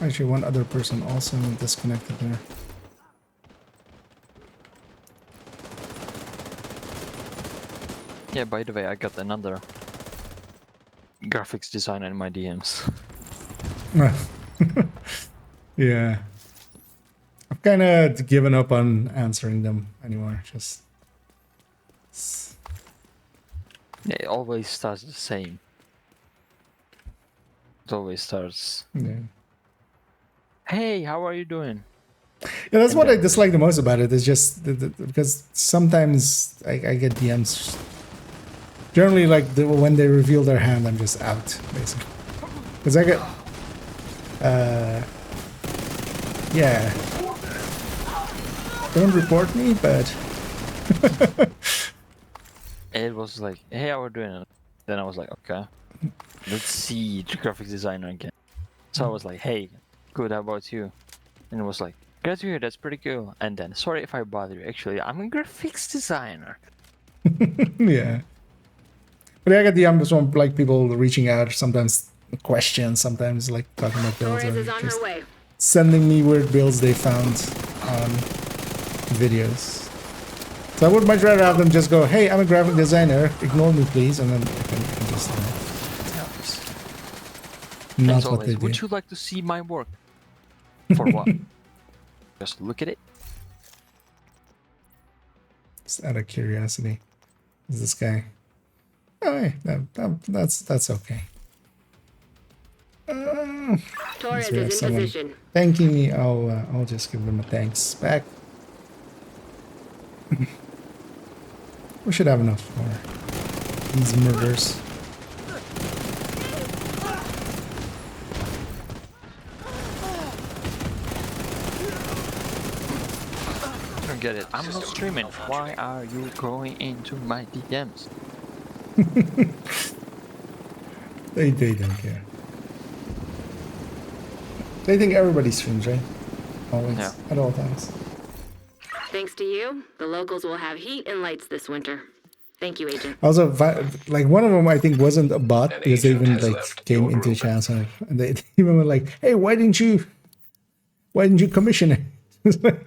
Actually, one other person also disconnected there. Yeah, by the way, I got another graphics designer in my DMs. Yeah. I've kind of given up on answering them anymore. Just Yeah, it always starts the same. It always starts, yeah. hey, how are you doing? Yeah, that's And what I then- dislike the most about it. Is just because sometimes I get DMs. Generally, like when they reveal their hand, I'm just out basically. Because I get, yeah. Don't report me, but It was like, hey, how are you doing? Then I was like, okay, let's see the graphics designer again. So I was like, hey, good, how about you? And it was like, glad to hear, that's pretty cool. And then, sorry if I bother you, actually, I'm a graphics designer. yeah. But I get DMs from like people reaching out, sometimes questions, sometimes like talking about builds Torres or is on just her way. sending me weird builds they found on videos. So I would much rather have them just go, hey, I'm a graphic designer, ignore me please, and then I can just And not it's what they always, do. would you like to see my work? For what? Just look at it. Just out of curiosity. Is this guy? Oh, hey, that's okay. Torres we have is in someone position. thanking me. I'll just give them a thanks back. We should have enough for these murders. I don't get it. I'm not streaming. Why are you going into my DMs? They don't care. They think everybody streams, right? Always, Yeah. at all times. Thanks to you, the locals will have heat and lights this winter. Thank you, Agent. Also, like one of them, I think wasn't a bot An because they agent even has like left came your into the group. channel and they even were like, "Hey, why didn't you commission it?" It's like,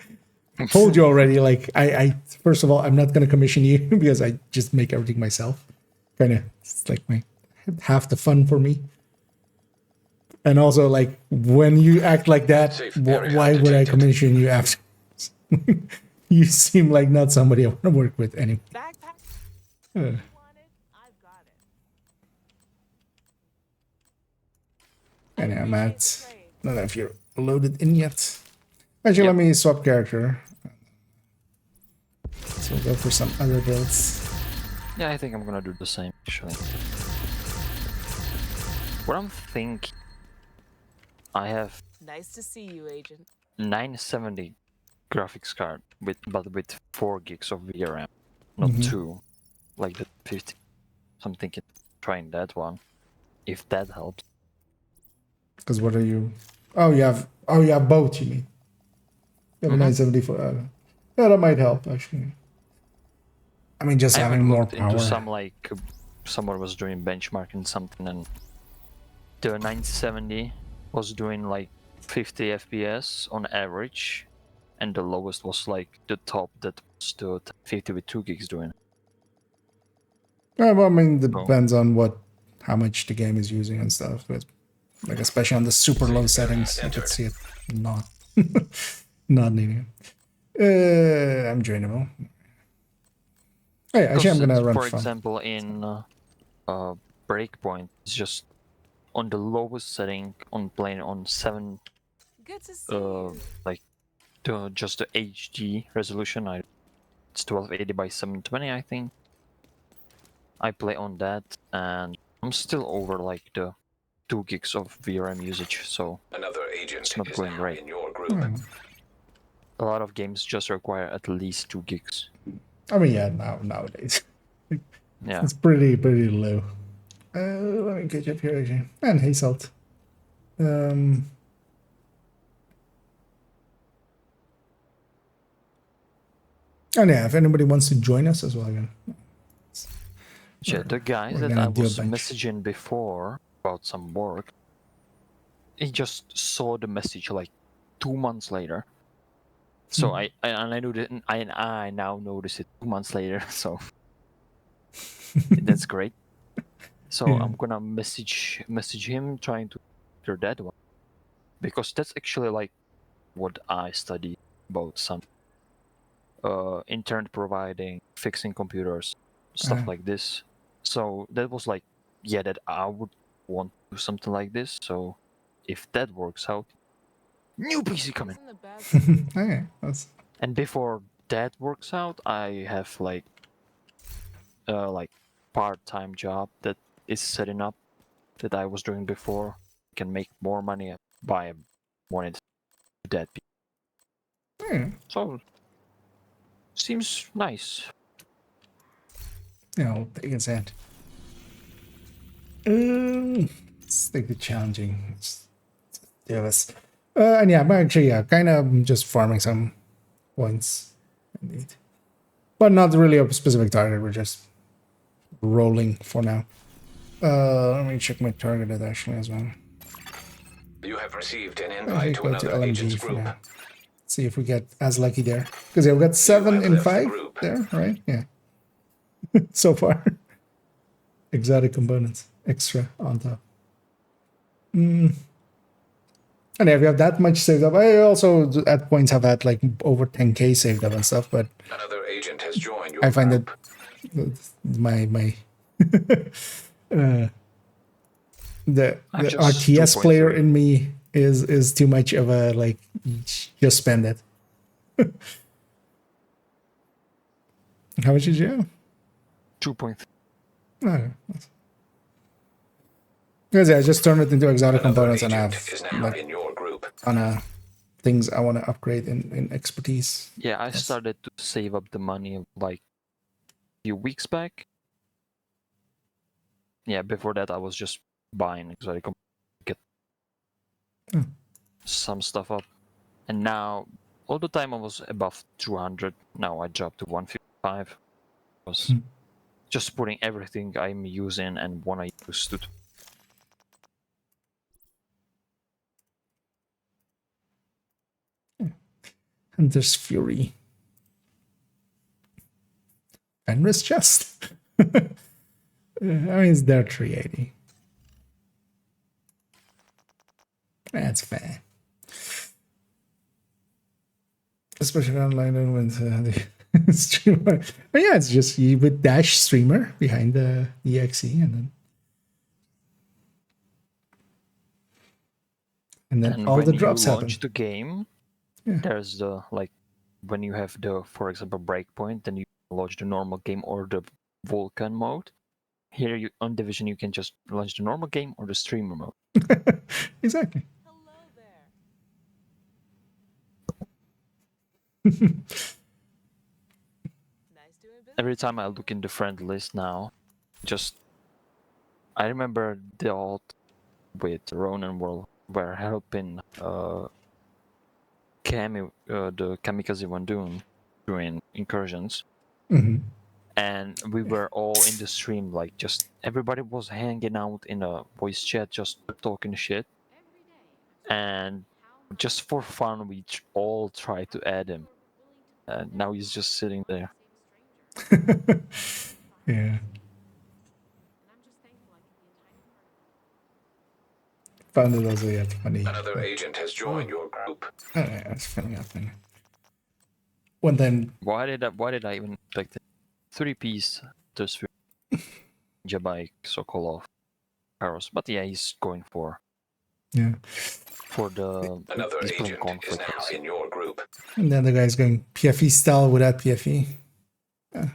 I told you already. Like, I first of all, I'm not gonna commission you because I just make everything myself. Kind of, it's like my half the fun for me. And also, like when you act like that, Safe area why would I detected. commission you after? You seem like not somebody I want to work with anyway. Backpack Uh. you wanted? I've got it. And I'm Appreciate at. the trade. I don't know if you're loaded in yet. Actually, Yep. let me swap character. So we'll go for some other builds. Yeah, I think I'm gonna do the same, actually. What I'm thinking, I have Nice to see you, Agent. 970 graphics card with 4 gigs of VRAM, not 2, like the 50. So I'm thinking trying that one, if that helps. Because what are you? Oh, you have. Oh, you have both. You mean? You have a 974. Yeah, that might help actually. I mean, just I having haven't more looked power. into some like someone was doing benchmarking something, and the 970 was doing like 50 FPS on average, and the lowest was like the top that was the 50 with 2 gigs doing. Yeah, well, I mean, depends on how much the game is using and stuff. But like, especially on the super low settings, I could see it not not needing it. I'm joinable. Hey, actually, I'm gonna run for fun. example, in Breakpoint, it's just on the lowest setting on playing on 7 Good to see you. like just the HD resolution. It's 1280 by 720, I think. I play on that, and I'm still over like the 2 gigs of VRM usage, so Another agent It's not is going now great. in your group. a lot of games just require at least 2 gigs. I mean, yeah, nowadays Yeah. it's pretty low. Let me catch up here again. And hey, Salt. And yeah, if anybody wants to join us as well, again. Yeah, the guy we're that gonna I do a was bunch. messaging before about some work, he just saw the message like 2 months later. So I knew that I now notice it 2 months later. So That's great. So Yeah. I'm gonna message him trying to clear that one, because that's actually like what I study about some internet providing, fixing computers, stuff like this. So that was like, yeah, that I would want to do something like this. So if that works out, new PC coming. Okay, that's And before that works out, I have like part-time job that is setting up that I was doing before. Can make more money by wanting to do that. yeah. So seems nice. Yeah, I'll take his hand. Let's take the challenging. Let's do this. And yeah, I'm actually kind of just farming some points, indeed, but not really a specific target. We're just rolling for now. Let me check my target actually as well. You have received an I invite to go to another agent's LMG for group. now. See if we get as lucky there, because yeah, we got 7 have in left the 5 group. there, right? Yeah. So far, exotic components extra on top. And yeah, we have that much saved up. I also at points have had like over 10k saved up and stuff, but Another agent has joined your I find that group. my the I'm just RTS 2.3. player in me is too much of a like just spend it. How much did you have? 2.3. Okay. Because yeah, I just turned it into exotic Another components and I agent have is now like in your group. on things I want to upgrade in expertise. Yeah, I Yes. started to save up the money like a few weeks back. Yeah, before that I was just buying exotic get some stuff up. And now all the time I was above 200. Now I dropped to 155. I was just putting everything I'm using and want to use to. Hunter's Fury. Fenris chest. I mean, it's there 380. That's fair. Especially online with the streamer. But yeah, it's just you with dash streamer behind the exe and then And all when the you drops happen. launch the game, there's the like when you have the, for example, breakpoint, then you launch the normal game or the Vulcan mode. Here you on Division you can just launch the normal game or the streamer mode. Exactly. Hello there. Nice doing business. Every time I look in the friend list now, just I remember the old with Ronan were helping the Kamikaze one doing incursions. And we were all in the stream, like just everybody was hanging out in a voice chat, just talking shit. And just for fun, we all tried to add him. And now he's just sitting there. Yeah. Found it also yet funny. Another agent has joined your group. It's filling up. One time. Why did I even like the 3-piece just Jabike Sokolov Karos? But yeah, he's going for the Another he's playing agent is conflict. now in your group. And then the guy's going PFE style without PFE.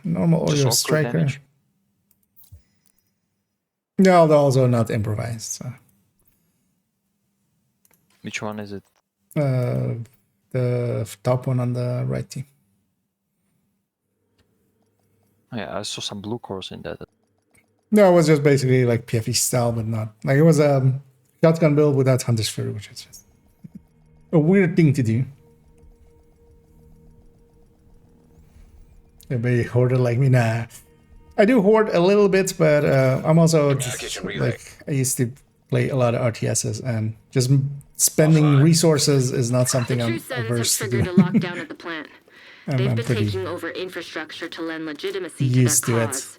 Normal Just Oreo awkward striker. damage. No, they're also not improvised. So. Which one is it? The top one on the right team. Yeah, I saw some blue cores in that. No, it was just basically like PFE style, but not like it was a shotgun build without Hunter's Fury, which is just a weird thing to do. Everybody hoarder like me, nah. I do hoard a little bit, but I'm also just, like I used to play a lot of RTSs, and just spending resources is not something I'm averse to have triggered a do. lockdown at the plant. They've I'm been pretty taking over infrastructure to lend legitimacy used to to their it. cause.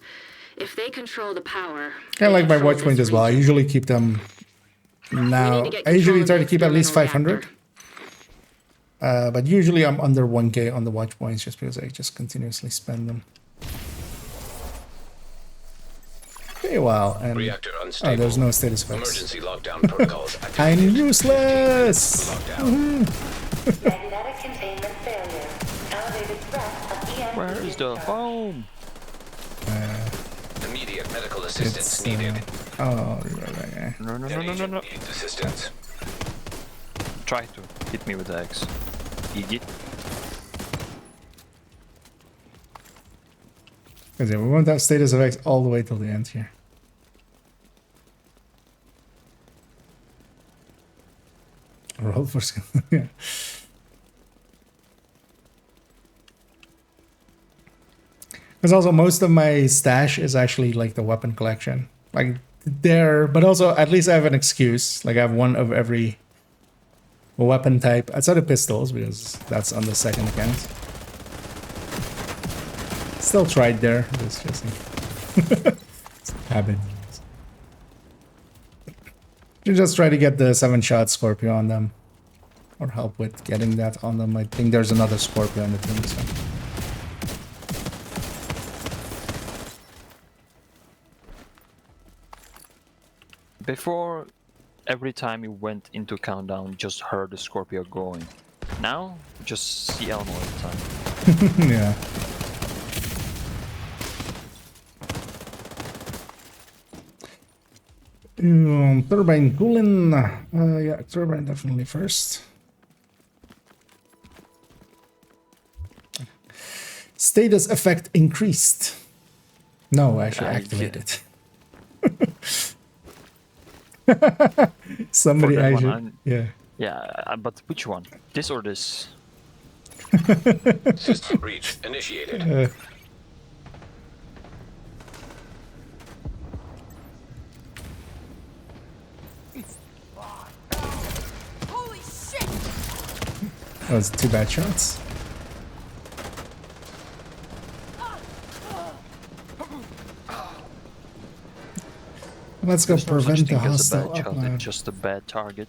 If they control the power, Kind of they like my control watch point this as well. I region. usually keep them now. to get I usually control try of to keep at the least experimental 500. But usually I'm under 1k on the watch points just because I just continuously spend them. Okay, well, and Reactor unstable. oh, there's no status effects. Emergency lockdown protocols I'm activated. useless. Lockdown. Magnetic containment failure. Elevated threat of EMP Where is the discharge. phone? Immediate medical assistance It's needed. oh, right. No, no, no, An no, no, agent no. needs assistance. Try to hit me with the X. Idiot. Because yeah, we won't have status effects all the way till the end here. Roll for skill. Yeah. Because also most of my stash is actually like the weapon collection. Like there, but also at least I have an excuse. Like I have one of every weapon type outside of pistols because that's on the second account. Still tried there. It's just it's a habit. You just try to get the 7-shot Scorpio on them. Or help with getting that on them. I think there's another Scorpio on the team, so. Before, every time you went into countdown, you just heard the Scorpio going. Now, you just see Elmo all the time. Yeah. Turbine cooling. Yeah, turbine definitely first. Status effect increased. No, actually activated. Somebody For that one, actually, I'm- yeah. Yeah, but which one? This or this? System breach initiated. Holy shit! That was 2 bad shots. Let's go There's no such prevent the thing as a hostile bad shot, upload. it's just a bad target.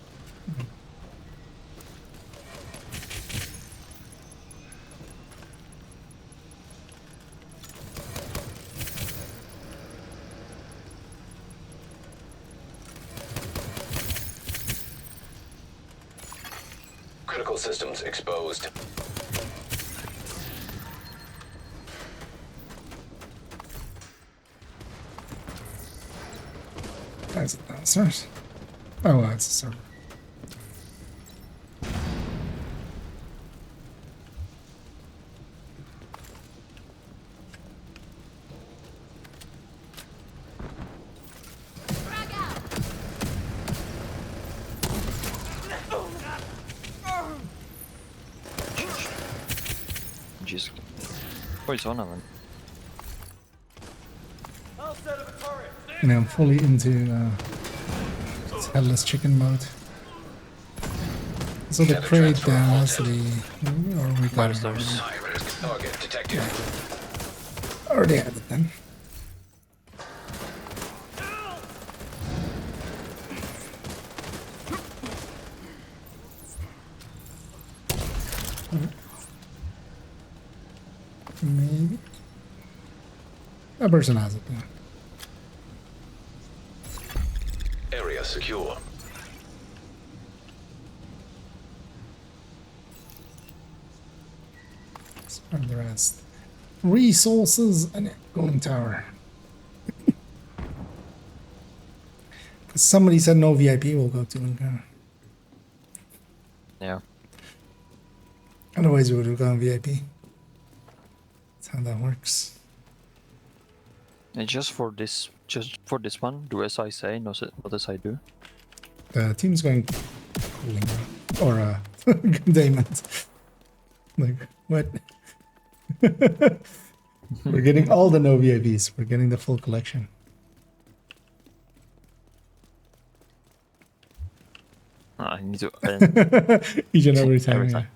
Critical systems exposed. That's it downstairs. Oh, well, it's a server. Frag out! Jeez. Oh, it's on man. And I'm fully into headless chicken mode. So the crate down has the... Or we got it already. High-risk target detected. Already had it then. Maybe. That person has it then. Area secure. Spread the rest. Resources and cooling tower. Because somebody said no VIP will go to Lincoln. Yeah. Otherwise, we would have gone VIP. That's how that works. And just for this one, do as I say, not as I do. The team's going cooling or containment. Like what? We're getting all the no VIPs. We're getting the full collection. I need to. Each and every time. Every Yeah. time.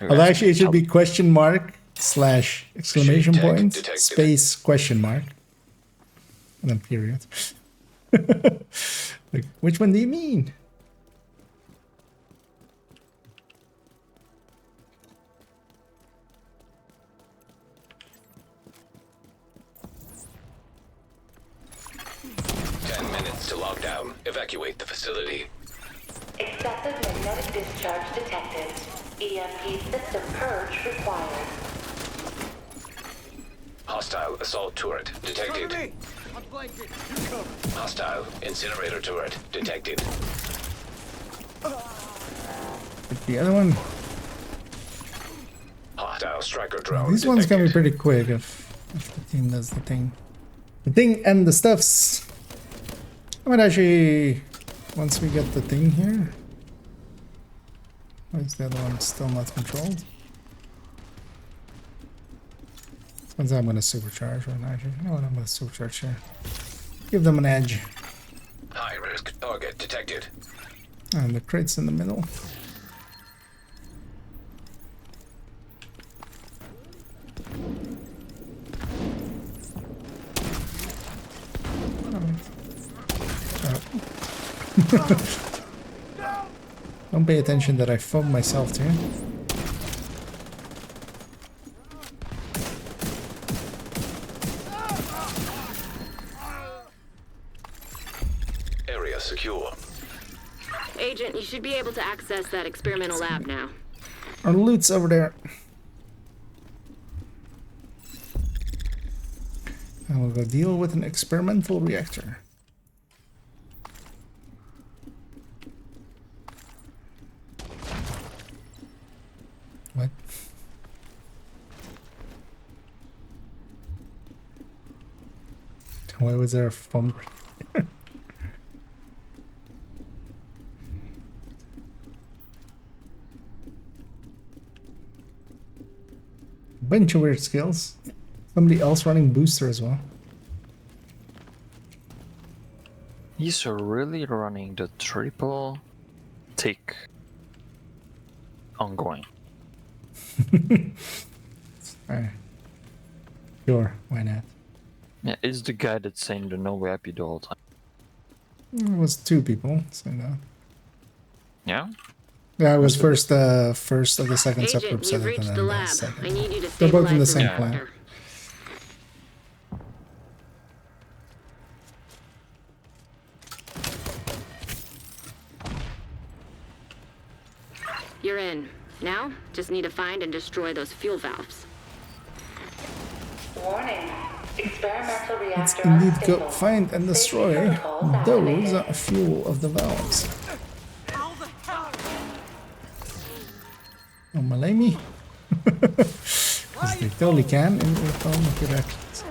Although actually, it should be question mark slash exclamation Tag point detected. space question mark and then period. Like, which one do you mean? To lockdown. Evacuate the facility. Excessive magnetic discharge detected. EMP system purge required. Hostile assault turret detected. I'm blanket. You cover. Hostile incinerator turret detected. Like the other one. Hostile striker drone These ones can be detected. pretty quick if the team does the thing. The thing and the stuffs. I might actually, once we get the thing here. Why is the other one still not controlled? Depends how I'm going to supercharge or not. Actually, you know what? I'm going to supercharge here. Give them an edge. High risk target detected. And the crate's in the middle. Don't pay attention that I foam myself too. Area secure. Agent, you should be able to access that experimental lab now. Our loot's over there. And we'll go deal with an experimental reactor. What? Why was there a foam? Bunch of weird skills. Somebody else running booster as well. He's really running the triple tick ongoing. Alright. Sure, why not? Yeah, it's the guy that's saying the no happy the whole time. It was two people, so no. Yeah? Yeah, it was first of the second Agent, subgroup set you've up and reached then the the lab. I second. need you to They're both in the stabilize the same Yeah. reactor. You're in. Now, just need to find and destroy those fuel valves. Warning. Experimental Let's reactor indeed go unstable. find and destroy Safety protocols those activated. fuel of the valves. How the hell? Oh, malay me. Because they totally can in the form of reactions.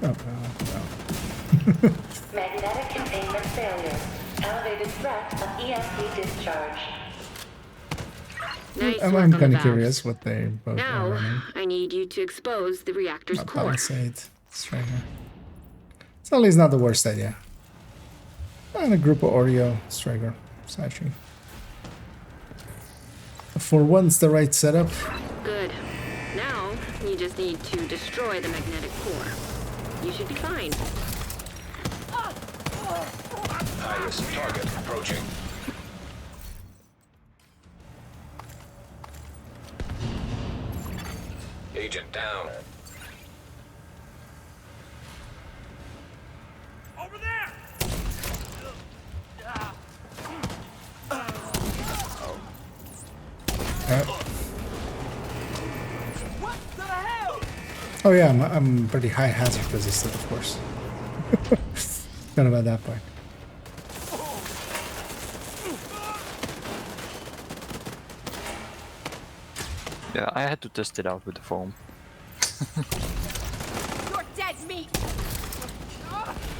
Oh, no. Magnetic containment failure. Elevated threat of EMP discharge. Nice I'm work on the kind of valves. curious what they both are Now, running. I need you to expose the reactor's Not core. Palisade, Striker. Sully's not the worst idea. And a group of Oreo, Striker. It's actually, for once, the right setup. Good. Now, you just need to destroy the magnetic core. You should be fine. High risk target approaching. Agent down. Over there! What the hell? Oh yeah, I'm pretty high hazard resistant, of course. Forgot about that part. Yeah, I had to test it out with the foam. You're dead meat.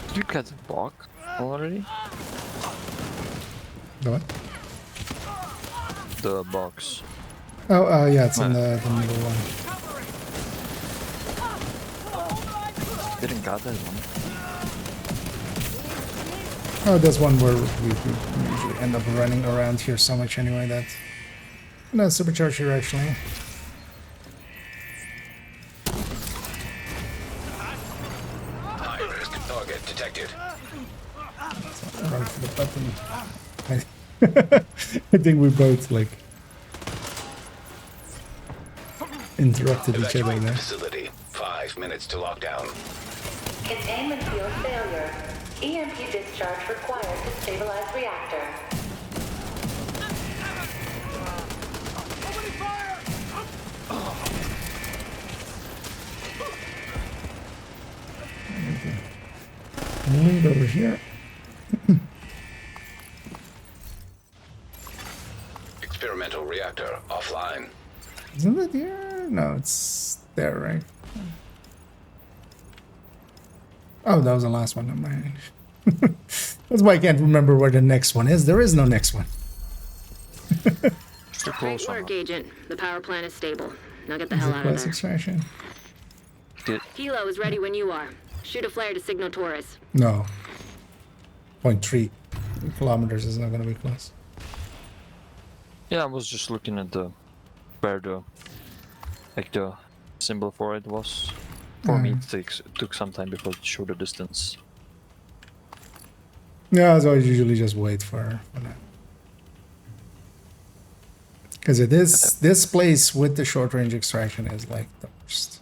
Did you get the bug already? The what? The box. Oh, yeah, it's in the middle one. Didn't got that one. Oh, there's one where we usually end up running around here so much anyway that... No, supercharge here actually. High-risk target detected. Run for the button. I think we both, like... interrupted each other Evacuate the there. facility. 5 minutes to lockdown. Containment field failure. EMP discharge required to stabilize reactor. Lead over here. Experimental reactor offline. Isn't it here? No, it's there, right? Oh, that was the last one. Never mind. That's why I can't remember where the next one is. There is no next one. Too Great close work, one. Agent. The power plant is stable. Now get the Is hell it out of class there. extraction? Hilo is ready when you are. Shoot a flare to signal Taurus. No. 0.3 kilometers is not going to be close. Yeah, I was just looking at the where the symbol for it was. For me, it took some time before it showed the distance. Yeah, so I usually just wait for that. Because it is this place with the short range extraction is like the worst.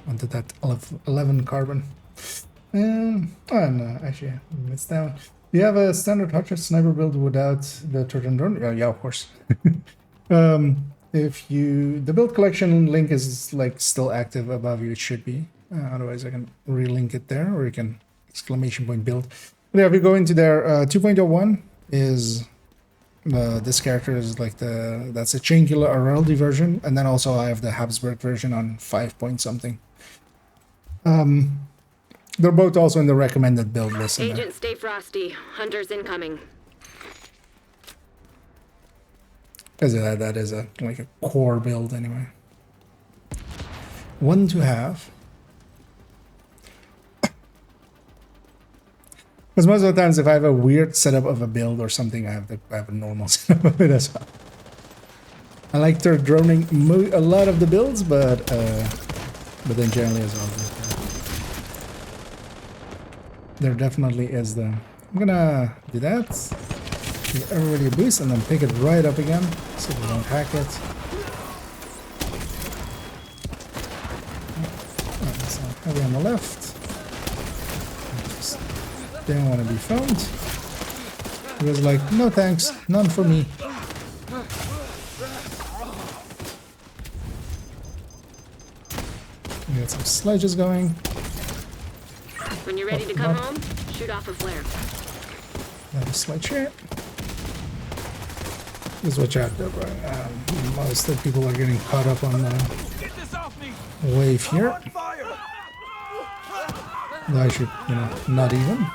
Wanted that 11 carbon. And actually, it's down. Do you have a standard hot shot sniper build without the Trojan drone? Yeah, of course. If you the build collection link is like still active above you, it should be. Otherwise, I can relink it there, or you can exclamation point build. But yeah, if you go into there, 2.01 is this character is like that's a Chainкiller Araldi version, and then also I have the Habsburg version on 5 point something. They're both also in the recommended build list. Agent, stay frosty. Hunters incoming. Because that is like a core build anyway. One to have. Because most of the times, if I have a weird setup of a build or something, I have a normal setup of it as well. I like third droning a lot of the builds, but then generally as well. There definitely is the. I'm gonna do that. Give everybody a boost and then pick it right up again so we don't hack it. So heavy on the left. Just didn't want to be found. He was like, no thanks, none for me. We got some sledges going. When you're ready to come home, shoot off a flare. Another sledge here. This is what you have to do, right? Most of the people are getting caught up on the wave here. Though I should, not even.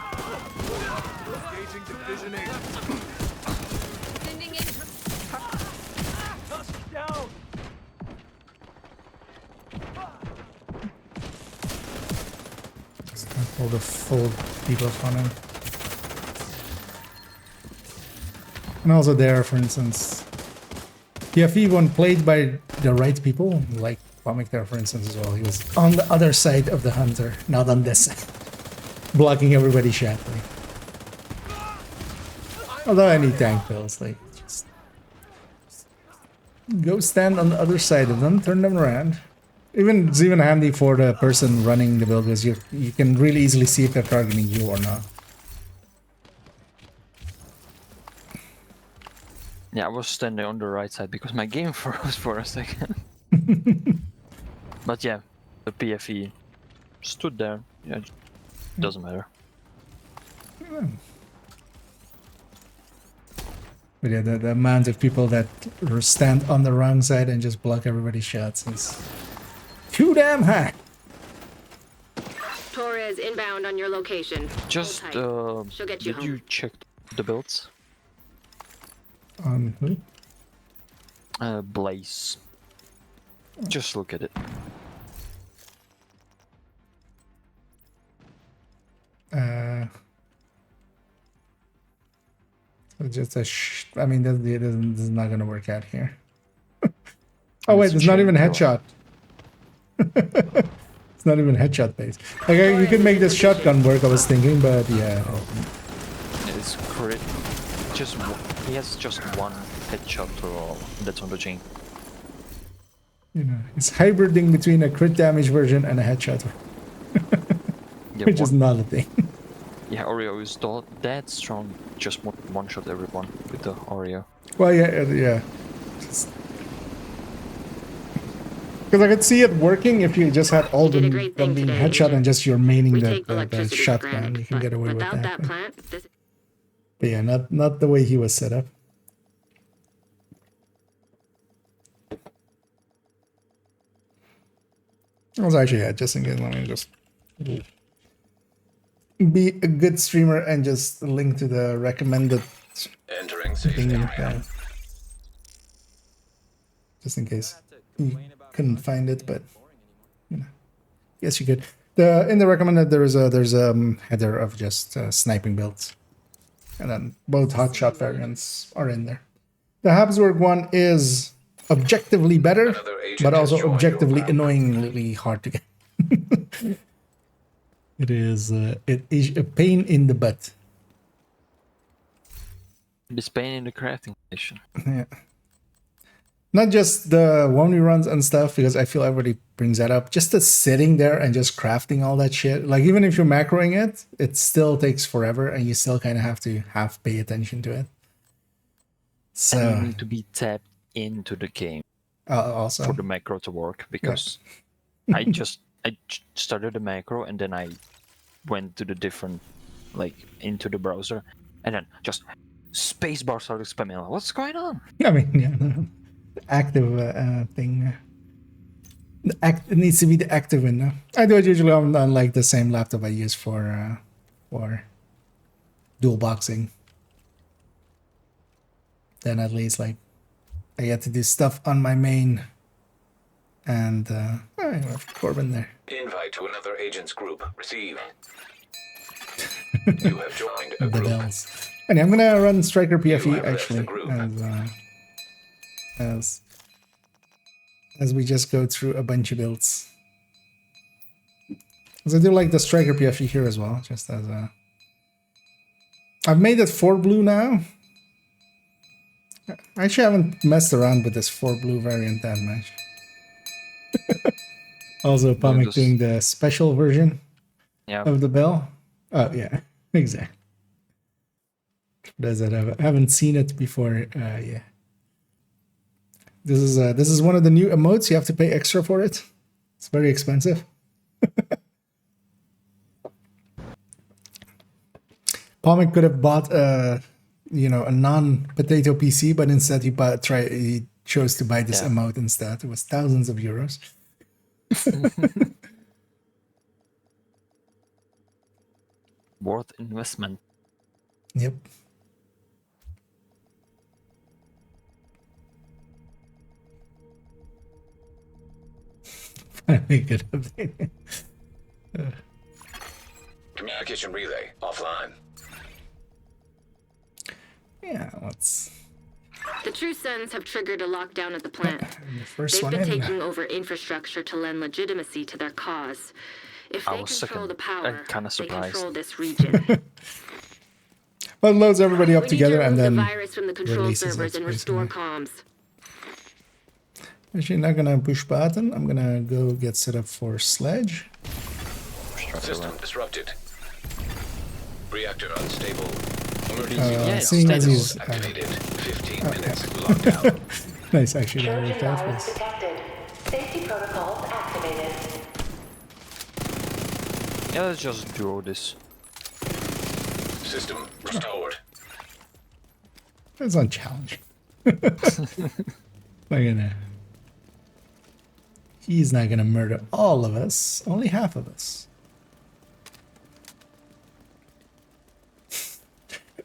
All the full debuff on him. And also there, for instance, PFE when played by the right people, like Comic there, for instance, as well. He was on the other side of the hunter, not on this side, blocking everybody's shot. Like. Although I need tank pills, like just go stand on the other side of them, turn them around. It's even handy for the person running the build because you can really easily see if they're targeting you or not. Yeah, I was standing on the right side because my game froze for a second. But yeah, the PFE stood there. Yeah, it doesn't matter. But yeah, the amount of people that stand on the wrong side and just block everybody's shots is too damn high. Torres inbound on your location. Just, Hold tight. She'll get you did you home. check the builds? On who? Blaze. Just look at it. Just a I mean, this is not gonna work out here. Oh wait, it's not even headshot. It's not even headshot based. Like you can make this shotgun work, I was thinking, but yeah. It's crit. He has just one headshot to all. That's on the chain. You know, it's hybriding between a crit damage version and a headshot, Yeah, which is not a thing. Yeah, Oreo is that strong. Just one shot everyone with the Oreo. Well, yeah. Because I could see it working if you just had all them being headshot and just you're maining the shotgun. You can get away with that. Without that plant, this But yeah, not the way he was set up. Also, actually, yeah, just in case, let me just be a good streamer and just link to the recommended Entering safe thing. area. Just in case you couldn't find it, but you know, yes, you could. In the recommended, there's a header of just sniping builds, and then both hotshot variants are in there. The Habsburg one is objectively better, but also objectively annoyingly hard to get. It is a pain in the butt. It's pain in the crafting station. Yeah. Not just the 1v runs and stuff, because I feel everybody brings that up. Just the sitting there and just crafting all that shit. Like, even if you're macroing it, it still takes forever, and you still kind of have to pay attention to it. So And you need to be tapped into the game also for the macro to work, because I started the macro and then I went to the different, like, into the browser, and then just spacebar started spamming. What's going on? I mean, yeah, the active thing. It needs to be the active window. I do it usually on like the same laptop I use for dual boxing. Then at least like I get to do stuff on my main, and I have Corbin there. Invite to another agent's group. Receive. You have joined a The group. bells. And I'm gonna run Striker You PFE have left actually the group. as we just go through a bunch of builds. Because I do like the Striker PFE here as well, just as a... I've made it 4 blue now. I actually haven't messed around with this 4 blue variant that much. Also, Pomic doing the special version of the bell. Oh, yeah, exactly. Does that I haven't seen it before? Yeah. This is one of the new emotes. You have to pay extra for it. It's very expensive. Pomic could have bought a non-potato PC, but instead he chose to buy this emote instead. It was thousands of euros. Worth investment. Yep. Make it update. Communication relay offline. Yeah, let's. The True Sons have triggered a lockdown at the plant. The first They've one been in. taking over infrastructure to lend legitimacy to their cause. If I they was control second. the power, Kinda they surprised. control this region. Well, it loads everybody up We need to together and remove then the virus from the control releases servers it, and restore basically. comms. Actually, not gonna push button. I'm gonna go get set up for sledge. System disrupted. Reactor unstable. Emergency Seeing as he's status activated. 15 minutes lockdown. nice, actually, that worked Trojan out. virus detected. Safety protocols activated. Yeah, let's just draw this. System restored. That's unchallenging. He's not gonna murder all of us. Only half of us.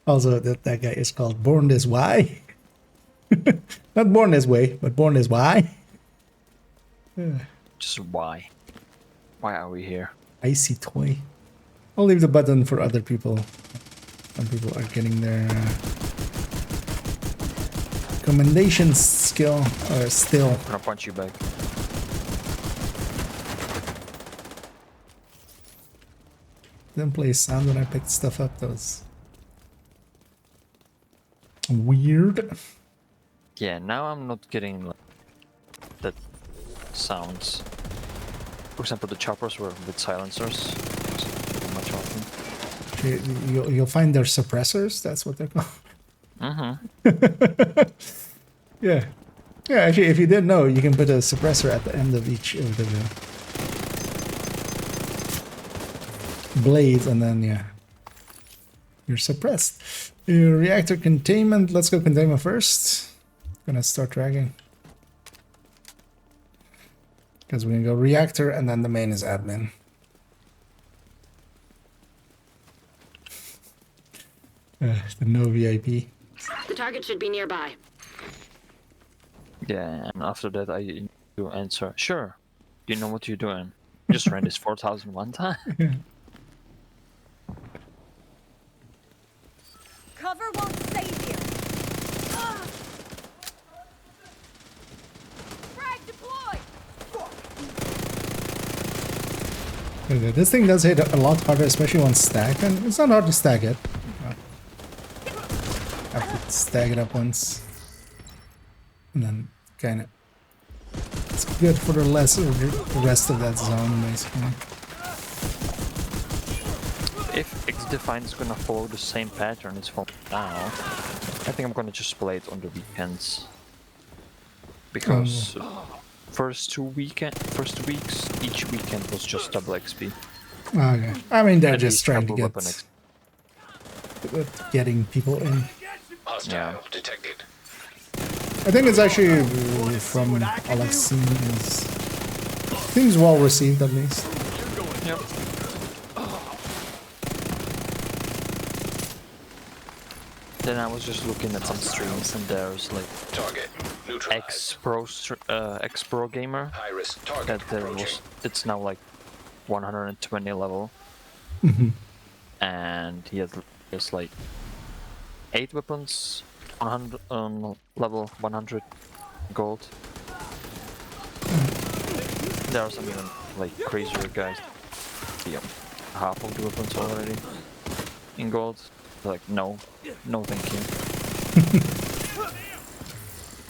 Also, that guy is called Born This Way. Not Born This Way, but Born This Way. Just why? Why are we here? Icy toy. I'll leave the button for other people. Some people are getting their commendation skill or still. I'm gonna punch you back. Didn't play sound when I picked stuff up. That was weird. Yeah, now I'm not getting like, that sounds. For example, the choppers were with silencers. Pretty much often. You'll find their suppressors. That's what they're called. Yeah. Yeah, actually, if you didn't know, you can put a suppressor at the end of each of the blades, and then, yeah, you're suppressed. Reactor containment. Let's go containment first. Gonna start dragging. Because we're gonna go reactor, and then the main is admin. The no VIP. The target should be nearby. Yeah, and after that I need to answer. Sure, you know what you're doing. Just ran this 4,000 one time. Cover won't save you. Frag deployed. Okay, this thing does hit a lot harder, especially on stack, and it's not hard to stack it. I have to stack it up once, and then kind of it's good for the rest of that zone, basically. If X-Define is gonna follow the same pattern as for now, I think I'm gonna just play it on the weekends. Because first two weeks, each weekend was just double XP. Okay, I mean they're At just least trying to double get weapon getting people in. Hostile detected. I think it's actually from all I've seen is seems well received at least. Yep. Then I was just looking at some streams, and there's like Target neutralized. ex-pro gamer High risk target that there approaching. was. It's now like 120 level, and he has like 8 weapons, 100 level 100 gold. There are some even like crazier guys. Yeah, half of the weapons already in gold. They're like, no, thank you.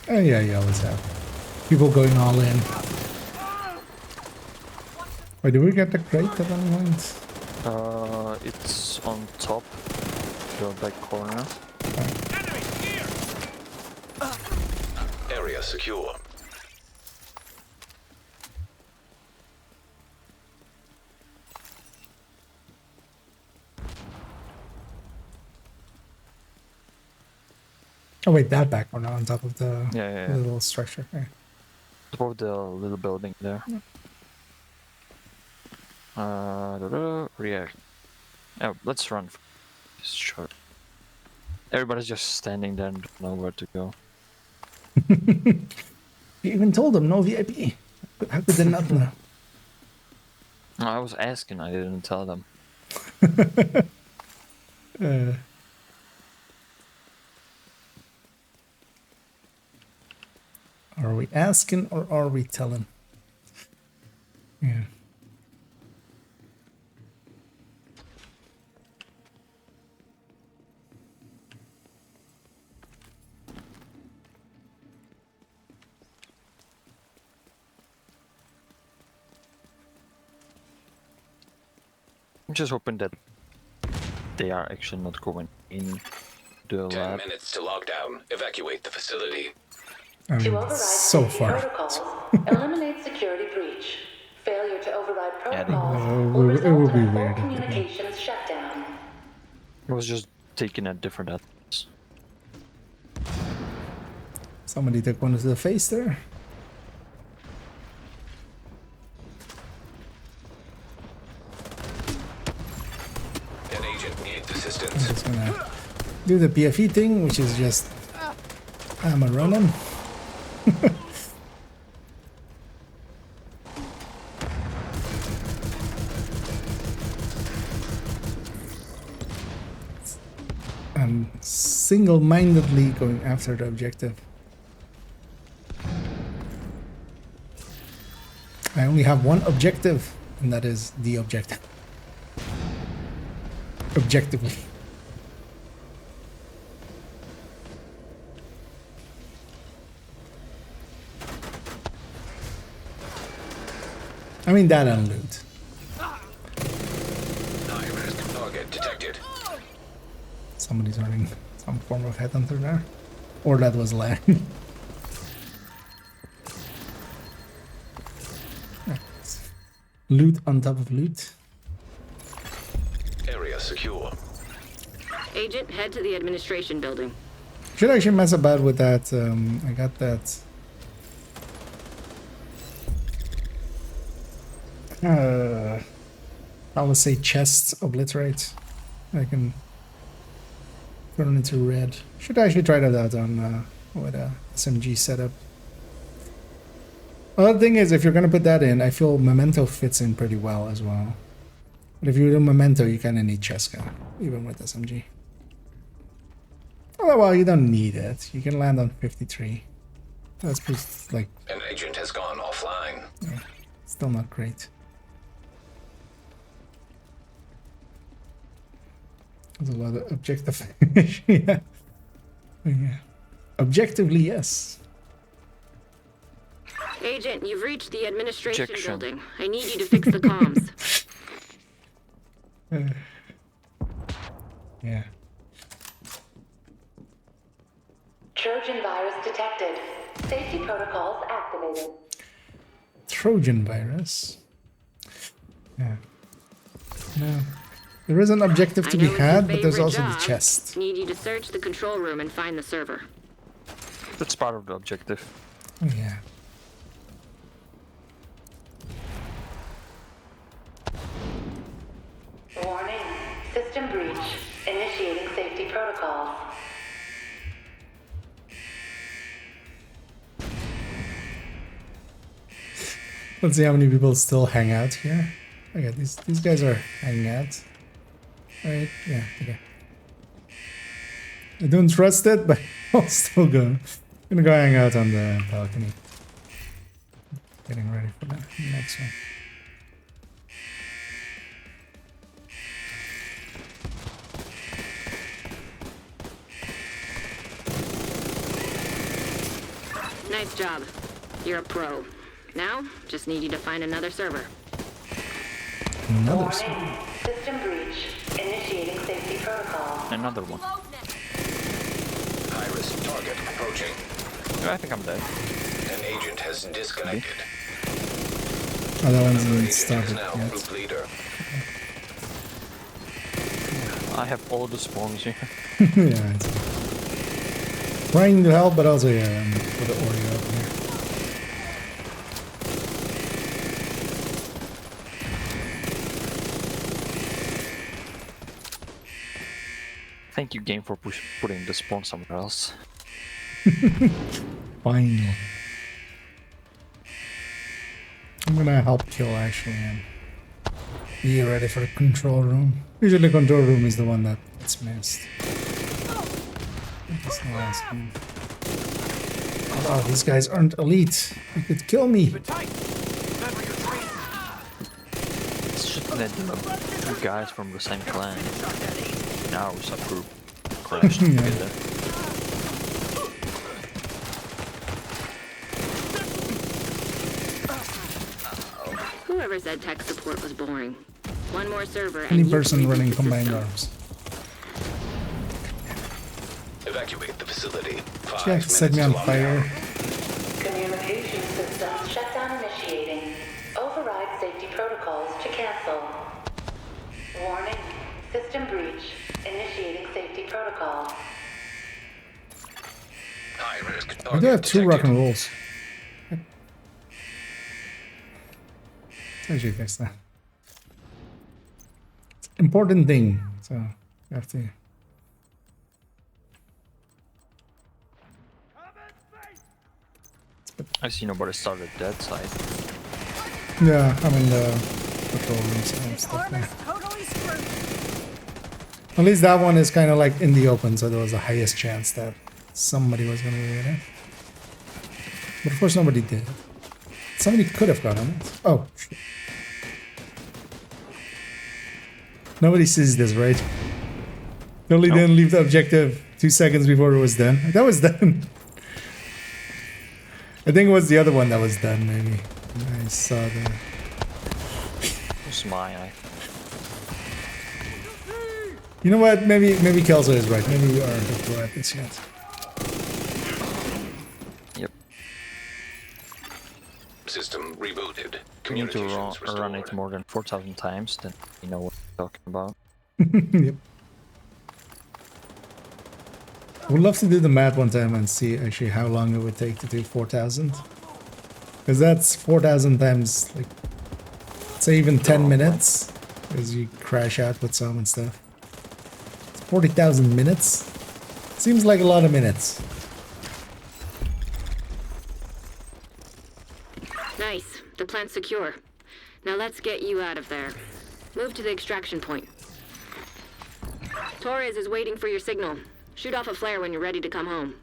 Oh yeah, you always have people going all in. Wait, did we get the crate at any point? It's on top, the back corner. Area secure. Oh wait, that back corner on top of the Yeah. little structure. Okay. Top of the little building there. React. Oh, let's run. Sure. Everybody's just standing there and don't know where to go. You even told them no VIP. How could they not know? No, I was asking, I didn't tell them. Are we asking or are we telling? Yeah. I'm just hoping that they are actually not going in the 10 lab. minutes to lockdown. Evacuate the facility. I To mean, override so safety far. protocols, eliminate security breach. Failure to override protocols it will will result be in a full weird. communications shutdown. I was just taking a different address. Somebody took one to the face there. An agent needs I'm assistance. do the PFE thing, which is just I'm a running. I'm single-mindedly going after the objective. I only have one objective, and that is the objective. Objectively. I mean that and loot. High-risk target detected. Somebody's running some form of headhunter there. Or that was lag. Loot on top of loot. Area secure. Agent, head to the administration building. Should actually mess about with that. I got that. I would say chests obliterate. I can turn into red. Should actually try that out on with a SMG setup. Well, the thing is, if you're gonna put that in, I feel Memento fits in pretty well as well. But if you do Memento, you kind of need Cheska, even with SMG. Oh well, you don't need it. You can land on 53. That's pretty, like, An agent has gone offline. yeah, still not great. There's a lot of objective. Yeah. Yeah. Objectively, yes. Agent, you've reached the administration Objection. building. I need you to fix the comms. Yeah. Trojan virus detected. Safety protocols activated. Trojan virus. Yeah. No. There is an objective I to know be it's your had, but there's favorite also the job. chest. Need you to search the control room and find the server. That's part of the objective. Oh, yeah. Warning. System breach. Initiating safety protocols. Let's see how many people still hang out here. Okay, these guys are hanging out. Right? Yeah, okay. I don't trust it, but I'll still go. I'm gonna go hang out on the balcony. Getting ready for the next one. Nice job. You're a pro. Now, just need you to find another server. Another Warning. server. System breach. Initiating safety protocols. Another one. High-risk target approaching. I think I'm dead. An agent has disconnected. Oh, that one Another hasn't agent is started now yet. group leader. I have all the spawns here. Yeah, it's trying to help, but also, yeah, for the Oreo up here. Thank you, game, for putting the spawn somewhere else. Finally. I'm gonna help kill actually and be ready for the control room. Usually the control room is the one that gets missed. That's the last one. Oh, these guys aren't elite. They could kill me. Shouldn't they do two guys from the same clan? Now we subgroup crashed Yeah. together. Whoever said tech support was boring. One more server and Any you person can running reboot the combined system. arms. Evacuate the facility. 5 Yeah, minutes set me on to fire. lockdown. Communication systems shutdown initiating. Override safety protocols to cancel. Warning. System breach. Initiating safety protocol. High-risk target I do have two rock detected. and rolls. Actually fix that. It's an important thing, so you have to I see nobody started that side. Yeah, I'm in the patrol rooms and stuff there. Totally screwed. At least that one is kind of like in the open, so there was the highest chance that somebody was going to be there. But of course nobody did. Somebody could have gotten it. Oh, shit. Nobody sees this, right? They only didn't leave the objective 2 seconds before it was done. That was done. I think it was the other one that was done, maybe. I saw that. It's my eye. You know what? Maybe Kelso is right. Maybe we aren't up to this yet. Yep. System rebooted. We need to Communications run it restored. more than 4,000 times, then you know what we're talking about. Yep. Would love to do the math one time and see actually how long it would take to do 4,000. Because that's 4,000 times, like, say even 10 minutes. Because you crash out with some and stuff. It's 40,000 minutes. Seems like a lot of minutes. Nice. The plant's secure. Now let's get you out of there. Move to the extraction point. Torres is waiting for your signal. Shoot off a flare when you're ready to come home.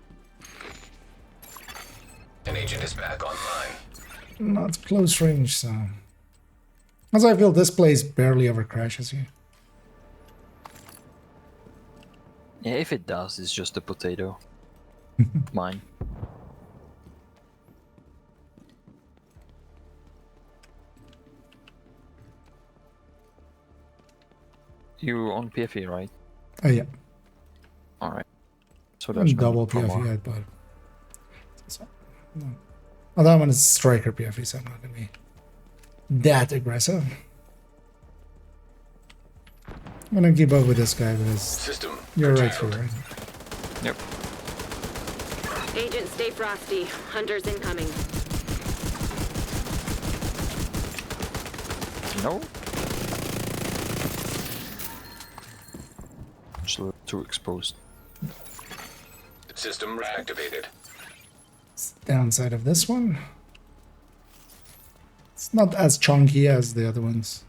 An agent is back online. Not close range, so... As I feel this place barely ever crashes you. Yeah, if it does, it's just a potato. Mine. You on PFE, right? Oh yeah. Alright. So that's Double PFE I bought. So, no. Oh, that one is striker PFE, so I'm not gonna be that aggressive. I'm gonna keep up with this guy because System you're right for curtailed. right. Yep. Agent, stay frosty. Hunters incoming. No? Just a little too exposed. System reactivated. It's the downside of this one. It's not as chunky as the other ones.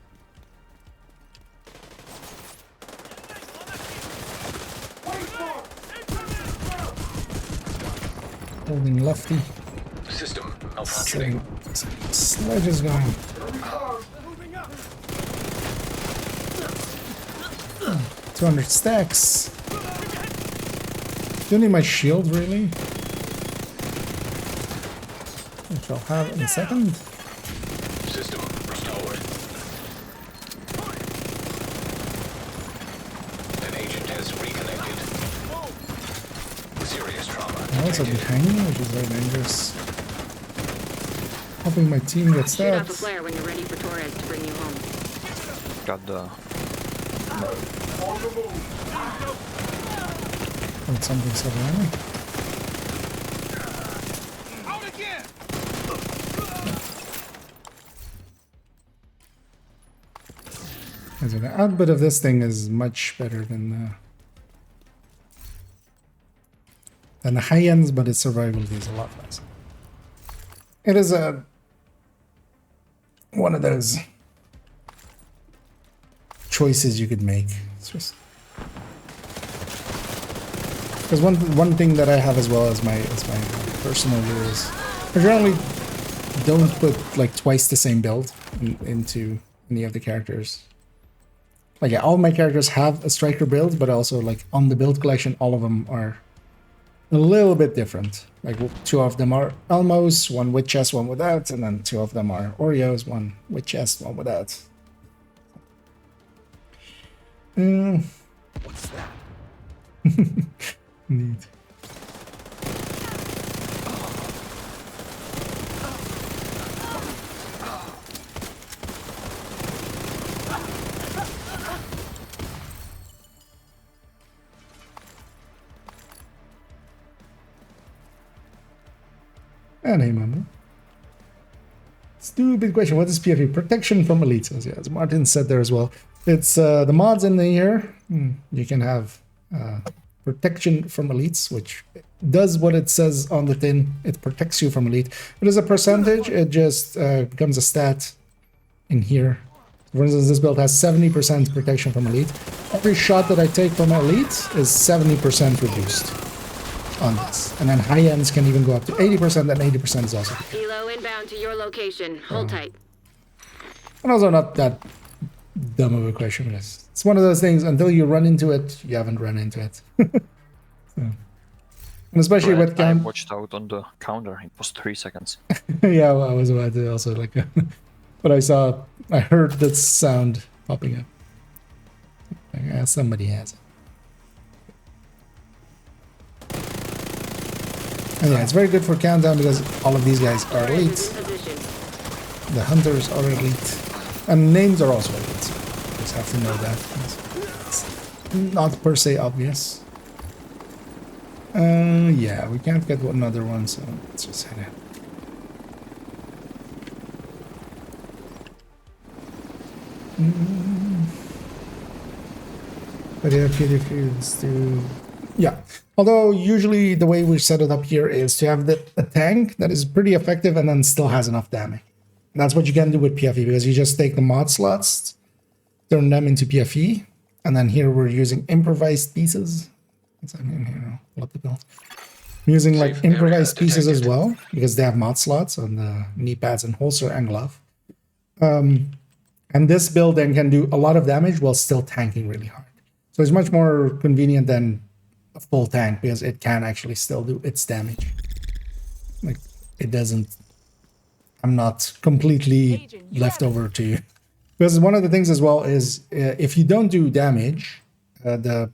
Holding lefty. System malfunctioning. Sledge is going. 200 stacks. Do you need my shield, really? Which I'll have in a second. System restored. An agent has reconnected. Serious trauma. Also detected. behind me, which is very dangerous. Hoping my team gets Shoot that. off a flare when you're ready for Torres to bring you home. Got the... Oh, something's around me. Out again! So the output of this thing is much better than the high ends, but its survivability is a lot less. It is a one of those choices you could make. It's just because one thing that I have as well as my personal rules. I generally don't put like twice the same build into any of the characters. Like, yeah, all my characters have a striker build, but also, like, on the build collection, all of them are a little bit different. Like, 2 of them are Elmos, 1 with chest, 1 without, and then 2 of them are Oreos, 1 with chest, 1 without. What's that? Neat. And hey, mama. Stupid question. What is PFE? Protection from elites. Yeah, as Martin said there as well. It's the mods in the here. You can have protection from elites, which does what it says on the tin. It protects you from elite. But as a percentage, it just becomes a stat in here. For instance, this build has 70% protection from elite. Every shot that I take from elite is 70% reduced on this. And then high ends can even go up to 80%, and 80% is also. Helo inbound to your location. Hold tight. And also not that dumb of a question, because it's one of those things, until you run into it, you haven't run into it. So. And especially Right, with I count. watched out on the counter. It was 3 seconds. Yeah, well, I was about to also like, but I heard that sound popping up. Like, somebody has it. And yeah, it's very good for countdown because all of these guys are elite. The hunters are elite, and names are also elite. So you just have to know that. It's not per se obvious. Yeah, we can't get another one, so let's just head in. But yeah, let's do. Yeah. Although usually the way we set it up here is to have a tank that is pretty effective and then still has enough damage. And that's what you can do with PFE, because you just take the mod slots, turn them into PFE, and then here we're using improvised pieces. What's that mean here? What the build? I'm using like improvised pieces as well, because they have mod slots on the knee pads and holster and glove. And this build then can do a lot of damage while still tanking really hard. So it's much more convenient than a full tank, because it can actually still do its damage. Like, it doesn't... I'm not completely left over to you. Because one of the things as well is, if you don't do damage, the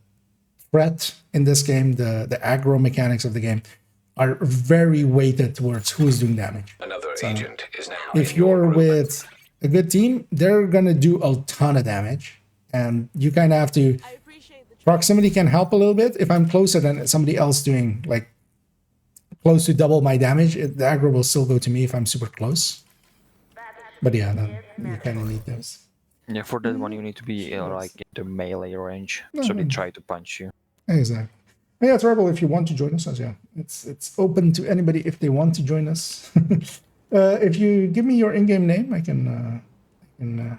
threat in this game, the aggro mechanics of the game, are very weighted towards who is doing damage. Another agent is now If you're with a good team, they're gonna do a ton of damage, and you kind of have to... Proximity can help a little bit. If I'm closer than somebody else doing like close to double my damage, the aggro will still go to me if I'm super close. But yeah, then you kind of need those. Yeah, for that one you need to be like in the melee range, so they try to punch you. Exactly. Yeah, it's Rebel if you want to join us. As yeah, it's open to anybody if they want to join us. If you give me your in-game name, I can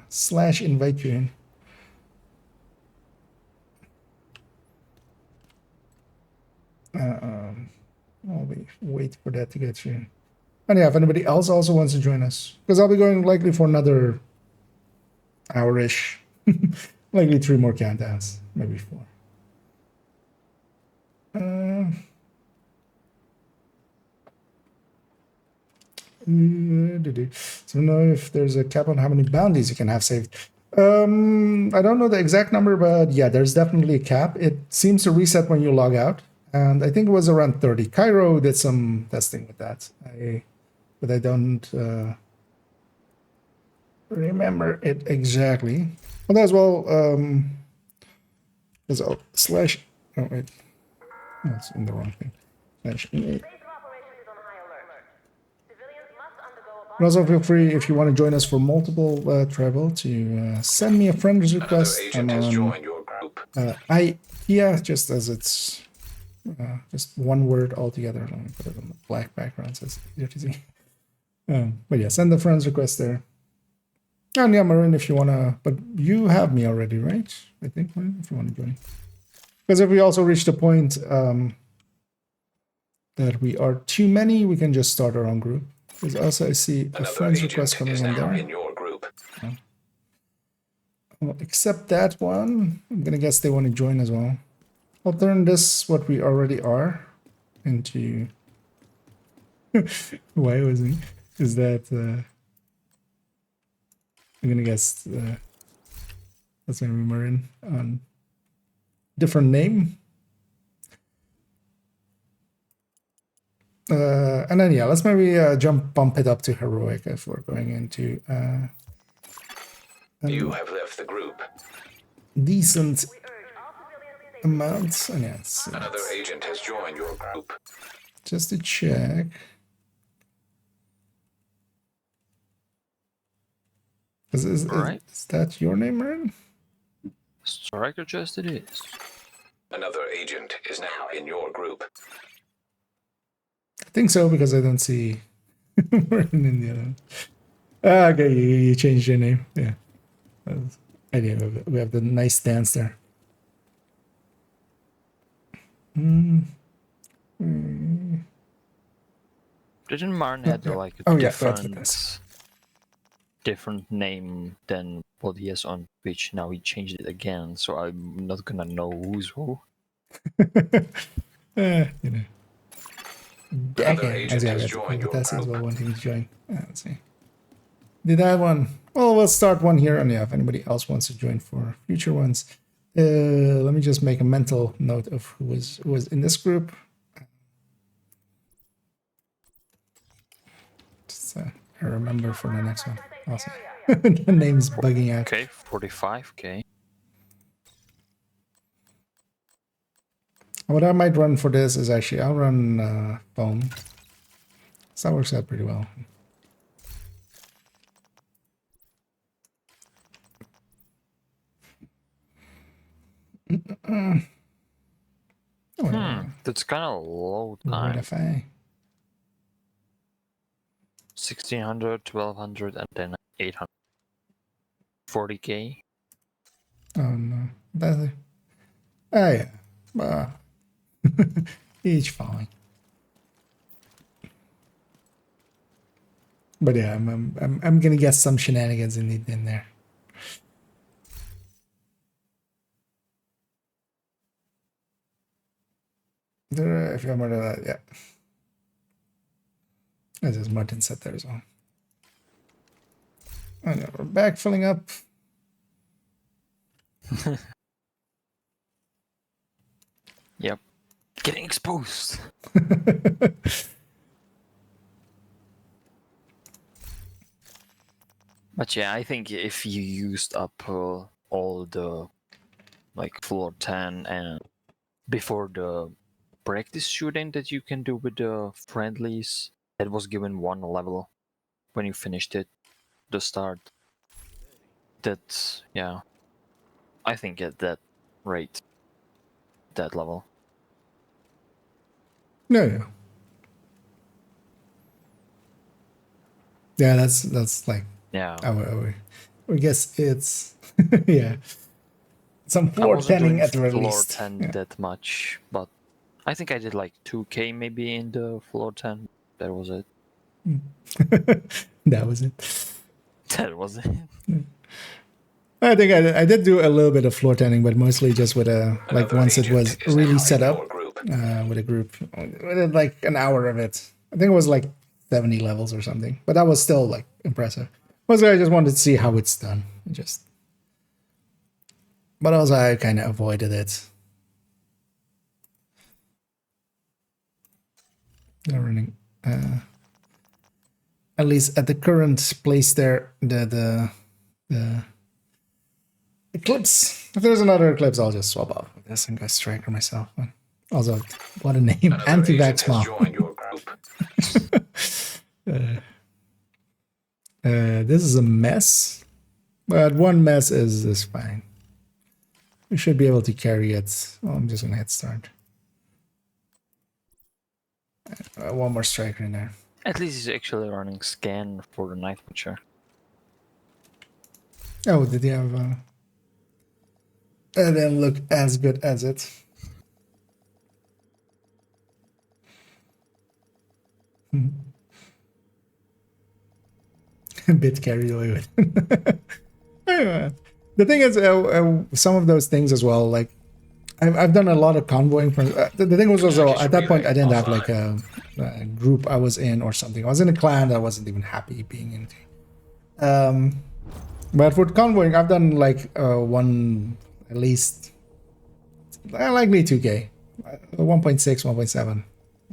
slash invite you in. I'll wait for that to get through. And yeah, if anybody else also wants to join us, because I'll be going likely for another hour-ish, likely 3 more countdowns, maybe 4. So now if there's a cap on how many bounties you can have saved. I don't know the exact number, but yeah, there's definitely a cap. It seems to reset when you log out. And I think it was around 30. Cairo did some testing with that. But I don't remember it exactly. But as well, there's a slash. Oh wait, that's in the wrong thing. Slash. But also feel free, if you want to join us for multiple travel, to send me a friend's request. Agent has joined your group. Yeah, just as it's. Just one word altogether. Let me put it on the black background so it's easier to see. But yeah, send the friends request there. And yeah, Marin, if you want to... But you have me already, right? I think, Marin, if you want to join. Because if we also reach the point that we are too many, we can just start our own group. Because also I see a friends request coming in there. In your group. I'll accept that one. I'm going to guess they want to join as well. I'll turn this, what we already are, into... Why was it? Is that... I'm gonna guess... that's gonna be Marin on... different name. And then, yeah, let's maybe bump it up to heroic if we're going into... you have left the group. Decent... amounts. And yeah, another agent has joined your group. Just to check. Is that your name, Marin? Striker just it is. Another agent is now in your group. think so because I don't see we're in India. Okay, you changed your name. Yeah. We have the nice dance there. Didn't Martin had like a Oh yeah, that's what different name than what he has on Twitch? Now he changed it again, so I'm not gonna know who's who. You know. Another agent has As joined your well group. wanting to join. Let's see. Did that one? Well, we'll start one here, and yeah, if anybody else wants to join for future ones, let me just make a mental note of who was in this group. Just I remember for the next one. Also, the name's bugging out. Okay, 45k. What I might run for this is actually I'll run foam. So that works out pretty well. That's kind of low time. 1600, 1200, and then 800. 40k. Oh no, that's it. Oh yeah, each fine. But yeah, I'm gonna get some shenanigans in there. If you remember that, yeah. As Martin said there as well. And yeah, we're back filling up. Yep. Getting exposed. But yeah, I think if you used up all the like floor 10 and before the practice shooting that you can do with the friendlies, that was given 1 level when you finished it, the start. That's, yeah, I think at that rate, that level. No. Yeah, that's like, yeah. I guess it's yeah. Some floor 10ing at the very least. Floor 10 that much, but I think I did like 2k maybe in the floor 10. That was it. That was it. That was it. I think I did do a little bit of floor 10ing, but mostly just with like once it was really set up with a group. With like an hour of it. I think it was like 70 levels or something, but that was still like impressive. Mostly I just wanted to see how it's done. But also I kind of avoided it. They're running at least at the current place there, the Eclipse. If there's another Eclipse, I'll just swap out with this and go Striker myself. But also, what a name. Anti-vax mom. This is a mess, but one mess is fine. We should be able to carry it. Well, I'm just gonna hit start. One more striker in there. At least he's actually running scan for the Night Watcher. Oh, did he have? That didn't look as good as it. A bit carried away with. Anyway, the thing is, some of those things as well. Like, I've done a lot of convoying. The thing was also at that point I didn't have like a group I was in or something. I was in a clan that I wasn't even happy being into. But for convoying, I've done like one at least likely 2k, 1.6, 1.7,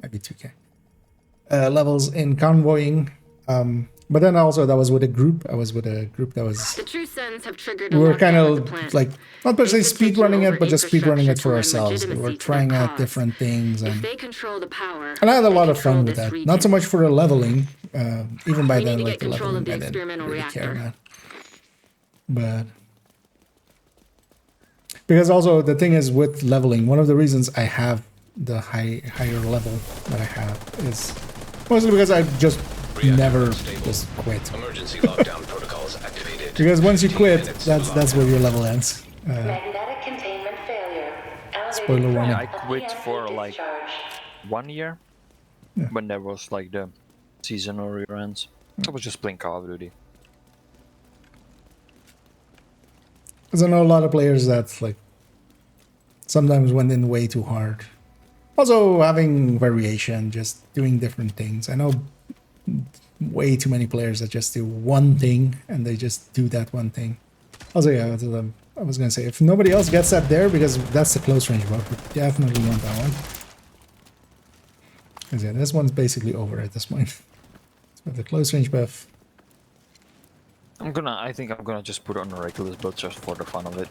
maybe 2k levels in convoying. But then also that was with a group. I was with a group that was. The True Sons have triggered. We were kind of like not per se speed running it, but just speed running it for ourselves. We were trying out different things, and they control the power, and I had a lot of fun with that. Not so much for the leveling. Even by then, like the leveling, I didn't really care about. But because also the thing is with leveling, one of the reasons I have the higher level that I have is Mostly because I just Reactor never unstable. just quit. Emergency lockdown protocols activated. Because once you 15 quit, minutes that's to where lockdown. your level ends. Magnetic containment failure. Elevated Spoiler threat warning. I of quit EMP for like discharge. 1 year when there was like the seasonal reruns. I was just playing Call of Duty. Because I know a lot of players that like sometimes went in way too hard. Also having variation, just doing different things. I know way too many players that just do one thing and they just do that one thing. Also, yeah, I was gonna say if nobody else gets that there, because that's the close range buff, we definitely want that one. Because yeah, this one's basically over at this point. So the close range buff. I think I'm gonna just put on a regular build just for the fun of it.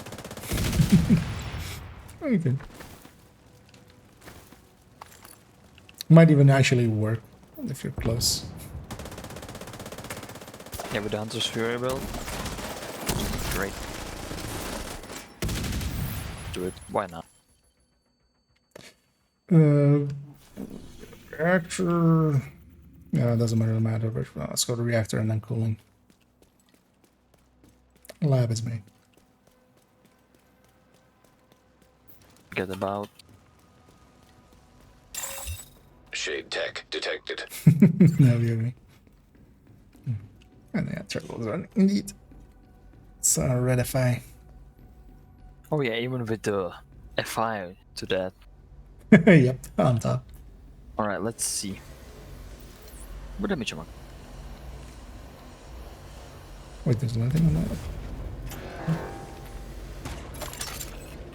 Okay. Might even actually work if you're close. Yeah, with the Hunter's Fury build. Great. Do it. Why not? Reactor. Yeah, it doesn't really matter, but let's go to reactor and then cooling. Lab is me. Get about. Shade tech detected. No, you agree. And yeah, turbo is running indeed. So redify. Oh yeah, even with the FI to that. Yep, on top. Alright, let's see. What damage am I? Wait, there's nothing on that.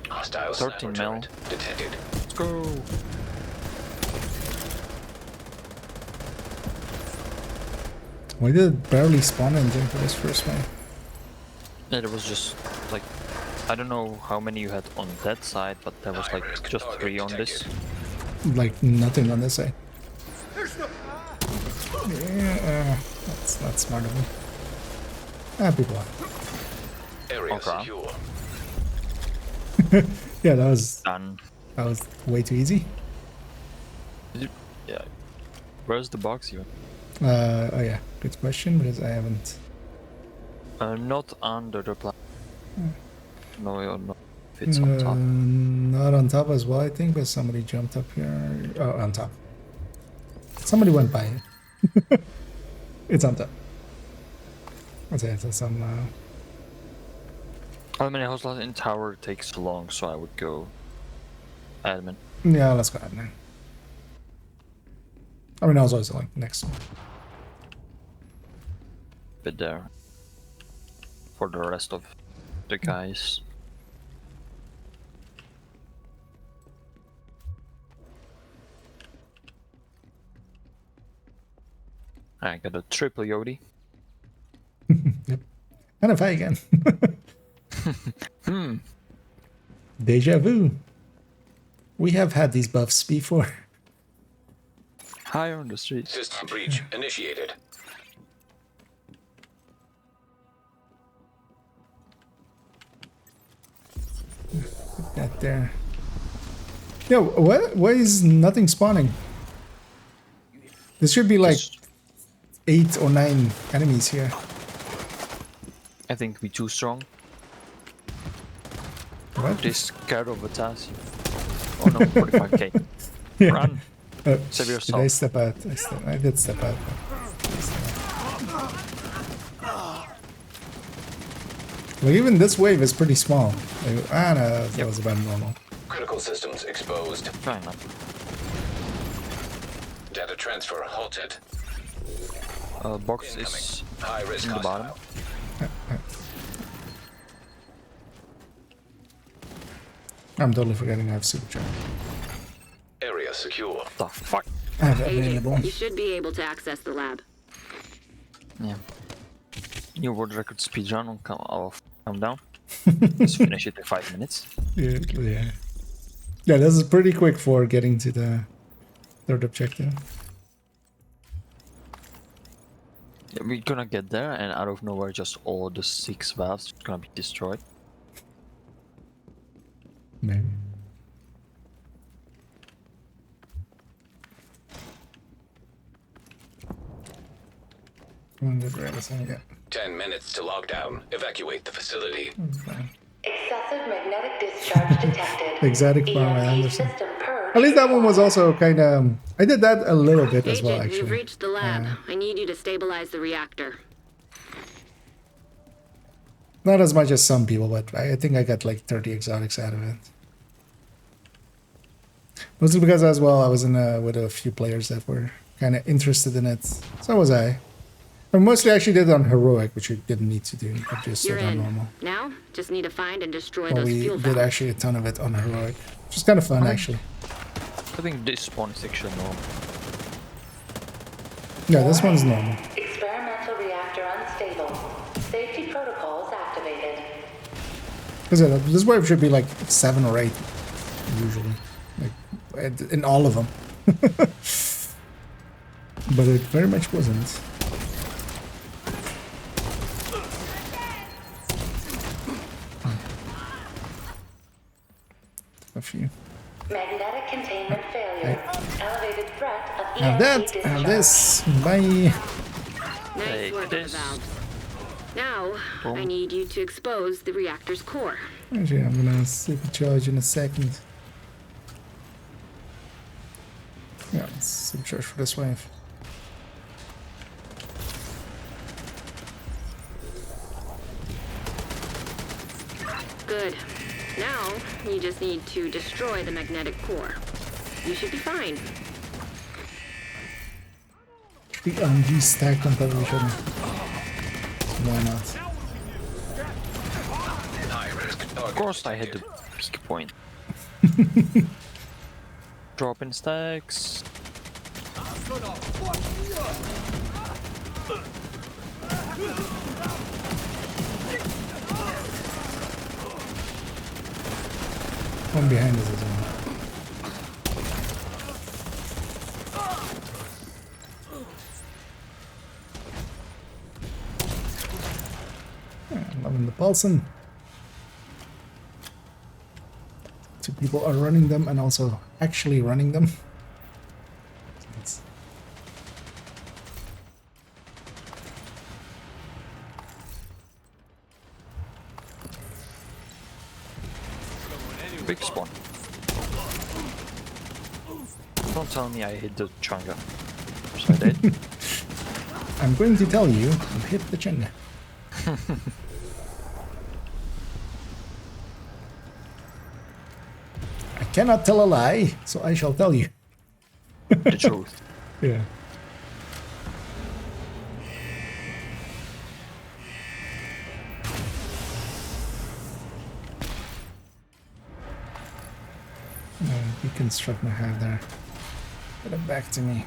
Hostile 13 sniper mil. turret detected. Let's go! We did barely spawn anything for this first one. Yeah, there was just like, I don't know how many you had on that side, but there was like High-risk just target 3 on this. detected. Like nothing on this side. Yeah, that's not smart of me. Happy boy. Area Okay. secure. Yeah, that Done. was way too easy. Yeah. Where's the box even? Oh yeah, good question because I haven't. Not under the plant. No, you're not. If it's on top. Not on top as well, I think, but somebody jumped up here. Oh, on top. Somebody went by it. It's on top. I'd say it's some. How many houses in tower takes long, so I would go admin. Yeah, let's go ahead now. I mean, I was always like next. Bit there. For the rest of the guys. I got a triple Yodi. Yep. And a fight again. Deja vu. We have had these buffs before. High on the street. System breach initiated. Put that there. Yo, what? Why is nothing spawning? There should be like 8 or 9 enemies here. I think we too strong. What? They scared of Atasi. Oh no, 45k. Yeah. Run. Save Did I yourself. step out? I did step out. Well, even this wave is pretty small. Like, no, that was about normal. Critical systems exposed. Try not. Data transfer halted. Box is High risk in the bottom. hostile. I'm totally forgetting I have supercharge. Area secure. The fuck? I have available. Agent, you should be able to access the lab. Yeah. New world record speedrun will come down. Just finish it in 5 minutes. Yeah. Yeah, this is pretty quick for getting to the third objective. Yeah, we're gonna get there, and out of nowhere, just all the 6 valves are gonna be destroyed. Maybe. 200 radius. Yeah. 10 minutes to lockdown. Evacuate the facility. Excessive magnetic discharge detected. Exotic Farmer EMP Anderson. system purge At least that one was also kind of. I did that a little bit as Agent, well, you've actually. reached the lab. I need you to stabilize the reactor. Not as much as some people, but I think I got like 30 exotics out of it. Mostly because as well, I was with a few players that were kind of interested in it. So was I. I mostly actually did it on heroic, which you didn't need to do. You could just You're did on in. normal. Now, just need to find and destroy But those we fuel did valves. actually a ton of it on heroic, which is kind of fun actually. I think this one is actually normal. Yeah, this one's normal. Experimental reactor unstable. Safety protocols activated. Because this wave should be like 7 or 8 usually, like in all of them. But it very much wasn't. A few. Magnetic containment failure. Elevated threat of Have EMP that, discharge. have this. Bye. Nice Take work with the this. valves. Now, I Boom. need you to expose the reactor's core. Actually, I'm gonna supercharge in a second. Yeah, let's supercharge for this wave. Good. Now, you just need to destroy the magnetic core. You should be fine. The MG stacked on top of each other. Why not? High risk Of target course, I hit detected. the peak point. Drop in stacks. One behind us as well. Yeah, loving the pulsing. 2 people are running them and also actually running them. It's- Big spawn. Don't tell me I hit the chunga. So I did. I'm going to tell you, you hit the chunga. I cannot tell a lie, so I shall tell you. The truth. Yeah. Deconstruct my hive there. Get it back to me.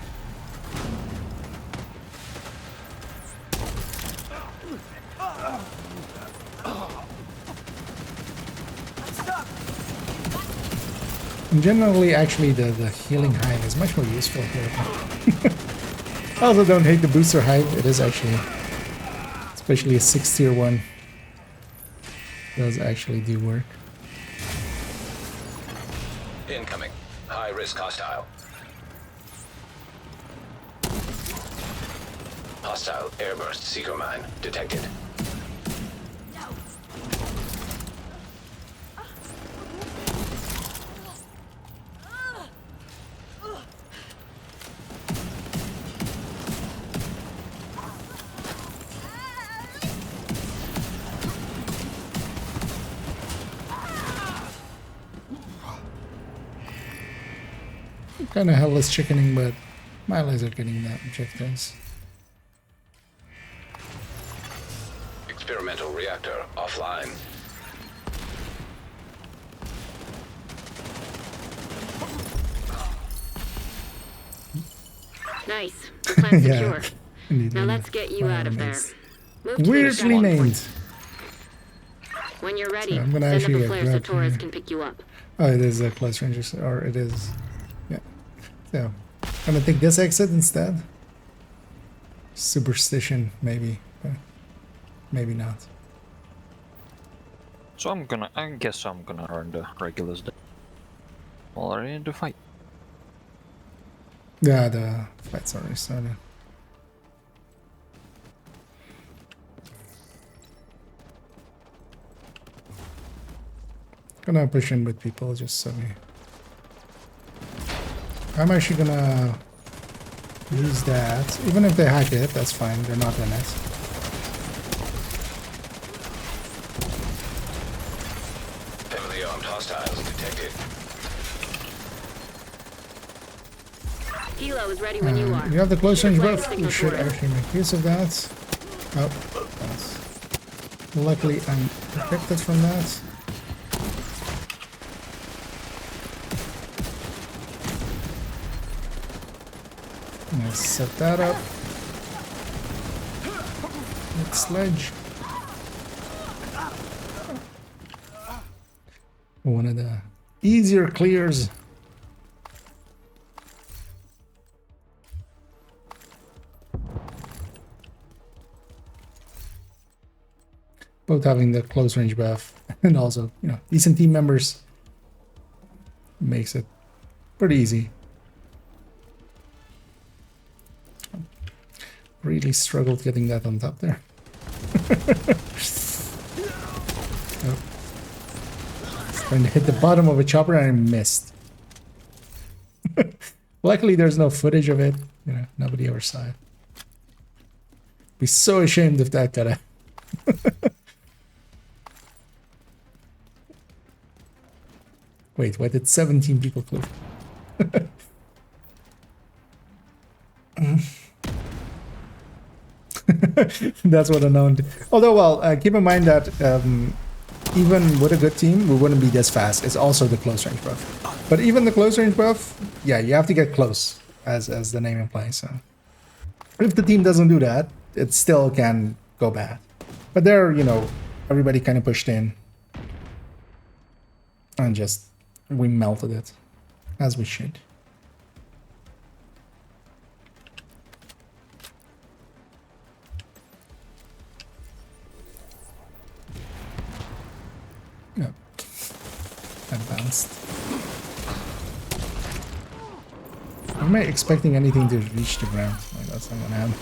And generally, actually, the healing hive is much more useful here. I also don't hate the booster hive. It is actually, especially a 6 tier one, does actually do work. Incoming. High risk hostile. Hostile airburst seeker mine detected. Kind of helpless chickening, but my allies are getting the objectives. Experimental reactor offline. Nice. The plant's Yeah, secure. indeed, Now yeah. let's get you out of there. It's Move to the weirdly extraction point. named. When you're ready, So I'm gonna send up actually a flare so grab Torres here. can pick you up. Oh, it is a close range, or it is. Yeah. So, I'm gonna take this exit instead. Superstition, maybe. But maybe not. So I guess I'm gonna run the regulars then. Already in the fight. Yeah, the fight's already started. Gonna push in with people just so we... I'm actually gonna use that. Even if they hack it, that's fine. They're not in it. Heavily armed hostiles detected. Hilo is ready when you are. You have the close range Flag buff. We signal should for it. actually make use of that. Oh, that's... Luckily, I'm protected from that. Let's set that up. Next sledge. One of the easier clears. Both having the close range buff and also, you know, decent team members makes it pretty easy. Really struggled getting that on top there. Oh. Trying to hit the bottom of a chopper and I missed. Luckily there's no footage of it. You know, nobody ever saw it. Be so ashamed if that got a... Wait, why did 17 people click? That's what unknown did. Although, well, keep in mind that even with a good team, we wouldn't be this fast. It's also the close range buff. But even the close range buff, yeah, you have to get close, as the name implies. So if the team doesn't do that, it still can go bad. But there, you know, everybody kind of pushed in. And just, we melted it, as we should. Yep. Advanced. Am I expecting anything to reach the ground? Like, that's not gonna happen.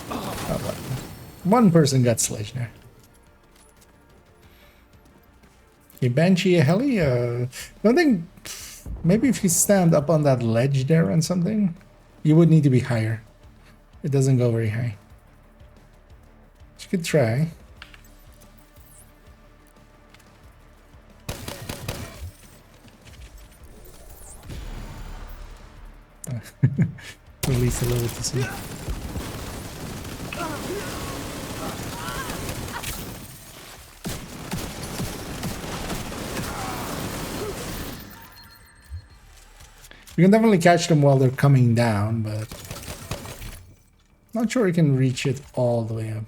Oh, well. One person got sledged there. Okay, Banshee, a heli? I think maybe if you stand up on that ledge there and something, you would need to be higher. It doesn't go very high. You could try. Release a little to see. You can definitely catch them while they're coming down, but not sure you can reach it all the way up.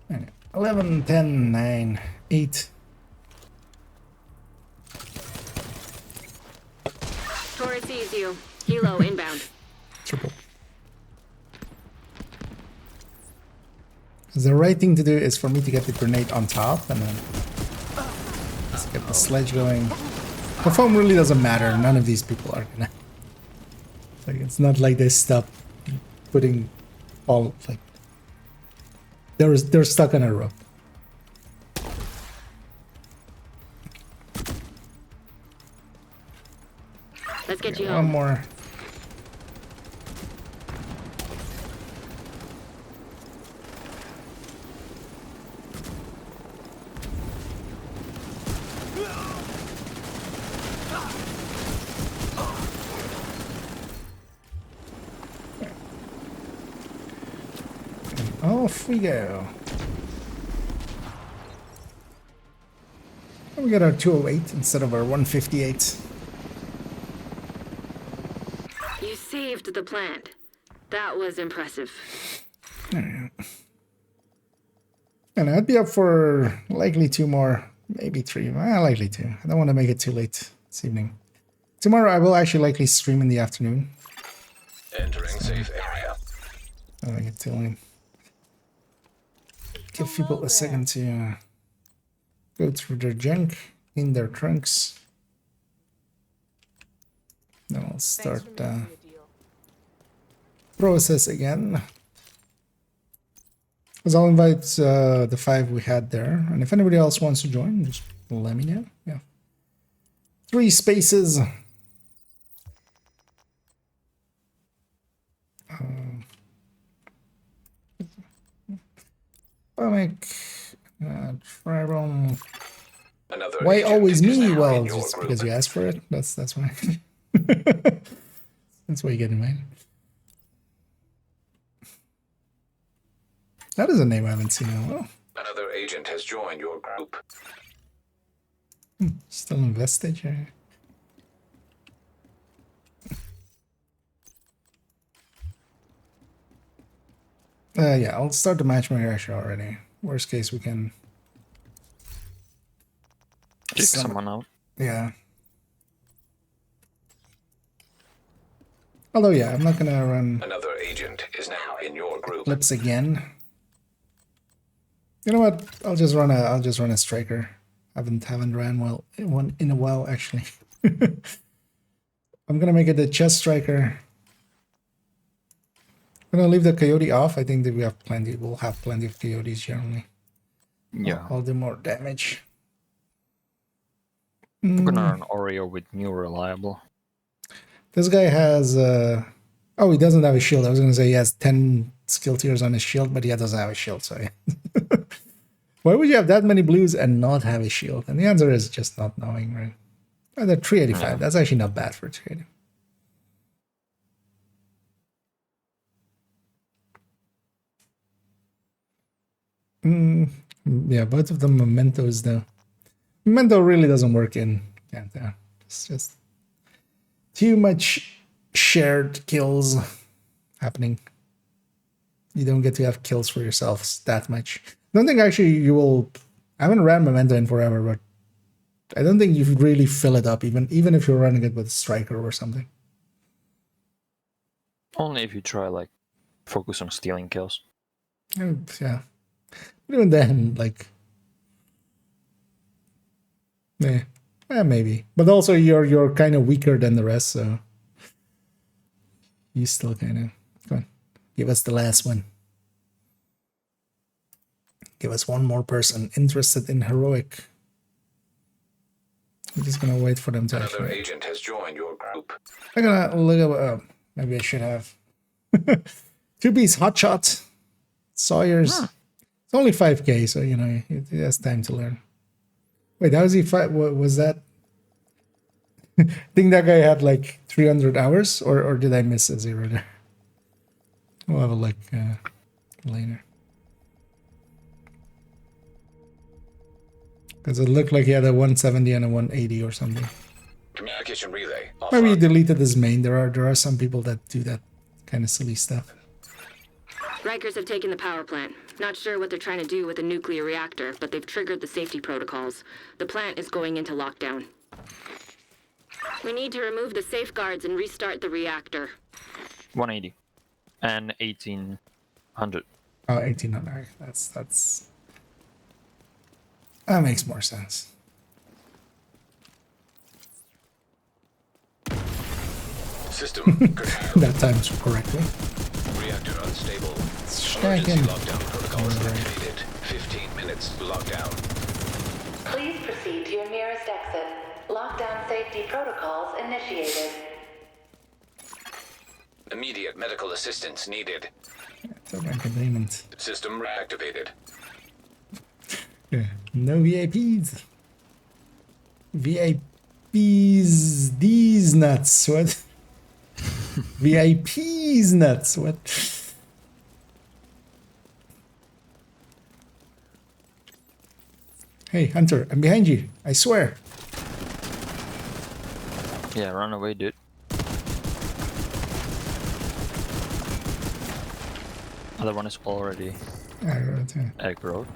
Anyway, 11, 10, 9, 8. Taurus sees you. Hilo inbound. Triple. The right thing to do is for me to get the grenade on top and then let's get the sledge going. The foam really doesn't matter. None of these people are gonna. Like, it's not like they stop putting all like they're stuck on a rope. Let's get you One home. more. Off we go. And we got our 208 instead of our 158. You saved the plant. That was impressive. And I'd be up for likely 2 more, maybe 3. Likely 2. I don't want to make it too late this evening. Tomorrow I will actually likely stream in the afternoon. Entering safe area. I don't get too late. Give people a second to go through their junk in their trunks. Then I'll start process again. Because I'll invite the 5 we had there. And if anybody else wants to join, just let me know. Yeah. 3 spaces. Comic. Tribal. Another Why agent always is me? now Well, in your just group. because you asked for it. That's why. That's why you get invited. That is a name I haven't seen in a while. Another agent has joined your group. Still in vestige. Yeah, I'll start the matchmaker actually already. Worst case, we can. Kick someone out. Yeah. Although, yeah, I'm not gonna run Another agent is now in your group. clips again. You know what? I'll just run a striker. Haven't ran one in a while actually. I'm gonna make it a chest striker. I'm gonna leave the coyote off. I think that we have plenty. We'll have plenty of coyotes generally. Yeah. I'll do more damage. I'm gonna run Oreo with new reliable. This guy has oh, he doesn't have a shield. I was gonna say he has 10 skill tiers on his shield, but he doesn't have a shield, so yeah. Why would you have that many blues and not have a shield? And the answer is just not knowing, right? Oh, they're 385. Yeah. That's actually not bad for 380. Yeah, both of them mementos though. Memento really doesn't work in Countdown. It's just too much shared kills happening. You don't get to have kills for yourselves that much. I don't think actually you will. I haven't ran Memento in forever, but I don't think you really fill it up, even if you're running it with a striker or something. Only if you try like focus on stealing kills. Yeah. But even then, like, yeah, maybe. But also, you're kind of weaker than the rest, so you still kind of come on. Give us the last one. Give us one more person interested in heroic. I'm just gonna wait for them to Another actually. agent has joined your group. I'm gonna look at. Maybe I should have. 2B's Hotshot. Sawyer's. It's only 5k, so you know it has time to learn. Wait, how was he fight? What was that? I think that guy had like 300 hours, or did I miss a 0 there? We'll have a look later. Because it looked like he had a 170 and a 180 or something. Communication relay. Maybe he Offline. deleted his main. There are some people that do that kind of silly stuff. Rikers have taken the power plant. Not sure what they're trying to do with a nuclear reactor, but they've triggered the safety protocols. The plant is going into lockdown. We need to remove the safeguards and restart the reactor. 180 and 1800. Oh, 1800. That's that makes more sense. System curtailed. That times correctly. Reactor unstable. Strike Emergency him. lockdown protocols activated. 15 minutes lockdown. Please proceed to your nearest exit. Lockdown safety protocols initiated. Immediate medical assistance needed. It's a containment. System reactivated. Yeah. No VIPs. VIPs. These nuts. What? VIPs nuts. What? Hey, Hunter, I'm behind you. I swear. Yeah, run away, dude. Other one is already aggroed.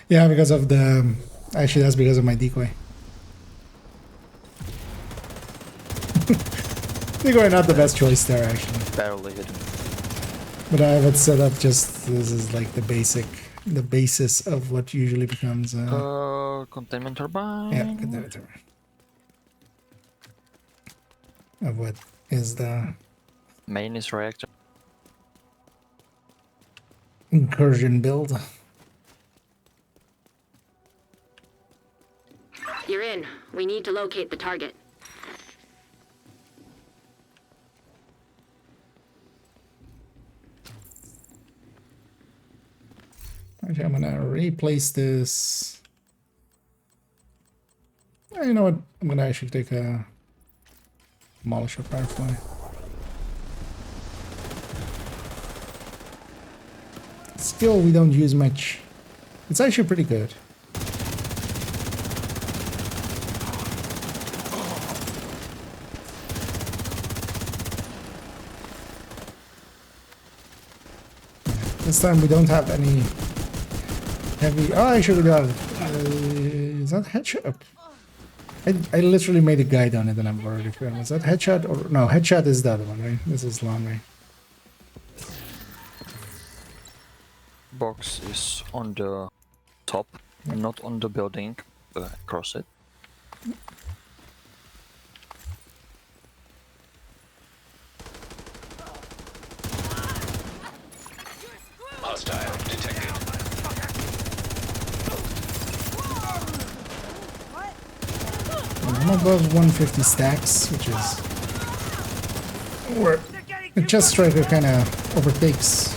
Yeah, because of the. Actually, that's because of my decoy. Decoy not the best choice there, actually. Barely hit him. But I have it set up just. This is like the basic the basis of what usually becomes Containment turbine. yeah, containment of what is the Main is reactor. incursion build. You're in. We need to locate the target. Okay, I'm gonna replace this. You know what? I'm gonna actually take a demolish a firefly. Skill we don't use much. It's actually pretty good. This time we don't have any heavy. Oh, actually, we got. Is that headshot? I literally made a guide on it and I'm already forgotten. Is that headshot or no? Headshot is the other one, right? This is long range. Box is on the top, not on the building. Across it. Hostile detected. I'm above 150 stacks, which is where the chest striker kind of overtakes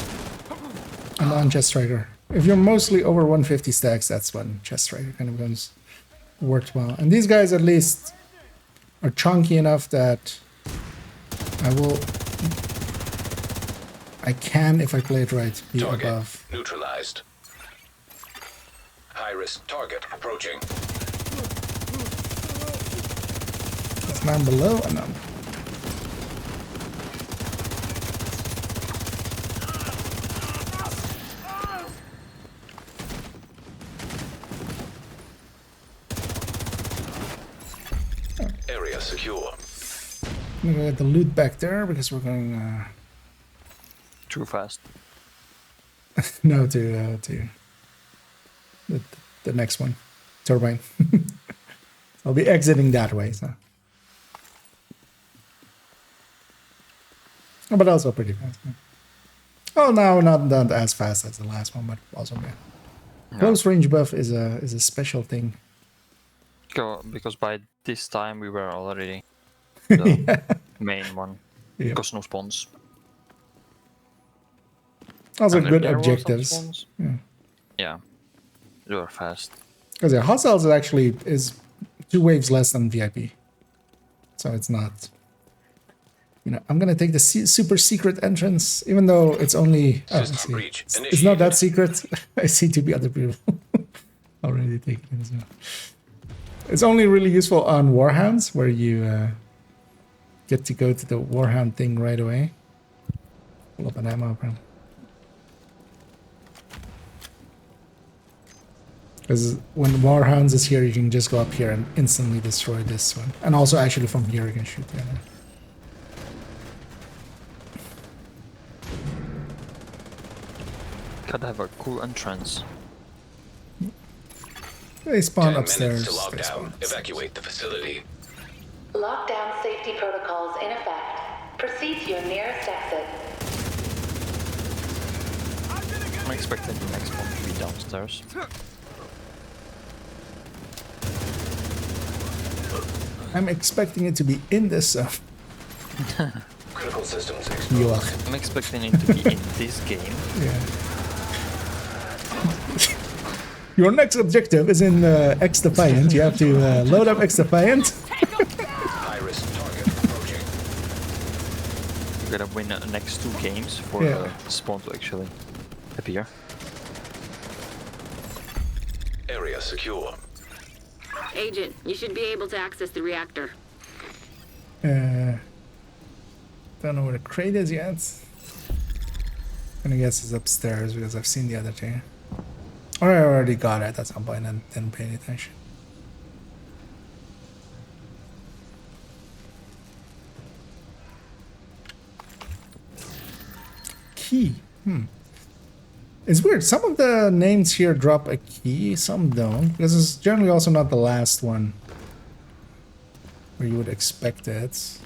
a non-chest striker. If you're mostly over 150 stacks, that's when chest striker kind of becomes worthwhile. And these guys at least are chunky enough that I can, if I play it right, be Target above. neutralized. High-risk target approaching. This man below, and no. Area secure. I'm gonna get the loot back there because we're going Too fast. no to the next one, turbine. I'll be exiting that way, so. Oh, but also pretty fast. Yeah. Oh, no, not as fast as the last one, but also yeah. No. Close range buff is a special thing. Because by this time we were already the main one. Yeah. Because no spawns. Also And if good there were some objectives. spawns, Yeah. yeah. They were fast. Because yeah, hostiles actually is 2 waves less than VIP, so it's not. You know, I'm gonna take the super secret entrance, even though it's only. Oh, let's System see. breach It's not that initiated. secret. I see to be other people already taking it as well. It's only really useful on Warhounds, where you get to go to the Warhound thing right away. Pull up an ammo, bro. Because when Warhounds is here, you can just go up here and instantly destroy this one. And also, actually, from here, you can shoot the other. Could have a cool entrance. They spawn 10 upstairs. minutes to They spawn lockdown. upstairs. Evacuate the facility. Lockdown safety protocols in effect. Proceed to your nearest exit. I'm expecting the next one to be downstairs. I'm expecting it to be in this zone. Critical systems exposed. Joach. I'm expecting it to be in this game. Yeah. Your next objective is in X Defiant. You have to load up X Defiant. High-risk target approaching. You gotta win the next 2 games for Yeah. the spawn to actually appear. Area secure. Agent, you should be able to access the reactor. Don't know where the crate is yet. And I guess it's upstairs because I've seen the other two. Or I already got it at some point and didn't pay any attention. Key. It's weird. Some of the names here drop a key, some don't. Because it's generally also not the last one where you would expect it.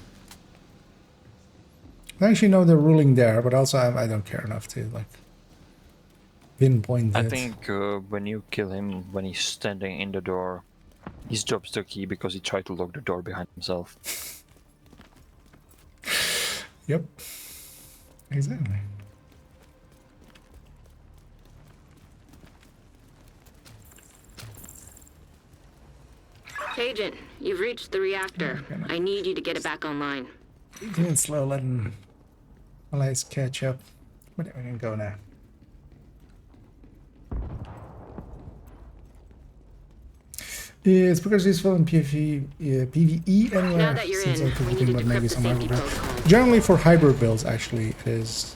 I actually know the ruling there, but also I don't care enough to like pinpoint it. I think when you kill him, when he's standing in the door, he drops the key because he tried to lock the door behind himself. Yep. Exactly. Agent, you've reached the reactor. I need you to get it back online. Doing it slow, letting allies catch up. Where we can go now? It's because it's full in PvE anywhere. Now that you're Since in, I could we think need to about maybe decrypt the some safety hybrid builds. protocols. Generally for hybrid builds, actually, it is.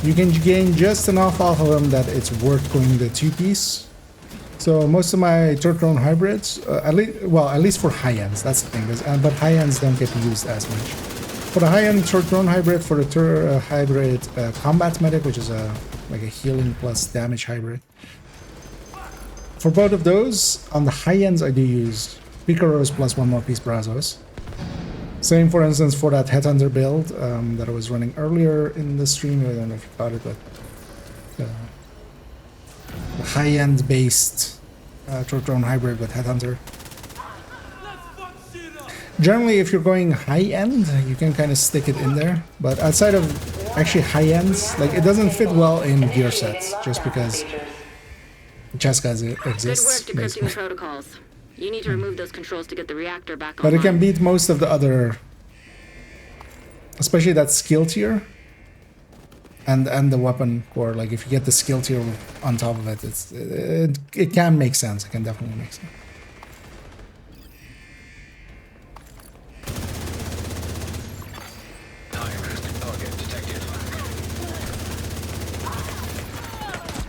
You can gain just enough off of them that it's worth going the two-piece. So most of my turret drone hybrids, at least for high ends, that's the thing. But high ends don't get used as much. For the high end turret drone hybrid, for the hybrid combat medic, which is like a healing plus damage hybrid. For both of those, on the high ends, I do use Picaros plus one more piece Brazos. Same, for instance, for that Headhunter build that I was running earlier in the stream. I don't know if you caught it, but the high-end based turret drone hybrid with Headhunter. Generally, if you're going high-end, you can kind of stick it in there. But outside of actually high-ends, like it doesn't fit well in gear sets, just because Cheska exists. Good work decrypting the protocols. You need to remove those controls to get the reactor back But online. it can beat most of the other, especially that skill tier and the weapon core. Like if you get the skill tier on top of it, it can make sense. It can definitely make sense. High-risk target detected.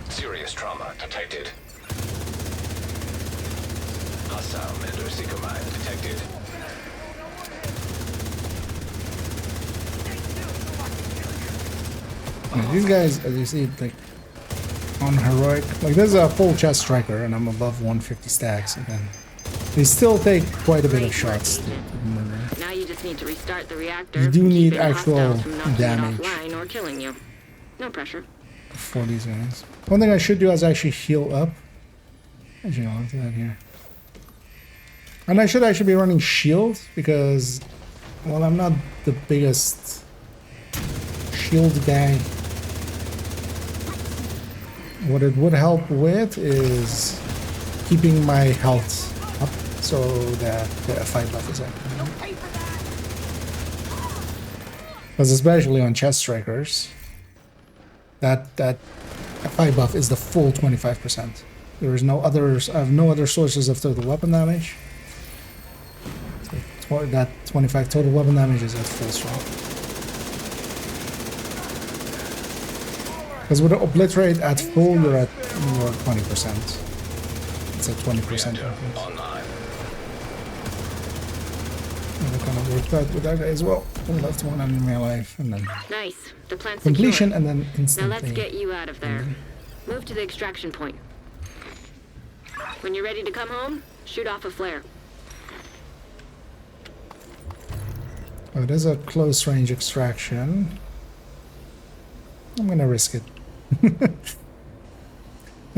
Serious trauma detected. Hostile Mender Seeker mine detected. Yeah, these guys, as you see, like on heroic, like this is a full chest striker, and I'm above 150 stacks, and then they still take quite a bit of shots to murder. Now you just need to restart the reactor. You do and need keep actual hostiles from knocking it damage. offline or killing you. No pressure. For these guys. One thing I should do is actually heal up. Actually, I'll do that here. And I should actually be running shield because, well, I'm not the biggest shield guy. What it would help with is keeping my health up so that the F5 buff is active. Because especially on chest strikers, that F5 buff is the full 25%. There is no others. I have no other sources of total weapon damage. So that 25 total weapon damage is at full strength. Because with the obliterate at full, you're at 20%. It's a 20% increase. Online. And I kind of worked out with that guy as well. I left one in my life, and then Nice. The plant's completion, secure. and then Now instantly. let's get you out of there. Move to the extraction point. When you're ready to come home, shoot off a flare. Oh, there's a close range extraction. I'm gonna risk it. The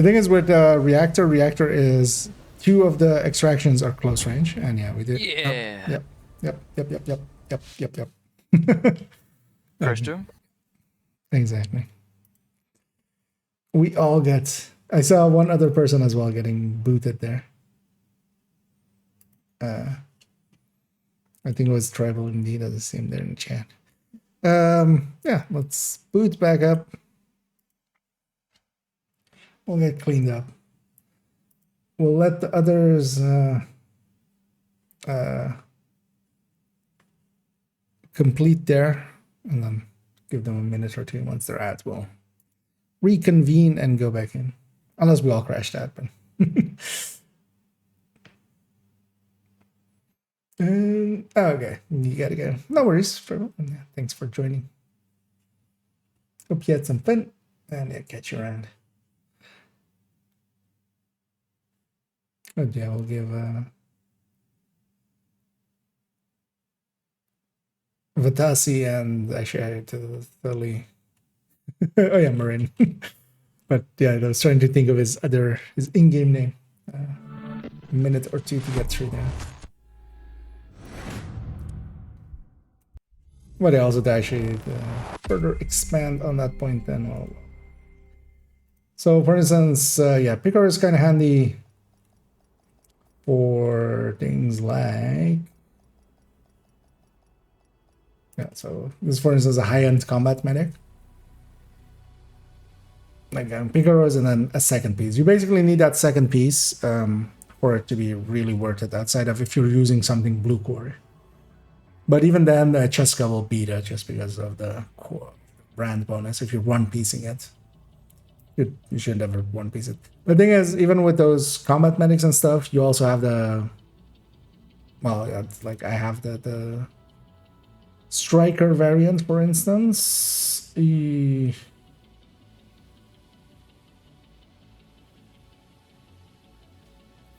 thing is with reactor is 2 of the extractions are close range, and yeah, we did. Yeah. Yep. First two? Exactly. We all get. I saw one other person as well getting booted there. I think it was Tribal indeed, as I see him there in the chat. Yeah, let's boot back up. We'll get cleaned up. We'll let the others complete there, and then give them a minute or two. Once they're out, we'll reconvene and go back in. Unless we all crash that, but okay, you gotta go. No worries. Thanks for joining. Hope you had some fun. And yeah, catch your end. But yeah, we'll give Vatasi and actually to the Thali. Oh yeah, Marin. But yeah, I was trying to think of his in-game name. A minute or two to get through there. But yeah, also to actually further expand on that point then. Well, so for instance, yeah, Picker is kind of handy for things like, yeah, so this for instance a high-end combat medic. Like Picaros and then a second piece. You basically need that second piece for it to be really worth it outside of if you're using something blue core. But even then, Cheska will beat it just because of the brand bonus. If you're one-piecing it, you should never one-piece it. The thing is, even with those combat medics and stuff, you also have the, well, yeah, like I have the striker variant, for instance.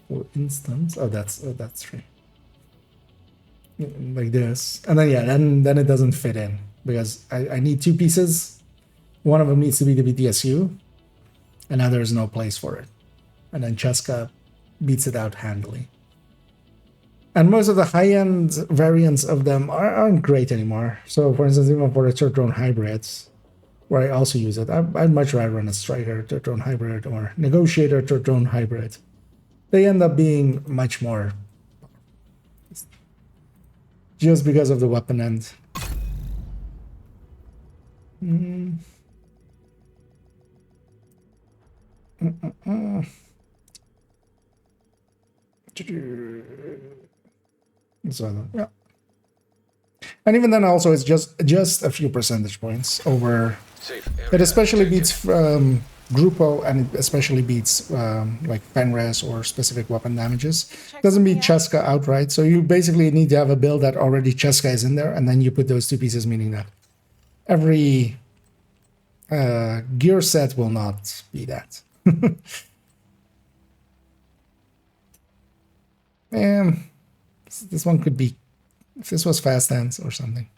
Oh, that's true. Like this, and then yeah, then it doesn't fit in because I need two pieces. One of them needs to be the BTSU, and now there's no place for it. And then Cheska beats it out handily. And most of the high-end variants of them aren't great anymore. So, for instance, even for the third drone hybrids, where I also use it, I'd much rather run a striker third drone hybrid or negotiator third drone hybrid. They end up being much more just because of the weapon end. So, yeah. And even then also it's just a few percentage points over. It especially beats Grupo, and it especially beats like Fenris or specific weapon damages. It doesn't beat Cheska outright, so you basically need to have a build that already Cheska is in there, and then you put those two pieces, meaning that every gear set will not be that. And this one could be, if this was fast hands or something.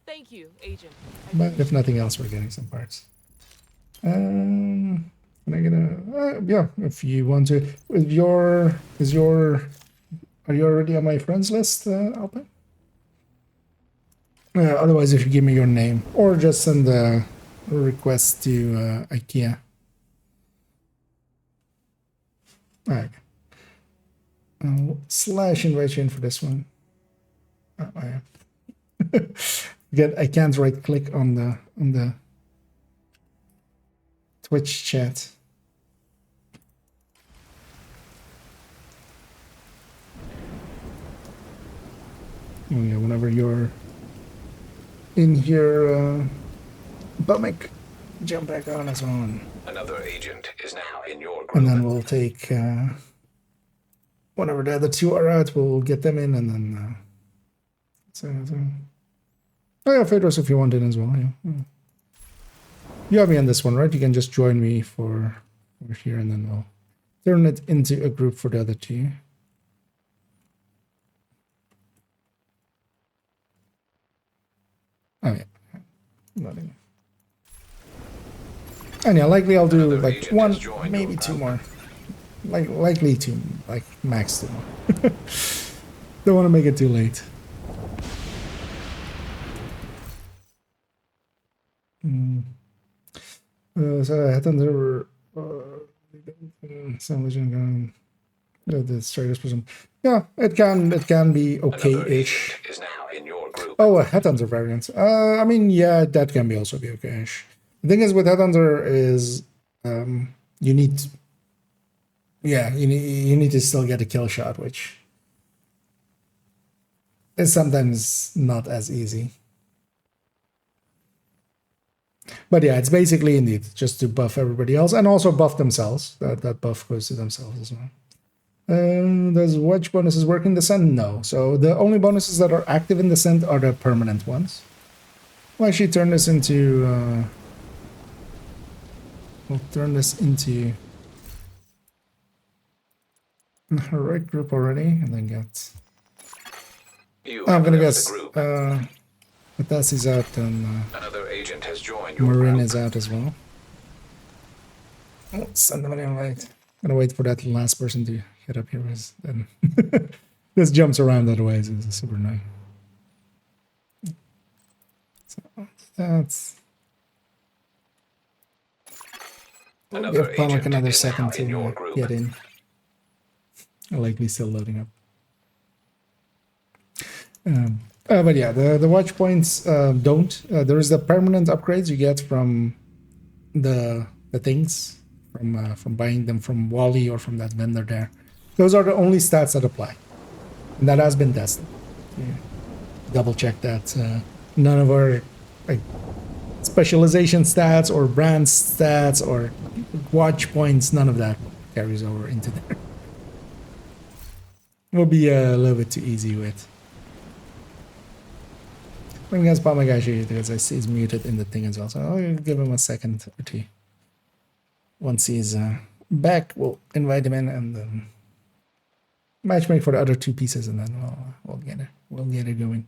Thank you, Agent. But if nothing else, we're getting some parts. Can I get a yeah, if you want to. Are you already on my friends list, Alpine? Otherwise, if you give me your name or just send a request to IKEA. Alright. I'll / invite you in for this one. Oh, I I can't right click on the Twitch chat. Oh yeah, whenever you're in here, Bumick, jump back on as on. Another agent is now in your group. And then we'll take whenever the other two are out, we'll get them in, and then oh yeah, Phaedrus, if you want in as well. Yeah. You have me on this one, right? You can just join me for over here, and then we'll turn it into a group for the other two. Oh yeah, loading. And yeah, likely I'll do like one, maybe two more. Likely two, like max two more. Don't want to make it too late. So I had under some legend the strikers person. Yeah, it can be okay-ish. Is now in your group. Oh, a headhunter variant. I mean, yeah, that can be also be okay-ish. The thing is with headhunter is you need, you need to still get a kill shot, which is sometimes not as easy. But yeah, it's basically indeed just to buff everybody else and also buff themselves. That buff goes to themselves as well. Does wedge bonuses work in Descent? No. So the only bonuses that are active in Descent are the permanent ones. We'll actually turn this into we'll turn this into a right group already, and then get. You I'm have gonna left guess. the group. Matas is out, and Another agent has joined your Marin group. is out as well. Oh, send them an invite. Gonna wait for that last person to get up here. Then this jumps around otherwise. It's super annoying. So that's. We'll Another give Pomak agent another is now second in your to group. get in. Likely still loading up. But yeah, the watch points don't. There is the permanent upgrades you get from the things from buying them from Wally or from that vendor there. Those are the only stats that apply, and that has been tested. Yeah. Double check that none of our like specialization stats or brand stats or watch points, none of that carries over into there. Will be a little bit too easy with. I guess Pamagashi, because I see he's muted in the thing as well, so I'll give him a second or two. Once he's back, we'll invite him in and then matchmake for the other two pieces, and then we'll get it going.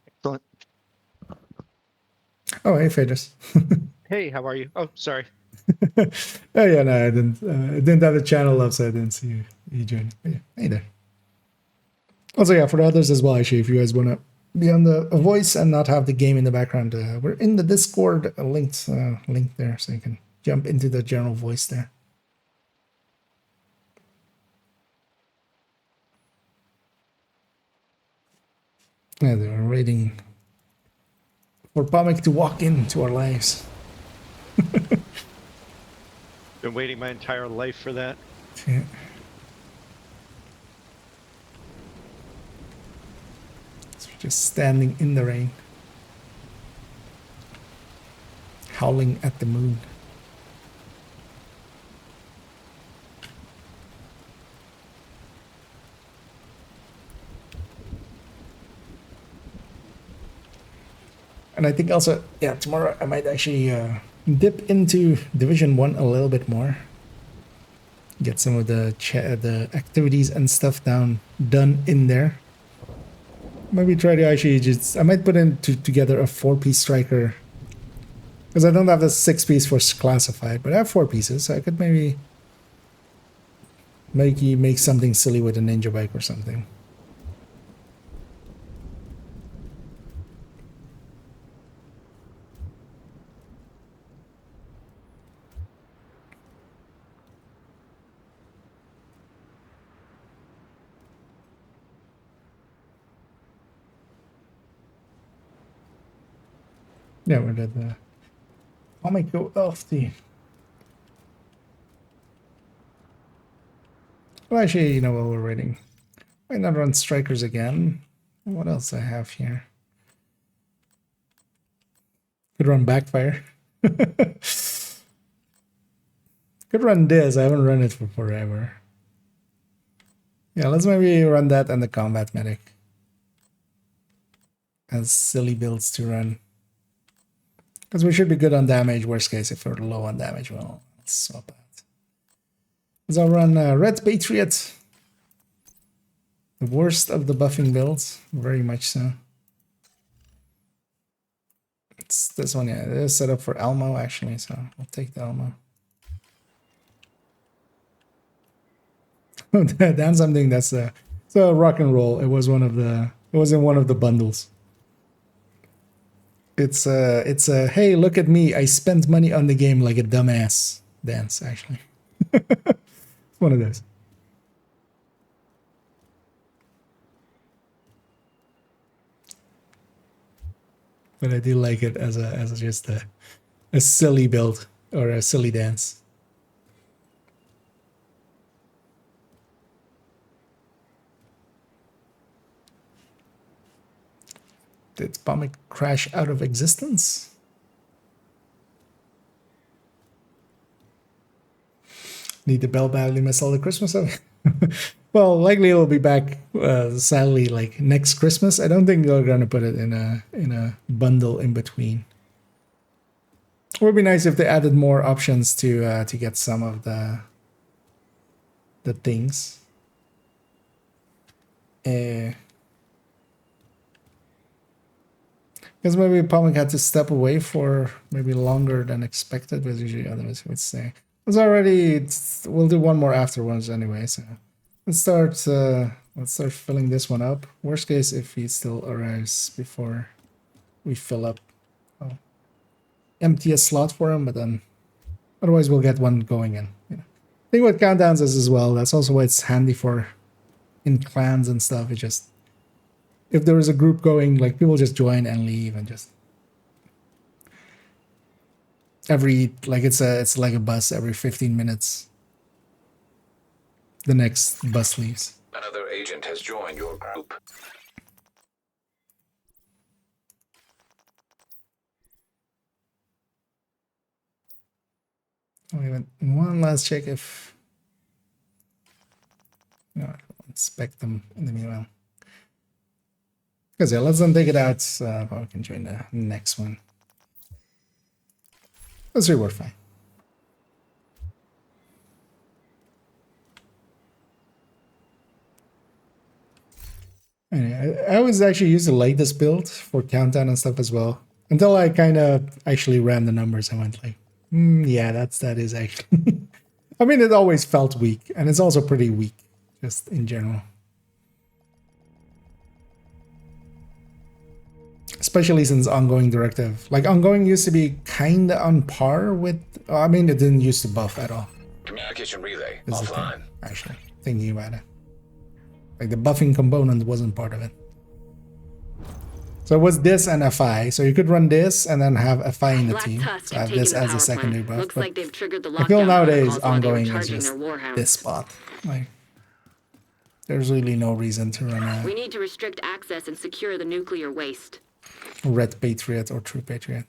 Excellent. Oh, hey, Phaedrus. Hey, how are you? Oh, sorry. Oh yeah, no, I didn't have a channel up, so I didn't see you join. But yeah, hey there. Also, yeah, for the others as well, actually, if you guys want to be on the voice and not have the game in the background, we're in the Discord link there, so you can jump into the general voice there. Yeah, they were waiting for Pamek to walk into our lives. Been waiting my entire life for that. Yeah. So we're just standing in the rain, howling at the moon. And I think also, yeah, tomorrow I might actually dip into Division 1 a little bit more. Get some of the activities and stuff done in there. Maybe try to actually just, I might put together a 4-piece striker. Because I don't have the 6-piece for classified, but I have 4 pieces, so I could maybe make something silly with a ninja bike or something. Yeah, where did the comic go off the... Well, actually, you know what we're reading. Might not run strikers again. What else I have here? Could run backfire. Could run this. I haven't run it for forever. Yeah, let's maybe run that and the combat medic. As silly builds to run. Because we should be good on damage. Worst case, if we're low on damage, well, let's swap that. So I'll run Red Patriot. The worst of the buffing builds. Very much so. It's this one, yeah. It is set up for Elmo, actually, so I'll take the Elmo. That's something that's it's a rock and roll. It was in one of the bundles. It's a hey, look at me, I spent money on the game like a dumbass dance, actually. It's one of those. But I do like it as just a silly build or a silly dance. Did Pomic crash out of existence? Need the bell badly miss all the Christmas of Well, likely it'll be back sadly like next Christmas. I don't think they're gonna put it in a bundle in between. It would be nice if they added more options to get some of the things. Because maybe Pomic had to step away for maybe longer than expected, but usually others would say. We'll do one more afterwards anyway, so let's start filling this one up. Worst case, if he still arrives before we fill up. I'll empty a slot for him, but then otherwise we'll get one going in. You know. Thing with countdowns is as well, that's also why it's handy for in clans and stuff. It just, if there is a group going, like people just join and leave and just it's like a bus every 15 minutes. The next bus leaves. Another agent has joined your group. One last check if I'll inspect them in the meanwhile. Because yeah, let's then take it out. We can join the next one. Let's see, we're fine. Anyway, I always actually used to like this build for countdown and stuff as well. Until I kind of actually ran the numbers and went like, yeah, that is actually. I mean, it always felt weak, and it's also pretty weak, just in general. Especially since ongoing directive. Like, ongoing used to be kind of on par with. I mean, it didn't used to buff at all. Communication relay This is the offline. thing, actually, thinking about it. Like, the buffing component wasn't part of it. So it was this and FI. So you could run this and then have FI in the Black team. Tusk So have have this taken the as a power secondary plant. buff. Looks But like they've triggered the I feel lockdown nowadays protocols while they were ongoing is charging just their warhounds. this spot. Like, there's really no reason to run a We need to restrict access and secure the nuclear waste. Red Patriot or True Patriot.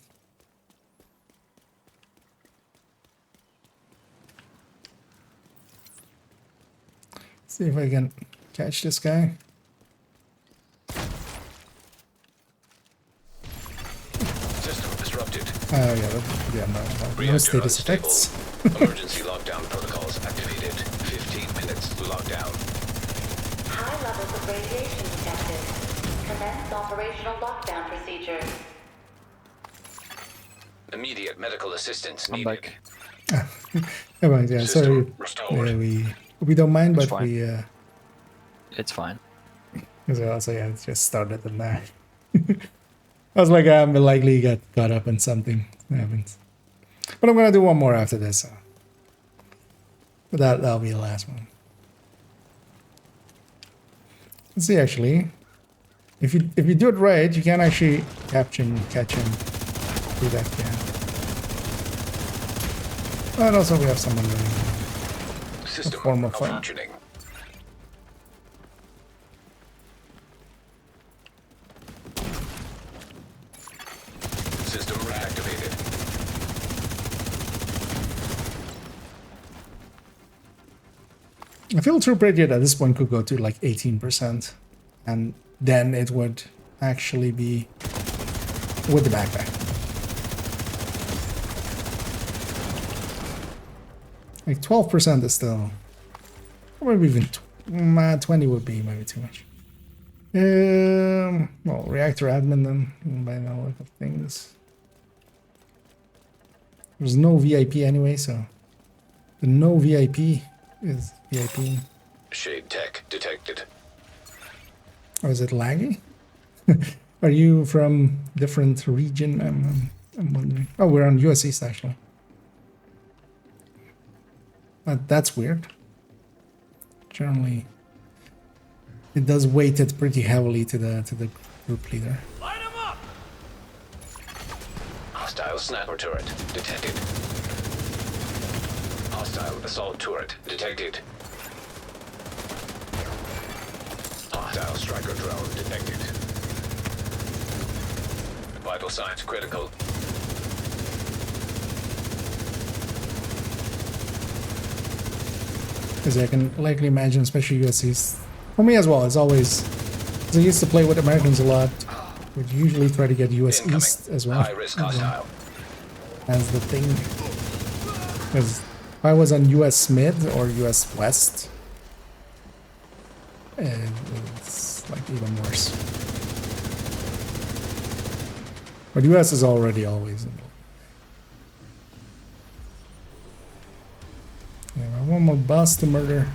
See if I can catch this guy. System disrupted. No status effects. Emergency lockdown protocols activated. 15 minutes lockdown. High levels of radiation detected. Commence operational lockdown procedures. Immediate medical assistance I'm needed. back. Anyway, yeah, sorry. System restored. We don't mind, It's but fine. It's fine. because also yeah, it just started at that. I was like, I'm likely get caught up in something. It happens. But I'm gonna do one more after this. So. But that'll be the last one. Let's see. Actually, if you do it right, you can actually catch him through that gap. And also we have someone doing System form of fun. functioning. System reactivated. I feel True Patriot at this point could go to like 18%, and then it would actually be with the backpack. Like 12% is still, or maybe even 20 would be maybe too much. Well, reactor admin then, by the look of things. There's no VIP anyway, so the no VIP is VIP. Shade tech detected. Or is it laggy? Are you from different region? I'm wondering. Oh, we're on US East actually. That's weird. Generally, it does weight it pretty heavily to the group leader. Light 'em up! Hostile sniper turret detected. Hostile assault turret detected. Hostile striker drone detected. Vital signs critical. Because I can likely imagine, especially US East. For me as well, it's always. Because I used to play with Americans a lot. Would usually try to get US Incoming. East as well. High risk hostile. as the thing. Because if I was on US mid or US west, it's like even worse. But US is already always involved. Yeah, one more boss to murder.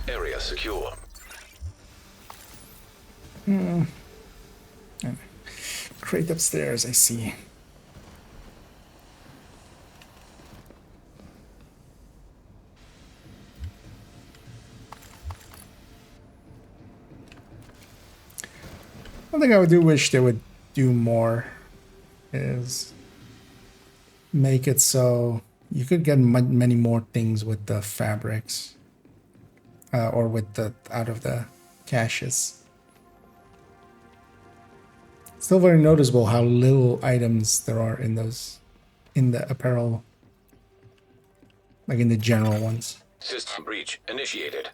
Area secure. Crate upstairs, I see. One thing I do wish they would do more is make it so you could get many more things with the fabrics or with the out of the caches. Still very noticeable how little items there are in those, in the apparel, like in the general ones. System breach initiated.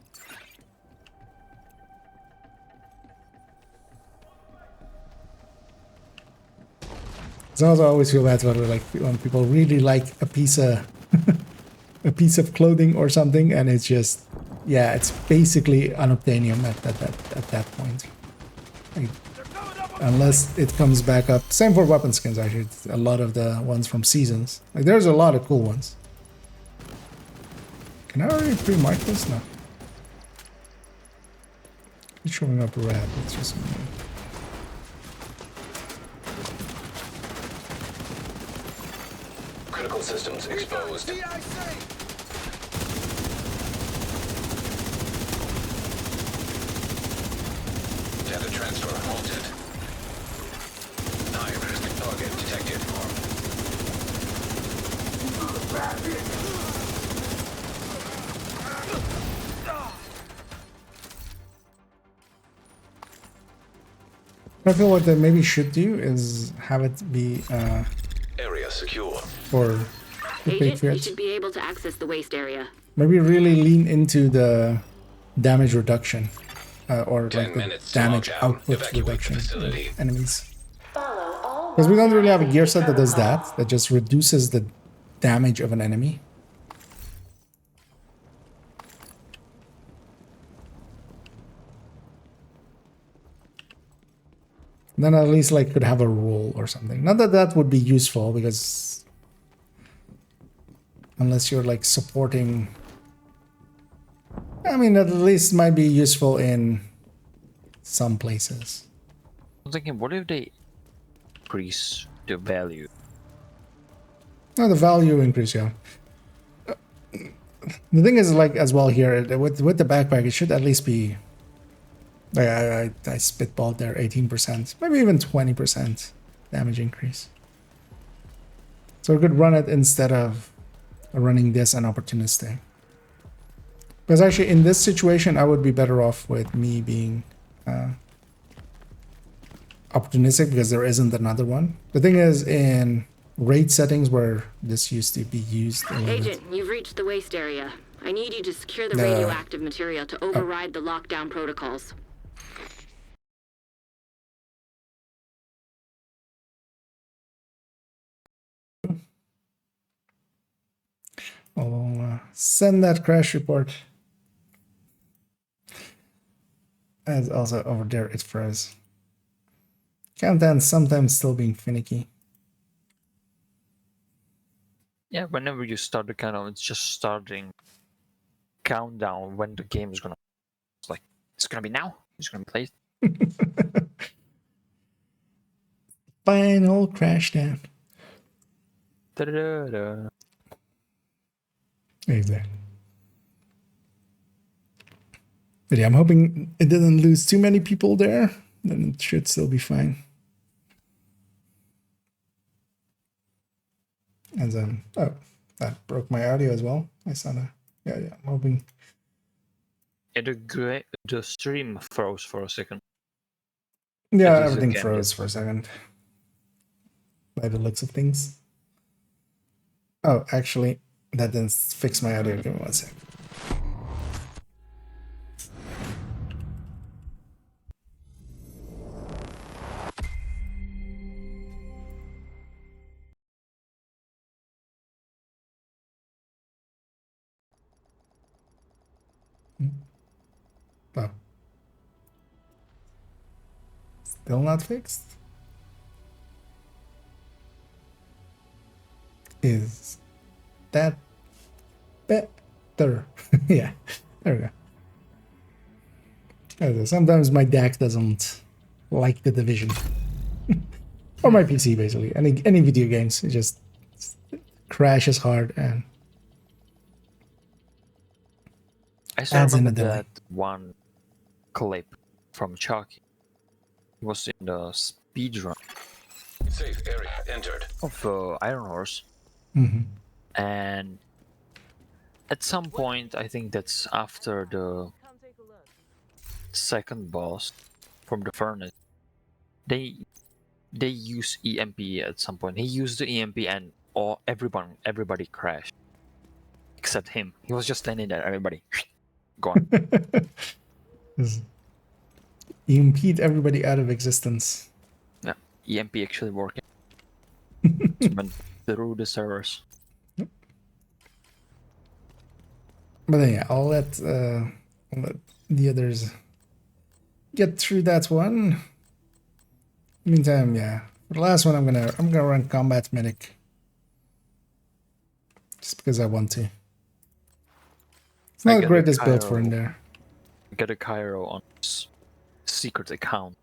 So I always feel bad about it, like when people really like a piece of a piece of clothing or something, and it's just, yeah, it's basically unobtainium at that point. Like, unless it comes back up. Same for weapon skins, actually. A lot of the ones from Seasons. Like, there's a lot of cool ones. Can I already pre-mark this? No. It's showing up red. It's just... Critical systems exposed. Data transfer halted. High-risk target detected. I feel what they maybe should do is have it be Area secure. for the Agent, you Patriots. should be able to access the waste area. Maybe really lean into the damage reduction or 10 like the minutes to damage lock down. output Evacuate the reduction facility. of enemies. Follow all Because we don't really have a safety gear set that does protocols. that just reduces the damage of an enemy. Then at least like could have a rule or something. Not that that would be useful because unless you're like supporting, I mean, at least might be useful in some places. I'm thinking, what if they increase the value? No, the value increase, yeah. The thing is, like, as well here, with the backpack, it should at least be... Like, I spitballed there, 18%, maybe even 20% damage increase. So we could run it instead of running this and opportunistic. Because actually, in this situation, I would be better off with me being opportunistic because there isn't another one. The thing is, in raid settings where this used to be used a little bit, Agent, you've reached the waste area. I need you to secure the No. radioactive material to override the lockdown protocols. I'll send that crash report. And also over there it froze. Countdown sometimes still being finicky. Yeah, whenever you start the countdown, it's just starting countdown when the game is gonna. It's like it's gonna be now. It's gonna be played. Final crash down. Da-da-da-da. Exactly. But yeah, I'm hoping it didn't lose too many people there. Then it should still be fine. And then, oh, that broke my audio as well. I saw that. Yeah, I'm hoping. Yeah, the stream froze for a second. Yeah, At least everything again, froze for a second. By the looks of things. Oh, actually, that didn't fix my audio. Give me 1 sec. Oh. Still not fixed? Is that better? Yeah, there we go. Sometimes my DAC doesn't like the division. Or my PC, basically. Any video games, it just crashes hard and I still adds in a remember delay. that one clip from Chucky. It was in the speedrun Safe area entered. of Iron Horse. And at some point, I think that's after the second boss from the furnace, they use EMP at some point. He used the EMP and everybody crashed. Except him. He was just standing there, everybody gone. You impede everybody out of existence. Yeah. EMP actually working. It went through the servers. But then, yeah, I'll let the others get through that one. Meantime, yeah, for the last one, I'm gonna run combat medic just because I want to. It's not the greatest build for in there. Get a Cairo on his secret account.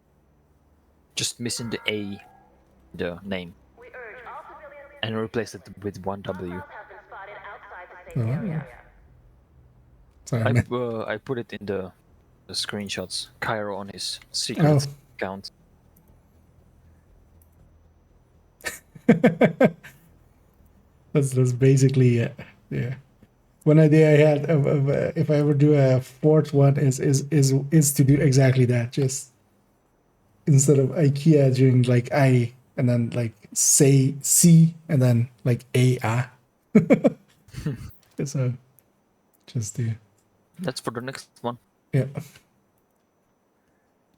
Just missing the A, the name, and replace it with 1W. Oh, yeah. Sorry, I put it in the screenshots. Cairo on his secret account. That's basically it. Yeah. One idea I had of if I ever do a fourth one is to do exactly that. Just instead of IKEA doing like I and then like say C and then like A. So just do. That's for the next one. Yeah.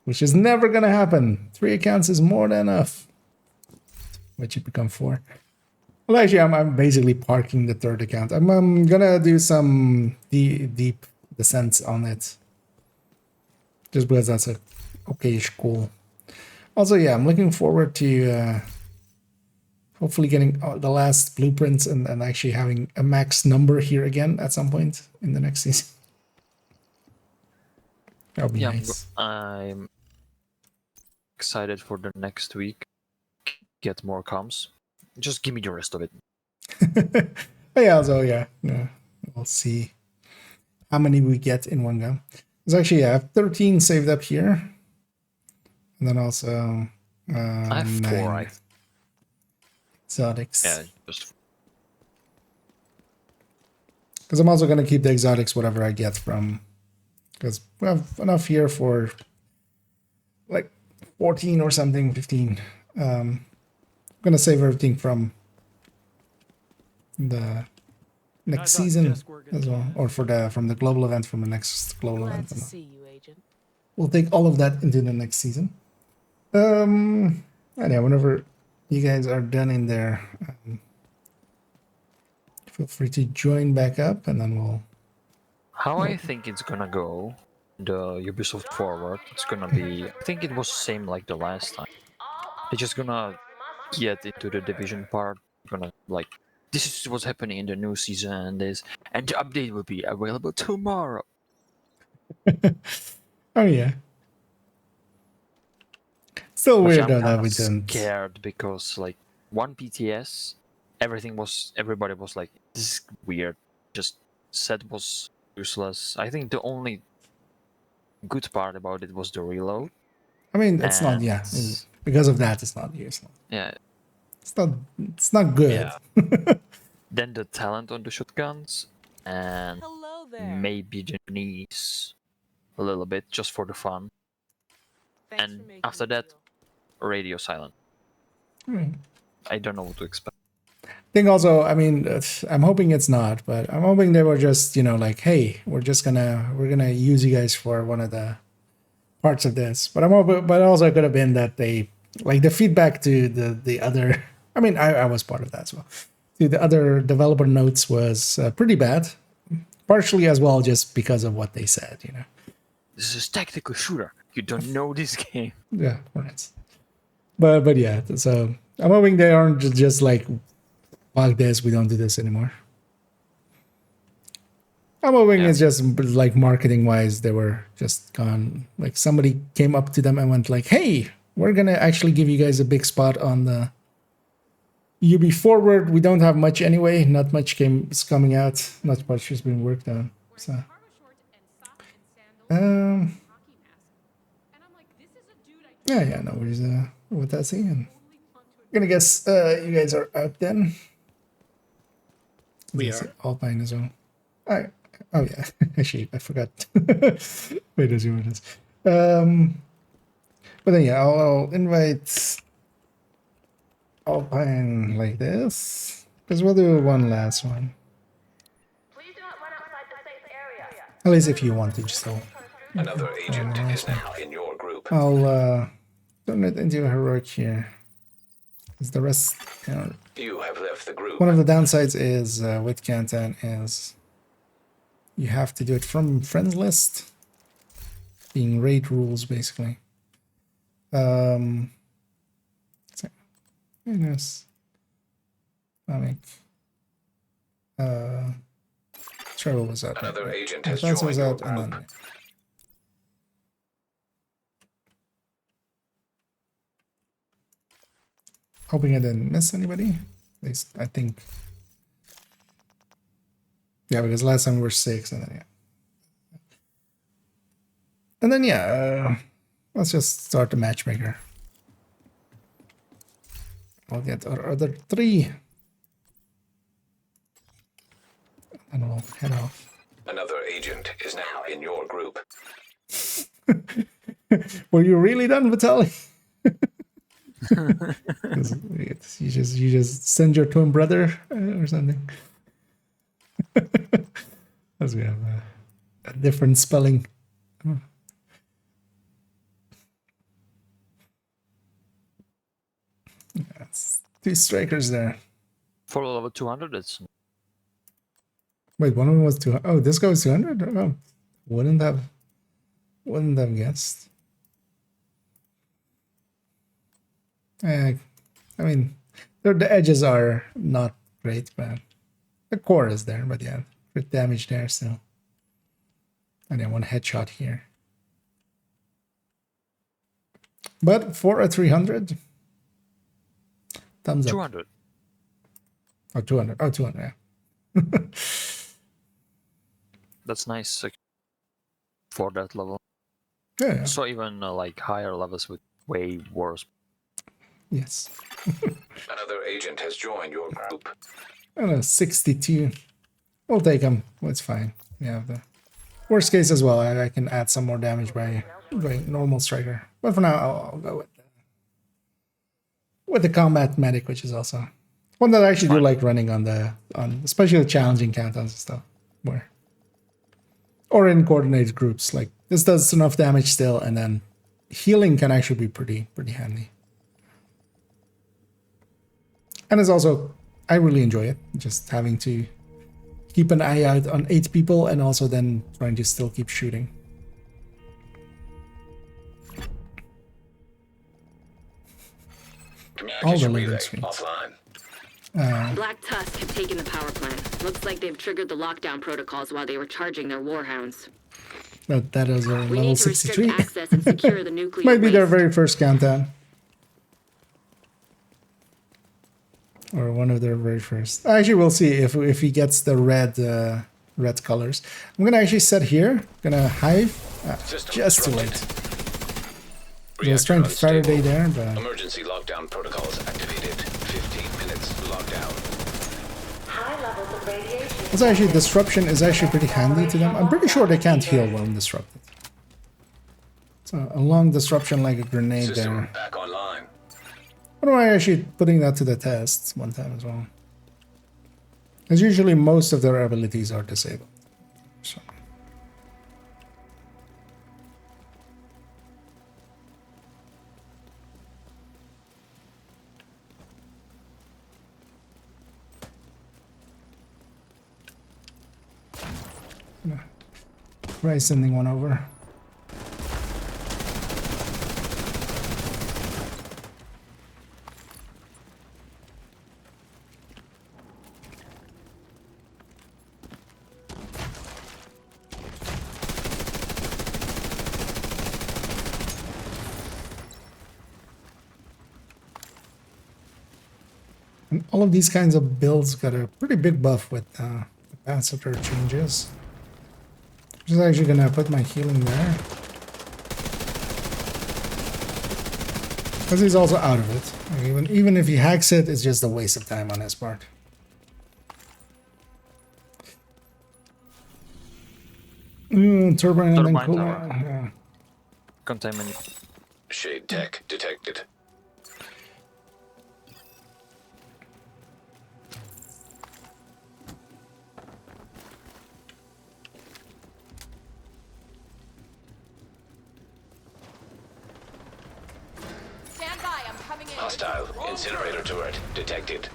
Which is never gonna happen. 3 accounts is more than enough. What you become 4. Well, actually, I'm basically parking the third account. I'm gonna do some deep descents on it, just because that's a okayish cool. Also, yeah, I'm looking forward to hopefully getting the last blueprints and actually having a max number here again at some point in the next season. That'll be nice. I'm excited for the next week. Get more comms. Just give me the rest of it. Yeah, we'll see how many we get in one go. There's actually, I have 13 saved up here. And then also I have 4 exotics. Yeah, just because I'm also going to keep the exotics whatever I get from, because we have enough here for like 14 or something, 15. I'm going to save everything from the next season as well, or from the global event, from the next global Glad event. to see you, Agent. We'll take all of that into the next season. And yeah, whenever you guys are done in there, feel free to join back up, and then we'll. how I think it's gonna go. The Ubisoft Forward. It's gonna be. I think it was same like the last time. They're just gonna get into the division part. Gonna like. This is what's happening in the new season, and the update will be available tomorrow. Oh yeah. Still Which weird though I'm that kinda we didn't. scared because like one PTS, everybody was like, this is weird. Just set was useless. I think the only good part about it was the reload. I mean, it's not. And Yeah, because of that, it's not useful. yeah. It's not good. Yeah. Then the talent on the shotguns and Hello there. maybe the knees a little bit just for the fun. Thanks And for making after me that, feel- radio silent. Hmm. I don't know what to expect. I think also, I mean, I'm hoping it's not, but I'm hoping they were just, like, hey, we're gonna use you guys for one of the parts of this. But but also it could have been that they, like, the feedback to the other. I mean, I was part of that as well. To the other developer notes was pretty bad, partially as well just because of what they said, you know. This is tactical shooter. You don't know this game. Yeah, right. But yeah, so I'm hoping they aren't just like, fuck this, we don't do this anymore. I'm hoping it's just like marketing wise, they were just gone. Like somebody came up to them and went like, hey, we're gonna actually give you guys a big spot on the UB Forward. We don't have much anyway. Not much is coming out. Not much has been worked on. So yeah, no worries with that thing. And I'm gonna guess you guys are out then. We are. Alpine as well. Oh yeah, actually I forgot. Wait a minute. But then yeah, I'll invite Alpine like this, because we'll do one last one. Please do not run outside the safe area. At least if you want to, so Another agent is now in your group. I'll turn it into a heroic here. Because the rest, you know, You have left the group. one of the downsides is with Kantan is you have to do it from friends list, being raid rules basically. So, yes, Trevor was out. Another agent Yeah, has Fancy was joined your out, and then group. hoping I didn't miss anybody. At least I think. Yeah, because last time we were 6, and then yeah. And then yeah, let's just start the matchmaker. I'll get our other 3. And we'll head off. Another agent is now in your group. Were you really done, Vitaly? you just send your twin brother or something. As we have a different spelling. That's 2 strikers there. For level 200, it's Wait, one of them was 200. Oh, this guy was 200? Oh, wouldn't have guessed. I mean, the edges are not great, but the core is there. But yeah, crit damage there still. And then 1 headshot here. But for a 300, thumbs up. 200. Oh, 200. Oh, 200, yeah. That's nice for that level. Yeah. So even like higher levels with way worse. Yes. Another agent has joined your group. I don't know, 62. We'll take them. It's fine. Yeah, the worst case as well. I can add some more damage by going normal striker. But for now, I'll go with the combat medic, which is also one that I actually do like running on especially the challenging countdowns and stuff. Or in coordinated groups. Like this does enough damage still, and then healing can actually be pretty handy. And it's also, I really enjoy it. Just having to keep an eye out on 8 people and also then trying to still keep shooting. All the Communication relay loading screens. offline. Black Tusk have taken the power plant. Looks like they've triggered the lockdown protocols while they were charging their warhounds. But that is a We level need to 63. restrict access and secure the nuclear Might be their waste. very first countdown. Or one of their very first. Actually, we'll see if he gets the red colors. I'm gonna actually set here. Gonna hive System just too disrupted. late. I was trying to Reactor Faraday unstable. there, but Emergency lockdown protocols activated. 15 minutes lockdown. High levels of radiation. it's actually disruption is actually pretty handy to them. I'm pretty sure they can't heal when disrupted. So a long disruption like a grenade System there. back online. What am I actually putting that to the test one time as well? Because usually most of their abilities are disabled. So. Try sending one over. And all of these kinds of builds got a pretty big buff with capacitor changes. I'm just actually gonna put my healing there. Because he's also out of it. Like even if he hacks it, it's just a waste of time on his part. Turbine and then Turbine cooler. tower. Yeah. Containment. Shade tech detected. Stand by, I'm coming in. Hostile incinerator turret detected.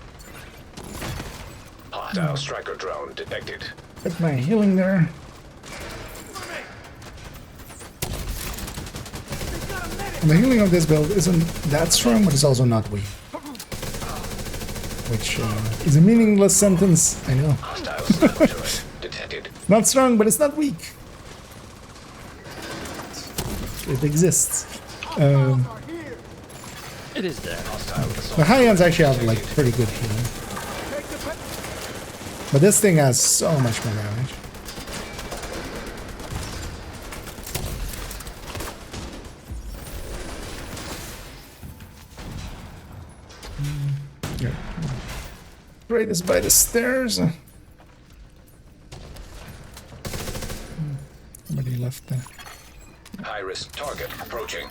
Hostile striker drone detected. Put my healing there. And the healing of this build isn't that strong, but it's also not weak. Which is a meaningless sentence, I know. Hostile sniper turret detected. Not strong, but it's not weak. It exists. It is there. Hostile assault The high ends actually have like pretty good healing. But this thing has so much more damage. Yeah. Right is by the stairs. Somebody left there. high risk target approaching.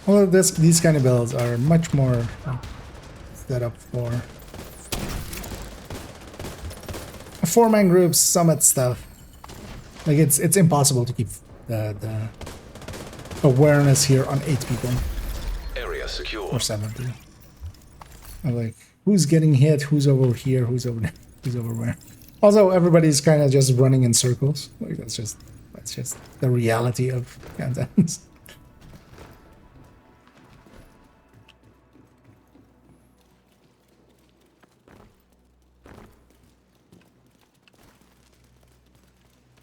Well, these kind of builds are much more set up for four-man groups, summit stuff. Like it's impossible to keep the awareness here on 8 people Area secure. or 70. I'm like, who's getting hit? Who's over here? Who's over there? Who's over where? Also, everybody's kind of just running in circles. Like that's just the reality of countdowns.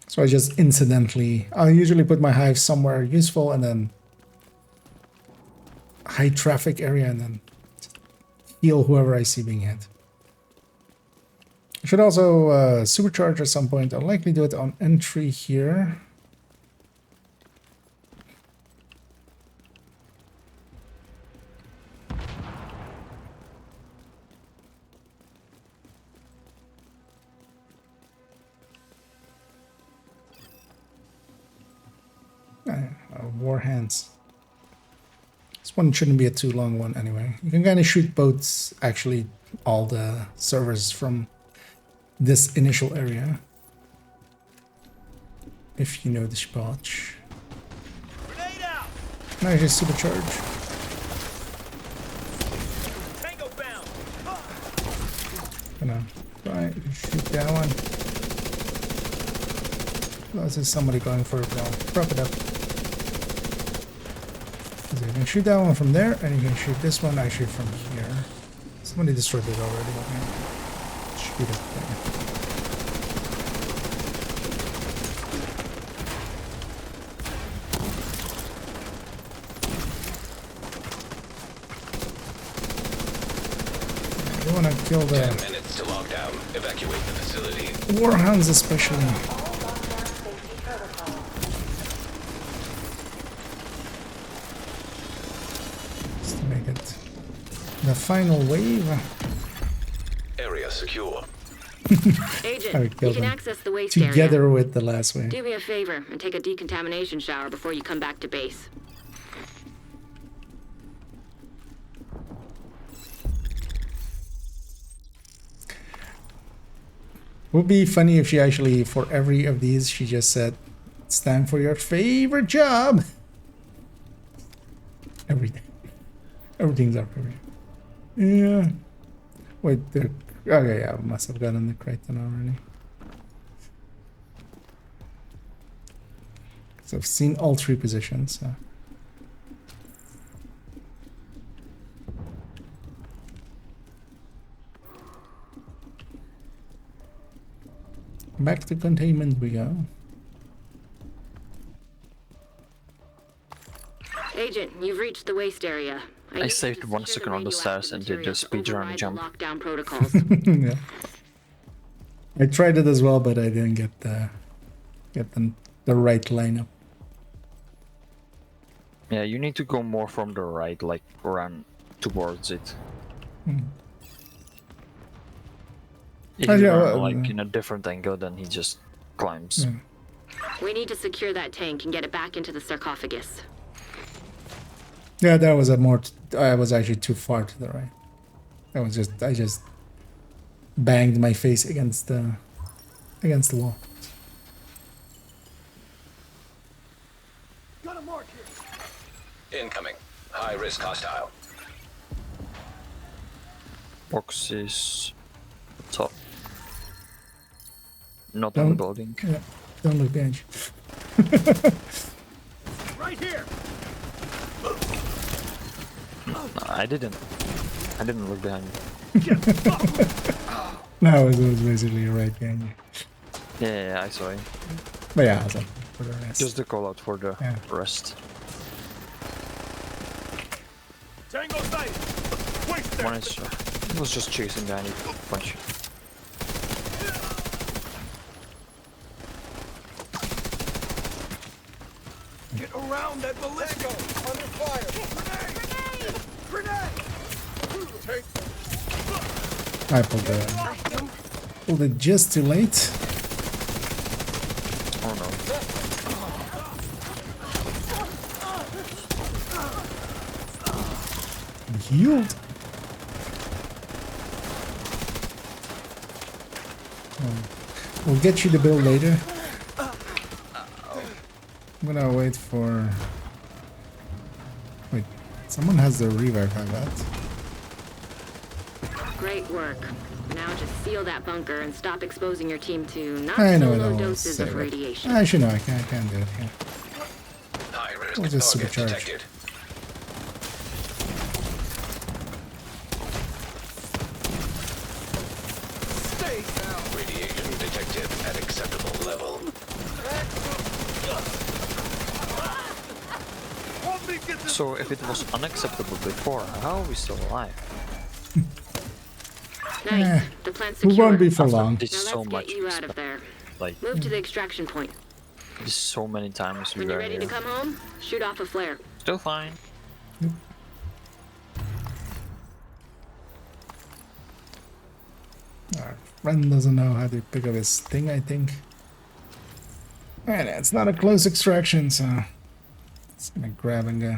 So I just incidentally, I'll usually put my hive somewhere useful and then high traffic area and then heal whoever I see being hit. I should also supercharge at some point. I'll likely do it on entry here. War hands. This one shouldn't be a too long one anyway. You can kind of shoot boats, actually, all the servers from this initial area. If you know the spot. Grenade out! Now I just supercharge. Tango bound! Gonna try to shoot that one. This is somebody going for it now. Prop it up. So you can shoot that one from there, and you can shoot this one actually from here. Somebody destroyed it already. Okay. Shoot it there. You want to kill the 10 minutes to lockdown. Evacuate the facility. warhounds especially. Just to make it the final wave. Area secure. Agent, I you killed can them access the waste area. together with the last wave. Do me a favor and take a decontamination shower before you come back to base. Would be funny if she actually, for every of these, she just said, It's time for your favorite job. Everything. Everything's up here. Yeah. Wait, okay, yeah, I must have gotten the Crichton already. So I've seen all three positions. So. Back to containment we go. Agent, you've reached the waste area. I saved 1 second on the stairs and did the speedrun jump. Lockdown protocols. Yeah. I tried it as well, but I didn't get the right lineup. Yeah, you need to go more from the right, like run towards it. If you run like in a different angle, then he just climbs. Yeah. We need to secure that tank and get it back into the sarcophagus. Yeah, that was a more. I was actually too far to the right. That was just. I just banged my face against the wall. Got a mark here. Incoming. High risk hostile. Box is top. Not on the building. Yeah, don't look behind you. Right here. No, I didn't look behind me. No, it was basically right behind you. Yeah, I saw it. But yeah, awesome. For the rest. Just the call out for the rest. Tango sight. Wait there. One is was just chasing behind you. Punch. Get around that ballista. Under fire. Grenade. Grenade. I pulled it just too late. Oh no. Healed. We'll get you the bill later. I'm gonna wait for. Wait, someone has the revive, I bet. Great work. Now just seal that bunker and stop exposing your team to not I know so low it all. doses of radiation. I should know. I can't do it. Yeah. High risk We'll just target supercharge. detected. Stay down. Radiation detected at acceptable level. Help me get this. So if it was unacceptable before, how are we still alive? Nice. The plant's We secure. won't be for After long. this Now let's so get much, you out of there. like Move to the extraction point. this so many times we When you're were ready to here. come home, shoot off a flare. Still fine. Our friend doesn't know how to pick up his thing, I think. And it's not a close extraction, so it's gonna grab and go.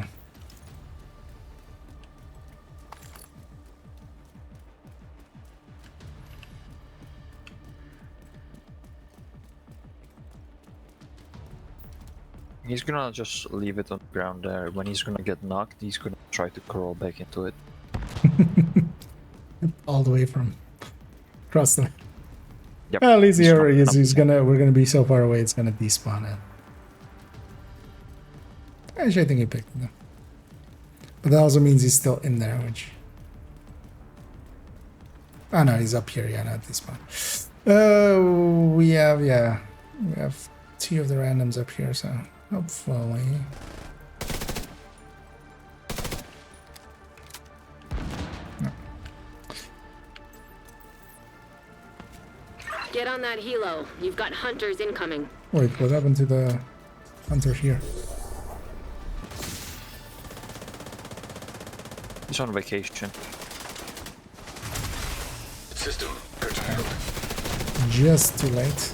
He's gonna just leave it on the ground there. When he's gonna get knocked, he's gonna try to crawl back into it. All the way from across the. Yep. Well, at least He's not- he's gonna. We're gonna be so far away. It's gonna despawn it. Actually, I think he picked it up. But that also means he's still in there, which. Oh no, he's up here. Yeah, not despawn. We have we have 2 of the randoms up here, so hopefully. Get on that helo. You've got hunters incoming. Wait, what happened to the hunter here? He's on vacation. System curtailed. Just too late.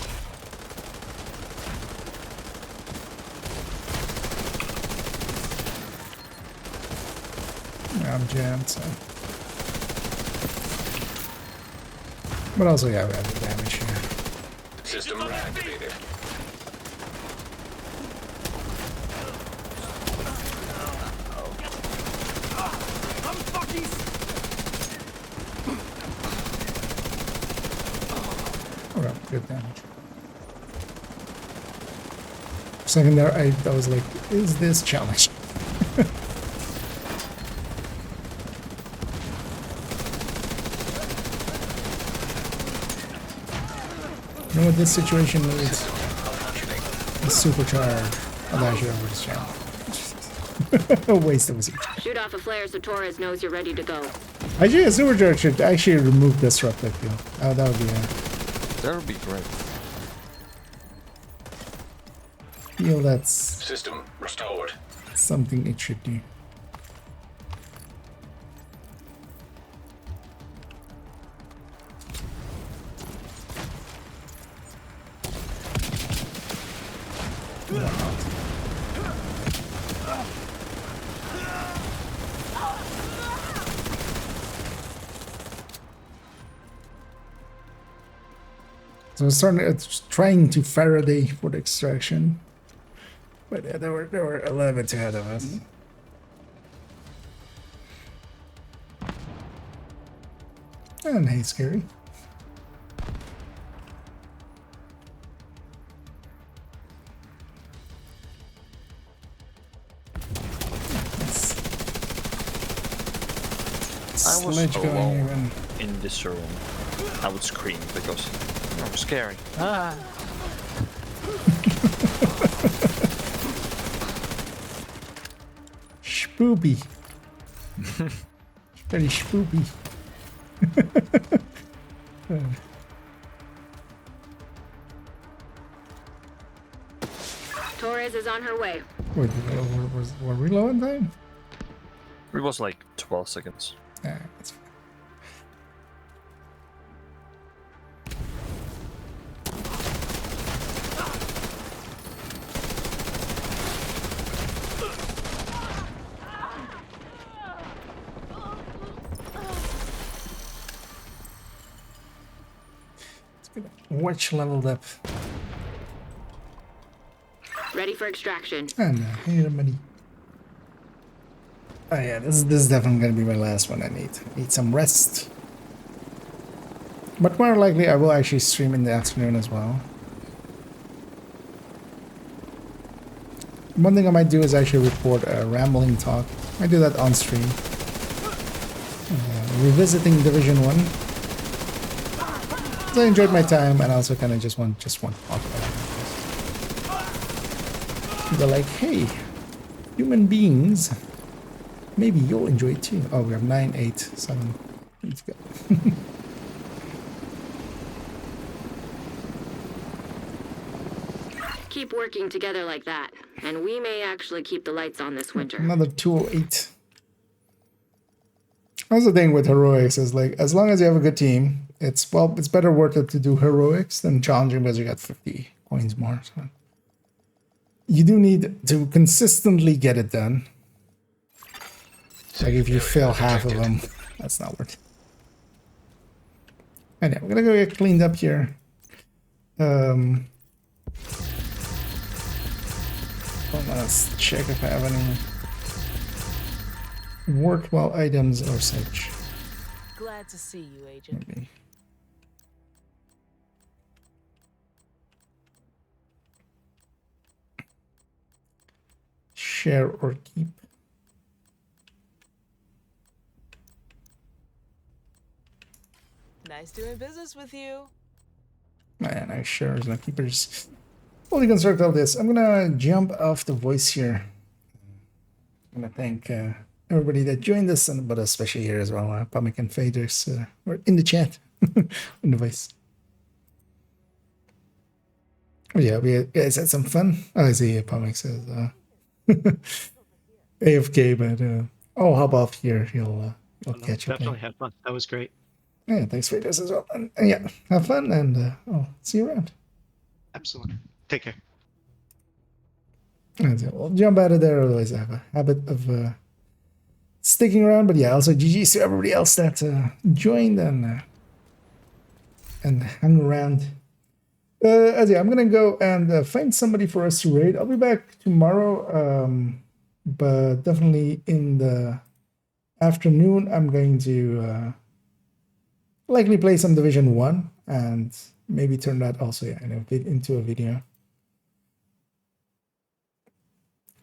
Yeah, I'm jammed, so. But also, yeah, we have the damage here. System reactivated. Oh, well, good damage. For a second there, I was like, is this challenge? You know what this situation needs? A supercharge. I'll dash it over this channel. A waste of a siege. Shoot off a flare so Torres knows you're ready to go. Actually, a supercharge should actually remove disruptive fuel. Oh, that would be That would be great. feel that's System restored. something it should do. So I was trying to Faraday for the extraction, but yeah, they were a little bit ahead of us. And hey, scary. I was Sledge going alone even. in this room. I would scream because I'm scary. Ah. Spoopy. Very spoopy. Torres is on her way. Wait, were we low on time? It was like 12 seconds. Yeah, that's fine. Watch leveled up. Ready for extraction. And hey, everybody. Oh yeah, this is definitely gonna be my last one. I need some rest. But more likely, I will actually stream in the afternoon as well. One thing I might do is actually record a rambling talk. I do that on stream. Revisiting Division 1. So I enjoyed my time, and I also kind of just want to talk about it. They're like, hey, human beings, maybe you'll enjoy it too. Oh, we have 9, 8, 7. Let's go. Keep working together like that, and we may actually keep the lights on this winter. Another 208. That's the thing with heroics is like, as long as you have a good team, it's better worth it to do heroics than challenging because you got 50 coins more. So you do need to consistently get it done. Like if you fail half of them, that's not worth it. And yeah, we're gonna go get cleaned up here. Let's check if I have any worthwhile items or such. Glad to see you, Agent. Maybe. Share or keep. Nice doing business with you. Man, I sure is no keepers. Only construct all this. I'm gonna jump off the voice here. I'm gonna thank everybody that joined us, but especially here as well. Pumic and Faders were in the chat, in the voice. Oh, yeah, we guys had some fun. Oh, I see. Pumic says AFK, but I'll hop off here. He'll catch up. Definitely had fun. That was great. Yeah, thanks Faders as well. And yeah, have fun, and I'll see you around. Absolutely. Take care. And so we'll jump out of there. Otherwise, I have a habit of sticking around. But yeah, also GG's to everybody else that joined and hung around. Yeah, I'm gonna go and find somebody for us to raid. I'll be back tomorrow, but definitely in the afternoon, I'm going to likely play some Division 1 and maybe turn that also into a video.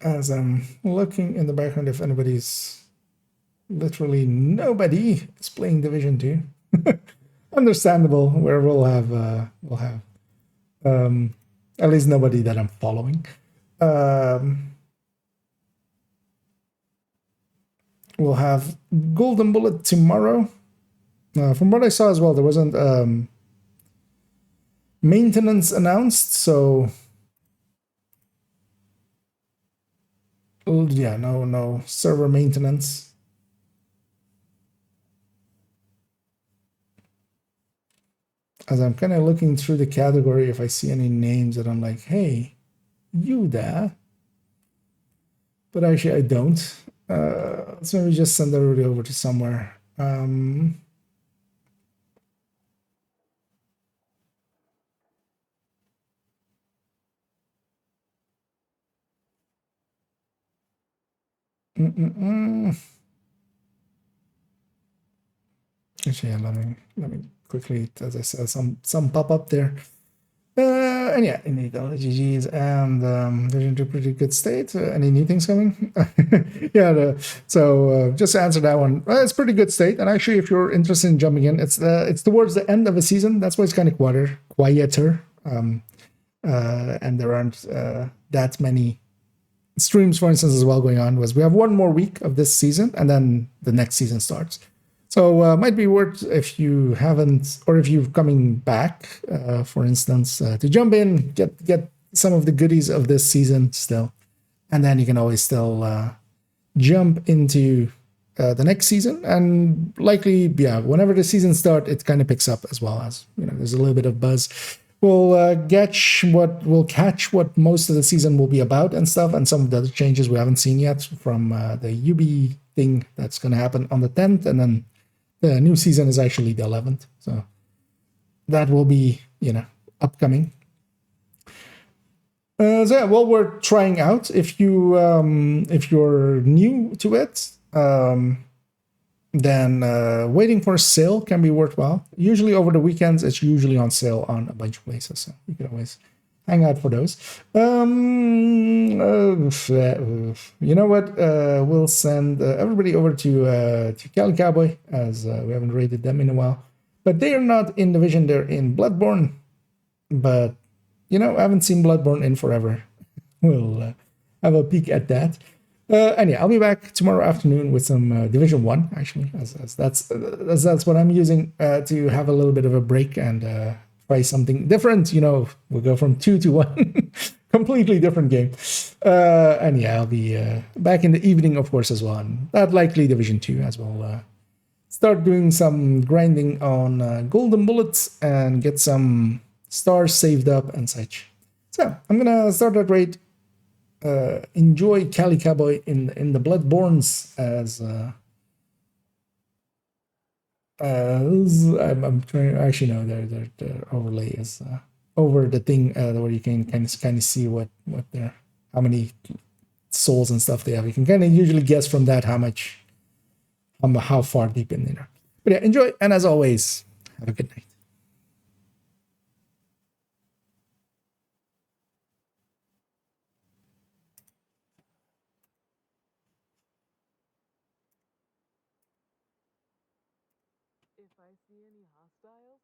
As I'm looking in the background, if anybody's literally nobody is playing Division 2. Understandable, where we'll have at least nobody that I'm following. We'll have Golden Bullet tomorrow. From what I saw as well, there wasn't maintenance announced, so yeah, no server maintenance. As I'm kind of looking through the category, if I see any names that I'm like, hey, you there. But actually, I don't. So maybe just send everybody over to somewhere. Actually, yeah, let me quickly, as I said, some pop up there. And yeah, indeed, all the GGs, and they're in a pretty good state. Any new things coming? Yeah, so just to answer that one, it's pretty good state. And actually, if you're interested in jumping in, it's towards the end of the season. That's why it's kind of quieter. And there aren't that many streams, for instance, as well going on. Was we have one more week of this season, and then the next season starts. So might be worth, if you haven't, or if you're coming back, for instance, to jump in, get some of the goodies of this season still, and then you can always still jump into the next season, and likely, yeah, whenever the season starts, it kind of picks up as well, as there's a little bit of buzz. We'll catch what most of the season will be about and stuff, and some of the other changes we haven't seen yet from the UB thing that's going to happen on the 10th, and then the new season is actually the 11th, so that will be upcoming. So yeah, well, we're trying out. If you're new to it, then waiting for a sale can be worthwhile. Usually over the weekends, it's usually on sale on a bunch of places, so you can always hang out for those. You know what? We'll send everybody over to Cali Cowboy, as we haven't rated them in a while. But they are not in Division; they're in Bloodborne. But I haven't seen Bloodborne in forever. We'll have a peek at that. And yeah, I'll be back tomorrow afternoon with some Division 1, actually, as that's what I'm using to have a little bit of a break and try something different. We'll go from 2 to 1. Completely different game. And yeah, I'll be back in the evening, of course, as well. And that likely Division 2 as well. Start doing some grinding on golden bullets and get some stars saved up and such. So I'm going to start that raid. Enjoy Cali Cowboy in the Bloodborns as I'm trying. Actually, no, their overlay is over the thing where you can kind of see what their how many souls and stuff they have. You can kind of usually guess from that how far deep in there. But yeah, enjoy, and as always, have a good night. If I see any hostiles,